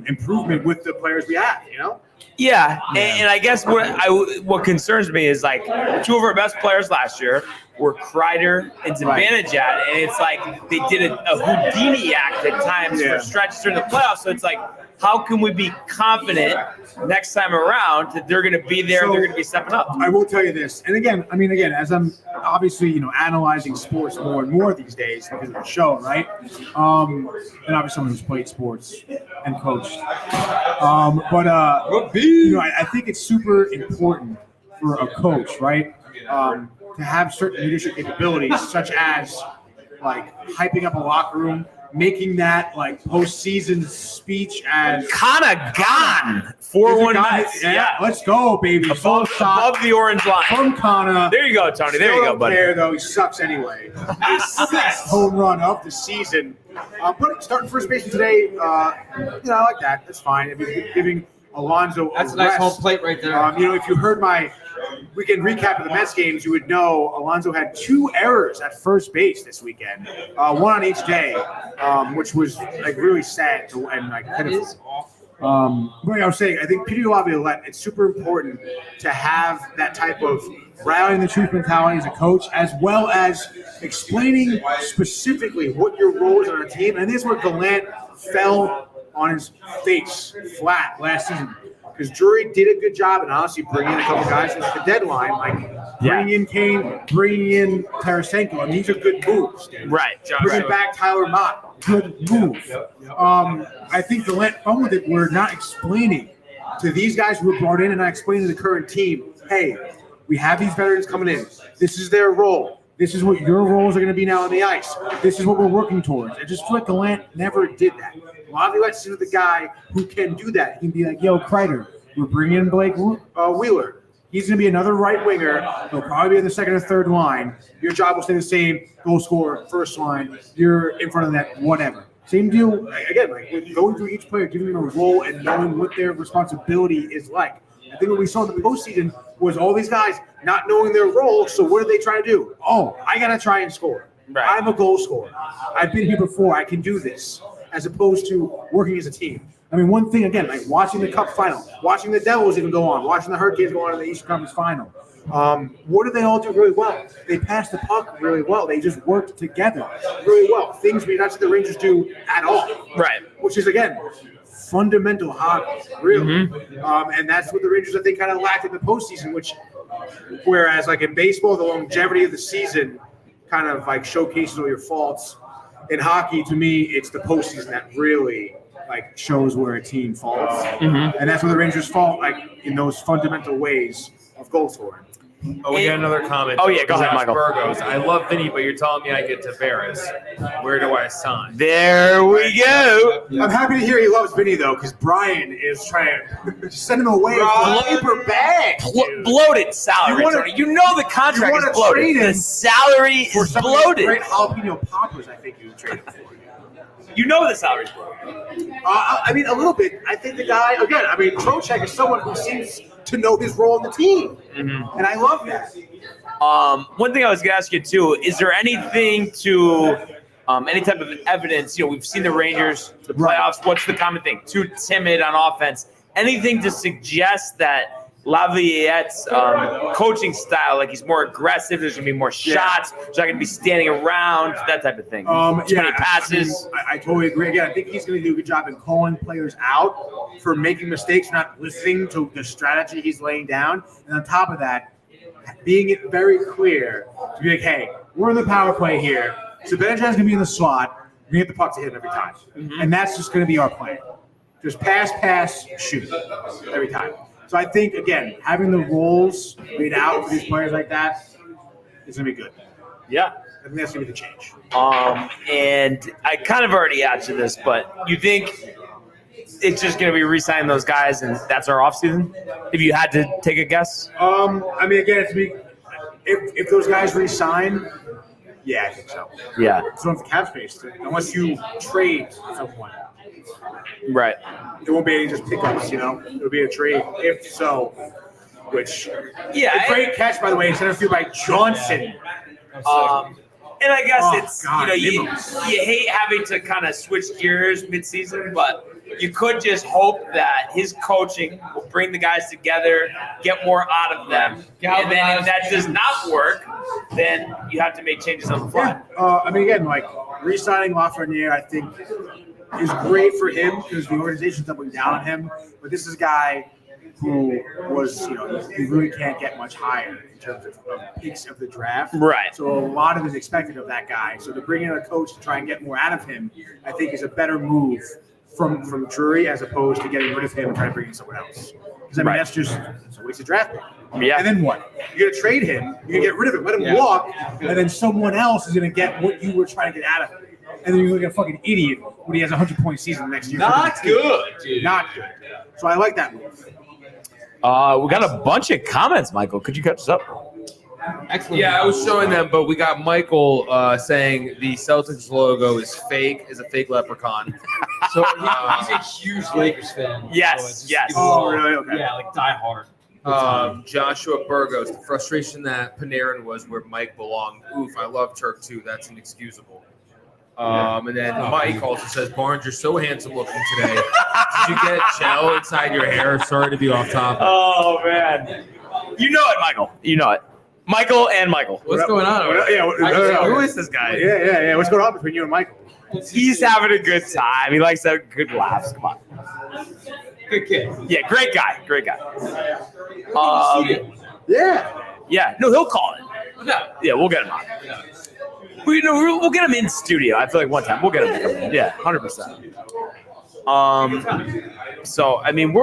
improvement with the players we have, you know? Yeah, and I guess what concerns me is like 2 of our best players last year were Kreider and Zibanejad, and it's like they did a Houdini act at times for stretches during the playoffs. So it's like, how can we be confident next time around that they're going to be there and they're going to be stepping up? I will tell you this, and again, as I'm obviously analyzing sports more and more these days because of the show, right? And obviously someone who's played sports and coached. I think it's super important for a coach, right? To have certain leadership capabilities, such as like hyping up a locker room, making that like postseason speech as Kana gone 4-1 Mets. Yeah, let's go, baby. Above the orange line. From Kana. There you go, Tony. There you go, buddy. There, though, he sucks anyway. His 6th home run of the season. But starting first baseman today, I like that. That's fine. If you're giving Alonso That's a a nice rest, home plate right there. if you heard my we can recap of the Mets games, you would know Alonso had 2 errors at first base this weekend, one on each day, which was like really sad to, and like kind of. But I was saying, I think Peter Laviolette, it's super important to have that type of rallying the truth mentality as a coach, as well as explaining specifically what your role is on a team. And this is where Gallant fell on his face flat last season. Because Drury did a good job, and honestly, bringing in a couple guys at the deadline, like bringing in Kane, bringing in Tarasenko, and these are good moves. Dude. Right. Bringing back Tyler Mott, good move. I think the fun with it, we're not explaining to these guys who were brought in, and not explaining to the current team, hey, we have these veterans coming in. This is their role. This is what your roles are going to be now on the ice. This is what we're working towards. I just feel like Gallant never did that. Laviolette is the guy who can do that. He can be like, yo, Kreider, we're bringing in Blake Wheeler. He's going to be another right winger. He'll probably be in the second or third line. Your job will stay the same. Goal scorer, first line. You're in front of that, whatever. Same deal, again, like going through each player, giving them a role and knowing what their responsibility is like. I think what we saw in the postseason was all these guys not knowing their role, so what are they trying to do? Oh, I got to try and score. Right. I'm a goal scorer. I've been here before. I can do this, as opposed to working as a team. I mean, one thing, again, like watching the Cup final, watching the Devils even go on, watching the Hurricanes go on in the Eastern Conference final. What do they all do really well? They pass the puck really well. They just worked together really well. Things we not see the Rangers do at all. Right. Which is, again, fundamental hockey, really. And that's what the Rangers, I think, kind of lacked in the postseason, whereas, like in baseball, the longevity of the season kind of like showcases all your faults. In hockey, to me, it's the postseason that really like shows where a team falls. And that's where the Rangers fall, like in those fundamental ways of goal scoring. Oh, we got another comment. Oh, yeah, go ahead, Josh Michael. Burgos. I love Vinny, but you're telling me I get Tavares. Where do I sign? There we go. I'm happy to hear he loves Vinny, though, because Brian is trying to send him away for paper bag. Bloated salary. You know the contract is bloated. The salary is bloated. Great jalapeno poppers, I think you would trade him for. You know the salary's bloated. I mean, a little bit. I think the guy, again, I mean, Trocheck is someone who seems to know his role in the team. And I love that. One thing I was going to ask you, too, is there anything to any type of evidence? You know, we've seen the Rangers, the playoffs. What's the common thing? Too timid on offense. Anything to suggest that Laviolette's coaching style, like he's more aggressive, there's going to be more shots, he's not going to be standing around, that type of thing. Too many passes. I totally agree. Again, I think he's going to do a good job in calling players out for making mistakes, not listening to the strategy he's laying down. And on top of that, being very clear to be like, hey, we're in the power play here. So Benjamin's going to be in the slot. We get the puck to him every time. And that's just going to be our plan. Just pass, shoot every time. So I think, again, having the roles laid out for these players like that is going to be good. Yeah. I think that's going to be the change. And I kind of already answered this, but you think it's just going to be re-signing those guys and that's our offseason? If you had to take a guess? I mean, again, if those guys re-sign, yeah, I think so. Yeah. So if the cap space, unless you trade someone. Right. There won't be any just pickups, you know? It'll be a trade, if so, which a great catch, by the way, center field by Johnson. And I guess you hate having to kind of switch gears mid-season, but you could just hope that his coaching will bring the guys together, get more out of them. And then if that does not work, then you have to make changes on the fly. I mean, again, like re-signing Lafreniere, I think, is great for him because the organization's doubling down on him. But this is a guy who was, he really can't get much higher in terms of picks of the draft. Right. So a lot of it is expected of that guy. So to bring in a coach to try and get more out of him, I think is a better move from Drury as opposed to getting rid of him and trying to bring in someone else. Because, I mean, that's just a waste of draft pick. Yeah. And then what? You're going to trade him. You're going to get rid of him. Let him walk. And then someone else is going to get what you were trying to get out of him. And then you're like a fucking idiot when he has a 100-point season the next year. Not good, dude. Not good. So I like that move. We got a bunch of comments, Michael. Could you catch us up? Excellent. Yeah, I was showing them, but we got Michael saying the Celtics logo is a fake leprechaun. So he's a huge Lakers fan. Yes, so yes. Oh, really? Okay. Yeah, like die hard. Joshua Burgos, the frustration that Panarin was where Mike belonged. Oof, I love Turk too. That's inexcusable. And then Mike also says, Barnes, you're so handsome looking today. Did you get gel inside your hair? Sorry to be off topic. Oh, man. You know it, Michael. You know it. Michael and Michael. What's going on? Who is this guy? Yeah. What's going on between you and Michael? He's having a good time. He likes to have good laughs. Come on. Good kid. Yeah, great guy. Great guy. Yeah. No, he'll call it. Yeah, we'll get him on. We'll get him in studio. I feel like one time we'll get him to come in. Yeah, 100%. So I mean,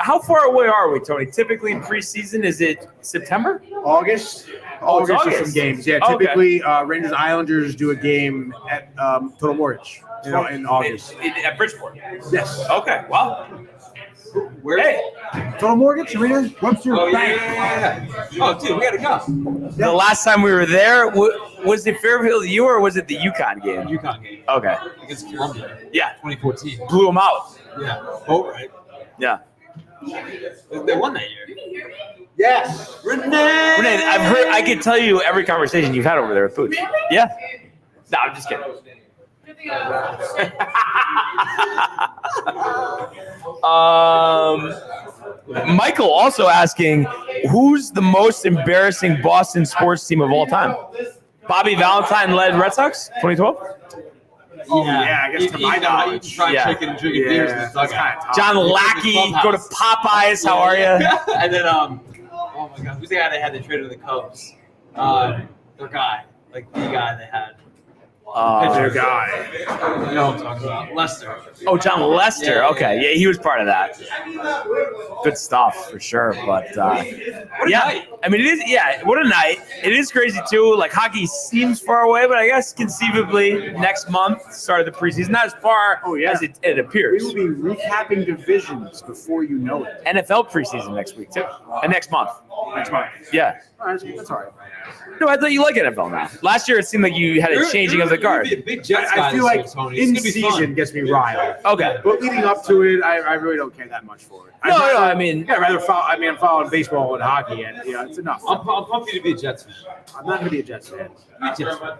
how far away are we, Tony? Typically preseason, is it September? August. August. For some games. Yeah, Okay. typically Rangers Islanders do a game at Total Mortgage in August. At Bridgeport. Yes. Okay. Well. Where? Hey. Total Mortgage Arena. Webster. Oh, Bank. yeah. Oh, dude, we gotta go. The last time we were there, was it Fairfield U or was it the UConn game? UConn game Okay. against Columbia, Yeah. 2014. Blew them out. Yeah. Boat right. Yeah. They won that year. Yes. Renee, I could tell you every conversation you've had over there with Pooch. Yeah. No, I'm just kidding. Michael also asking, who's the most embarrassing Boston sports team of all time? Bobby Valentine led Red Sox, 2012? Yeah, I guess to my knowledge. Fried Yeah. chicken and drinking beers in the dugout. John Lackey, go to Popeyes, how are you? And then, oh my God, who's the guy they had that traded to the Cubs? Their guy, like the guy they had. Their guy. You know what I'm talking about? Lester. Oh, John Lester. Yeah. Okay, yeah, he was part of that. Good stuff for sure. But yeah, I mean, it is. Yeah, what a night! It is crazy too. Like hockey seems far away, but I guess conceivably next month, start of the preseason, not as far as it appears. We will be recapping divisions before you know it. NFL preseason next week too, and next month. Next month. Yeah. That's all right. No, I thought you like NFL now. Last year it seemed like you had a changing of the guard. You're gonna be a big Jets guy I feel this like year, Tony. in It's gonna be season fun. gets me riled. Okay. But leading up to it, I really don't care that much for it. I mean, yeah, I'd rather follow. I mean, I'm following baseball and hockey, and it's enough. I'm pumped you to be a Jets fan. I'm not gonna be a Jets fan. Be a Jets fan.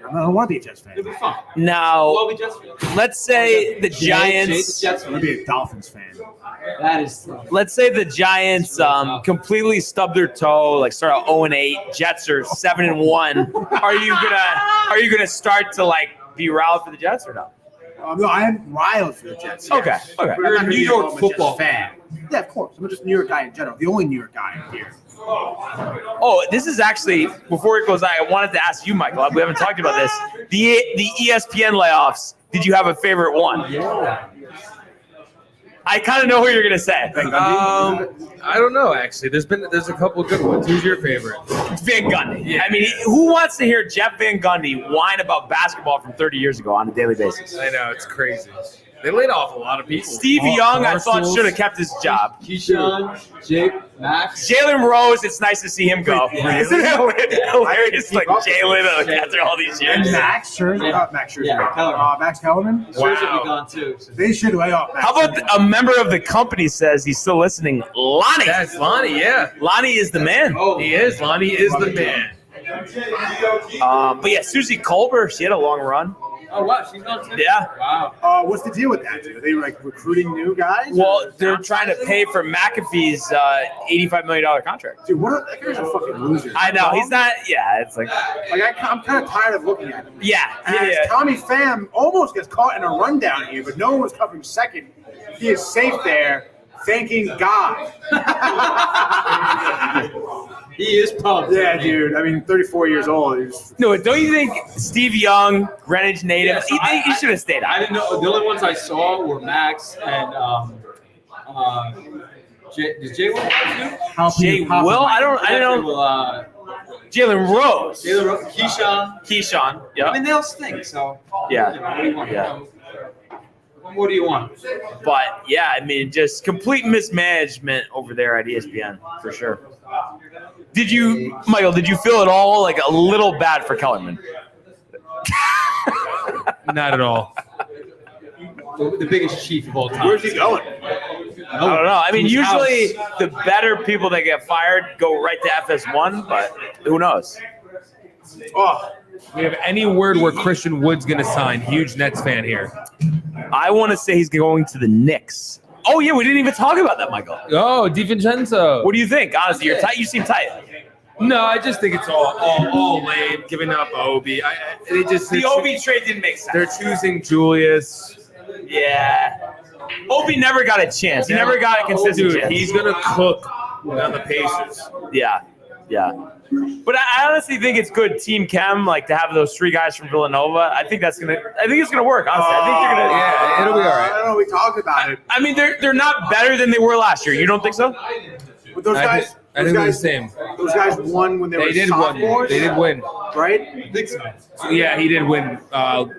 I don't want to be a Jets fan. It'll be fun. now We'll be Jets fans. let's say the Giants. Jets I'm gonna be a Dolphins fan. That is. Let's say the Giants completely stub their toe, like start out 0-8. Jets are 7-1. Are you gonna start to like be riled for the Jets or no? No, I am riled for the Jets. Yes. Okay. But I'm You're not a gonna New be York I'm a football Jets fan. Yeah, of course. I'm just a New York guy in general. The only New York guy here. Oh, this is actually before it goes on. I wanted to ask you, Michael. We haven't talked about this. The ESPN layoffs. Did you have a favorite one? Yeah. I kind of know who you're gonna say. I don't know actually. There's a couple of good ones. Who's your favorite? Van Gundy. I mean, who wants to hear Jeff Van Gundy whine about basketball from 30 years ago on a daily basis? I know it's crazy. They laid off a lot of people. Steve Young, I thought, should have kept his job. Keyshawn, Jake, Max. Jalen Rose, it's nice to see him go. Yeah. Isn't it hilarious? Like Jalen after all these years. And Max Scherzer. Yeah. Max Scherzer. Yeah, Kellerman. Max Kellerman. Scherzer will be gone too. So. They should lay off Max. How about a member of the company says he's still listening? Lonnie. That's Lonnie, yeah. Lonnie is the man. Oh, He is. Lonnie is the man. But yeah, Susie Colbert, she had a long run. Oh wow, she's gone too. Yeah. Wow. What's the deal with that? Are they like recruiting new guys? Well, Or- they're trying to pay for McAfee's $85 million contract. Dude, that guy's a fucking loser. I know. He's not. Yeah, it's like. I'm kind of tired of looking at him. Yeah. As Tommy Pham almost gets caught in a rundown here, but no one was covering second. He is safe there, thanking God. He is pumped. Yeah, dude. I mean, 34 years old. No, don't you think Steve Young, Greenwich native, Yes, he should have stayed I out? didn't know. The only ones I saw were Max and Jay Will too? Jay Will? I don't know. Jalen Rose. Keyshawn. Keyshawn. Yeah. I mean, they all stink. So Yeah. you know, what do you want? Yeah. What do you want? But yeah, I mean, just complete mismanagement over there at ESPN for sure. Michael, did you feel at all like a little bad for Kellerman? Not at all. The biggest chief of all time. Where's he going? I don't know. I mean, usually the better people that get fired go right to FS1, but who knows? Oh, We have any word where Christian Wood's going to sign? Huge Nets fan here. I want to say he's going to the Knicks. Oh, yeah, we didn't even talk about that, Michael. Oh, DiVincenzo. What do you think? Honestly, you're tight. You seem tight. No, I just think it's all lame. Giving up Obi. The Obi trade didn't make sense. They're choosing Julius. Yeah. Obi never got a chance. He never got a consistent Dude, chance. he's going to cook on the Pacers. Yeah. But I honestly think it's good team chem, like to have those three guys from Villanova. I think it's gonna work. Honestly, I think they're gonna. Yeah, it'll be all right. I don't know. We talked about it. I mean, they're not better than they were last year. You don't think so? But those guys, I think they're the same. Those guys won when they were They did sophomores. win. They did win. right? I think so. Yeah, he did win.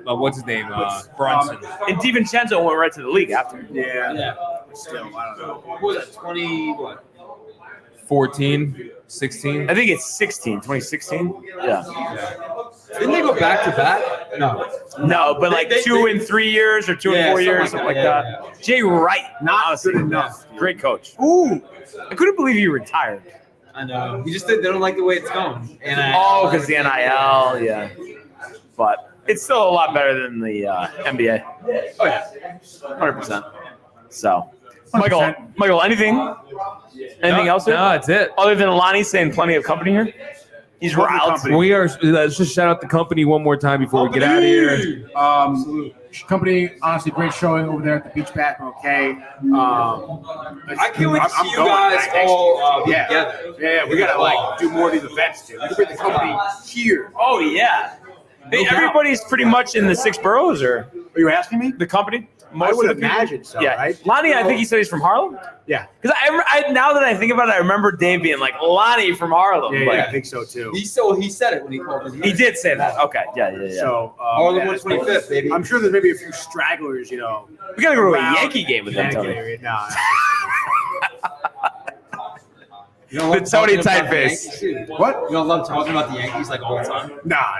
What's his name? Bronson. And DiVincenzo went right to the league after. Yeah. Yeah. Still, I don't know. What was that? 20 what? 14, 16. I think it's 2016. Yeah. Didn't they go back to back? No. No, but like They- 2 and 3 years or 2 and 4 years, something like that. Yeah. Jay Wright, Not honestly, good enough. Great coach. Ooh. I couldn't believe he retired. I know. He just they don't like the way it's going. And Oh, because the NIL, yeah. But it's still a lot better than the NBA. Oh yeah. 100%. So, Michael, anything else here? No, that's it. Other than Lonnie saying plenty of company here? He's riled. We are. Let's just shout out the company one more time before we get out of here. Company, honestly, great showing over there at the beach bath. Okay. I can't wait to see you guys all be together. Yeah, we gotta like do more of these events, dude. We can bring the company here. Oh, yeah. Hey, everybody's pretty much in the 6 boroughs, or Are you asking me? the company? I would of the people? imagine so, Yeah. right? Lonnie, I think he said he's from Harlem. Yeah. Because I now that I think about it, I remember Dave being like, Lonnie from Harlem. Yeah, Like, I think so too. He said it when he called it. he did say that. Okay. Yeah. So, Harlem 125th, baby. I'm sure there's maybe a few stragglers, you know. We got to go to a around Yankee game with them, Yankee Tony. area. Nah. You don't The love Tony talking about the typeface. Yankees? What? You don't love talking about the Yankees like all the time? Nah.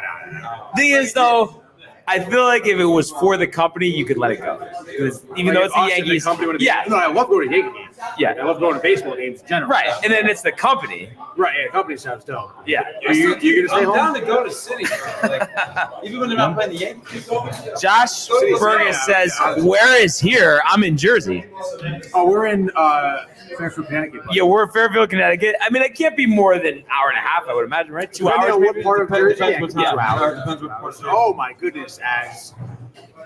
Thing is, though, I feel like if it was for the company, you could let it go. Because even though it's the Honestly, Yankees, company would have yeah, No, I love going to Yankee games. yeah, I love going to baseball games in general. right. And then it's the company. Right, yeah, company sounds dope. Yeah. You gonna stay I'm home? down to go to City. Like, even when they're not playing the Yankees. Josh Burgess says, "Where is here? I'm in Jersey." Oh, we're in Fairfield, Connecticut. Yeah, we're in Fairfield, Connecticut. I mean, it can't be more than an hour and a half, I would imagine, right? 2 Depending hours. on what Maybe? part of Jersey? Depends what Yeah, time. 2 hours. Depends what part of Jersey. Oh my goodness, as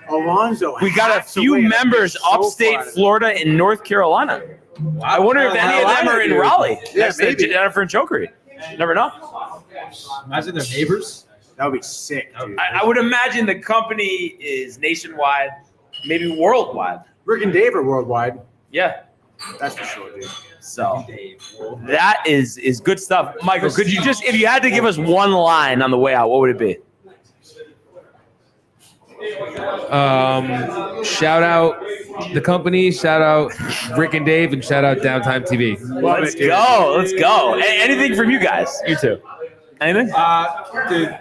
Alonzo. We got a hacks few away, that members is so upstate far out of Florida and North Carolina. I wonder if any of them are in Raleigh. Yeah, next to maybe. Jennifer and Chokery. Never know. Imagine their neighbors. That would be sick, dude. I would imagine the company is nationwide, maybe worldwide. Rick and Dave are worldwide. Yeah. That's for sure, dude. So that is good stuff. Michael, could you just, if you had to give us one line on the way out, what would it be? Shout out the company, shout out Rick and Dave, and shout out Downtime TV. Let's go. Anything from you guys? You two. Anything? Dude,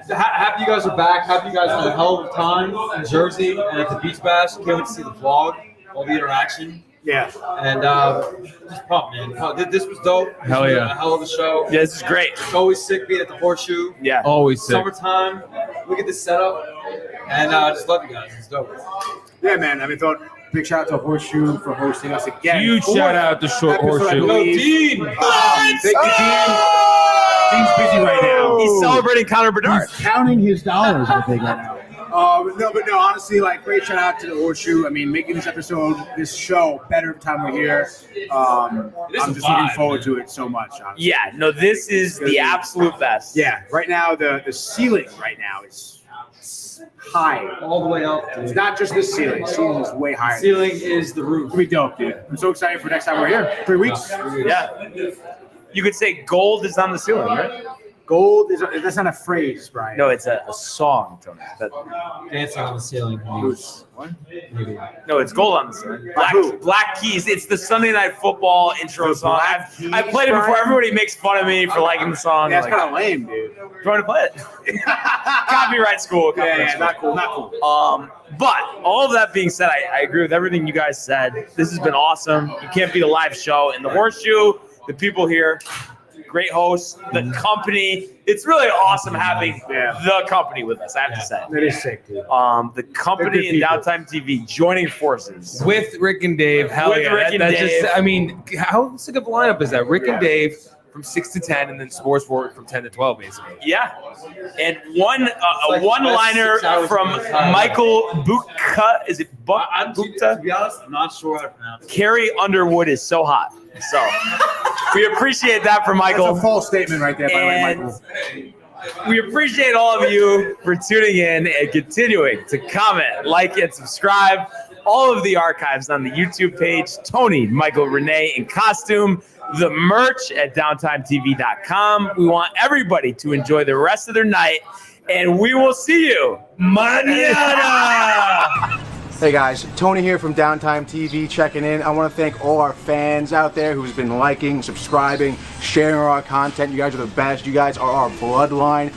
happy you guys are back. Happy you guys had a hell of a time in Jersey and at the Beach Bash. Can't wait to see the vlog, all the interaction. Yeah. And just pumped, man. This was dope. This Hell was yeah. a hell of a show. Yeah, this is great. It's always sick being at the Horseshoe. Yeah. Always sick. Summertime. Look at this setup. And just love you guys. It's dope. Yeah, man. I mean, big shout out to Horseshoe for hosting us again. Huge shout out to Short Episode, I Horseshoe. believe. Dean! Thank you, Dean. Dean's busy right now. He's celebrating Connor Bedard. Counting his dollars, I think, right now. But no, honestly, like, great shout out to the Horseshoe. I mean, making this show better every time we're here. I'm just looking forward to it so much, honestly. Yeah, no, this is the absolute best. Yeah, right now, the ceiling right now is high. All the way up. It's not just this ceiling. The ceiling is way higher. Ceiling is the roof. It'll be dope, dude. I'm so excited for next time we're here. 3 weeks. Yeah. You could say gold is on the ceiling, right? Gold is that's not a phrase, Brian. No, it's a song, Tony. Dancing on the ceiling. What? Maybe. No, it's Gold on the Ceiling. who? Black Keys. It's the Sunday Night Football intro The song. Black I Keys, played it before. Brian? Everybody makes fun of me for liking the song. Yeah, it's Like, kind of lame, dude. do you want to play it? Copyright school. Yeah, not cool, not cool. But all of that being said, I agree with everything you guys said. This has been awesome. You can't beat a live show. And the Horseshoe, the people here, great hosts, the company. It's really awesome having the company with us, I have to say. That is sick, dude. The company and Downtime TV joining forces. With Rick and Dave. Hell With yeah. Rick and That's Dave. Just, I mean, how sick of a lineup is that? Rick and Dave from 6 to 10, and then Sports Forward from 10 to 12, basically. Yeah. And a like one-liner 6 hours from of time. Michael Bukta. Is it To Bukta? be honest, I'm not sure how to pronounce it. Carrie Underwood is so hot. So we appreciate that from Michael. That's a false statement right there, by the way, And Michael. we appreciate all of you for tuning in and continuing to comment, like, and subscribe. All of the archives on the YouTube page, Tony, Michael, Renee in costume, the merch at downtimetv.com. We want everybody to enjoy the rest of their night, and we will see you mañana. Hey guys, Tony here from Downtime TV checking in. I want to thank all our fans out there who's been liking, subscribing, sharing our content. You guys are the best. You guys are our bloodline.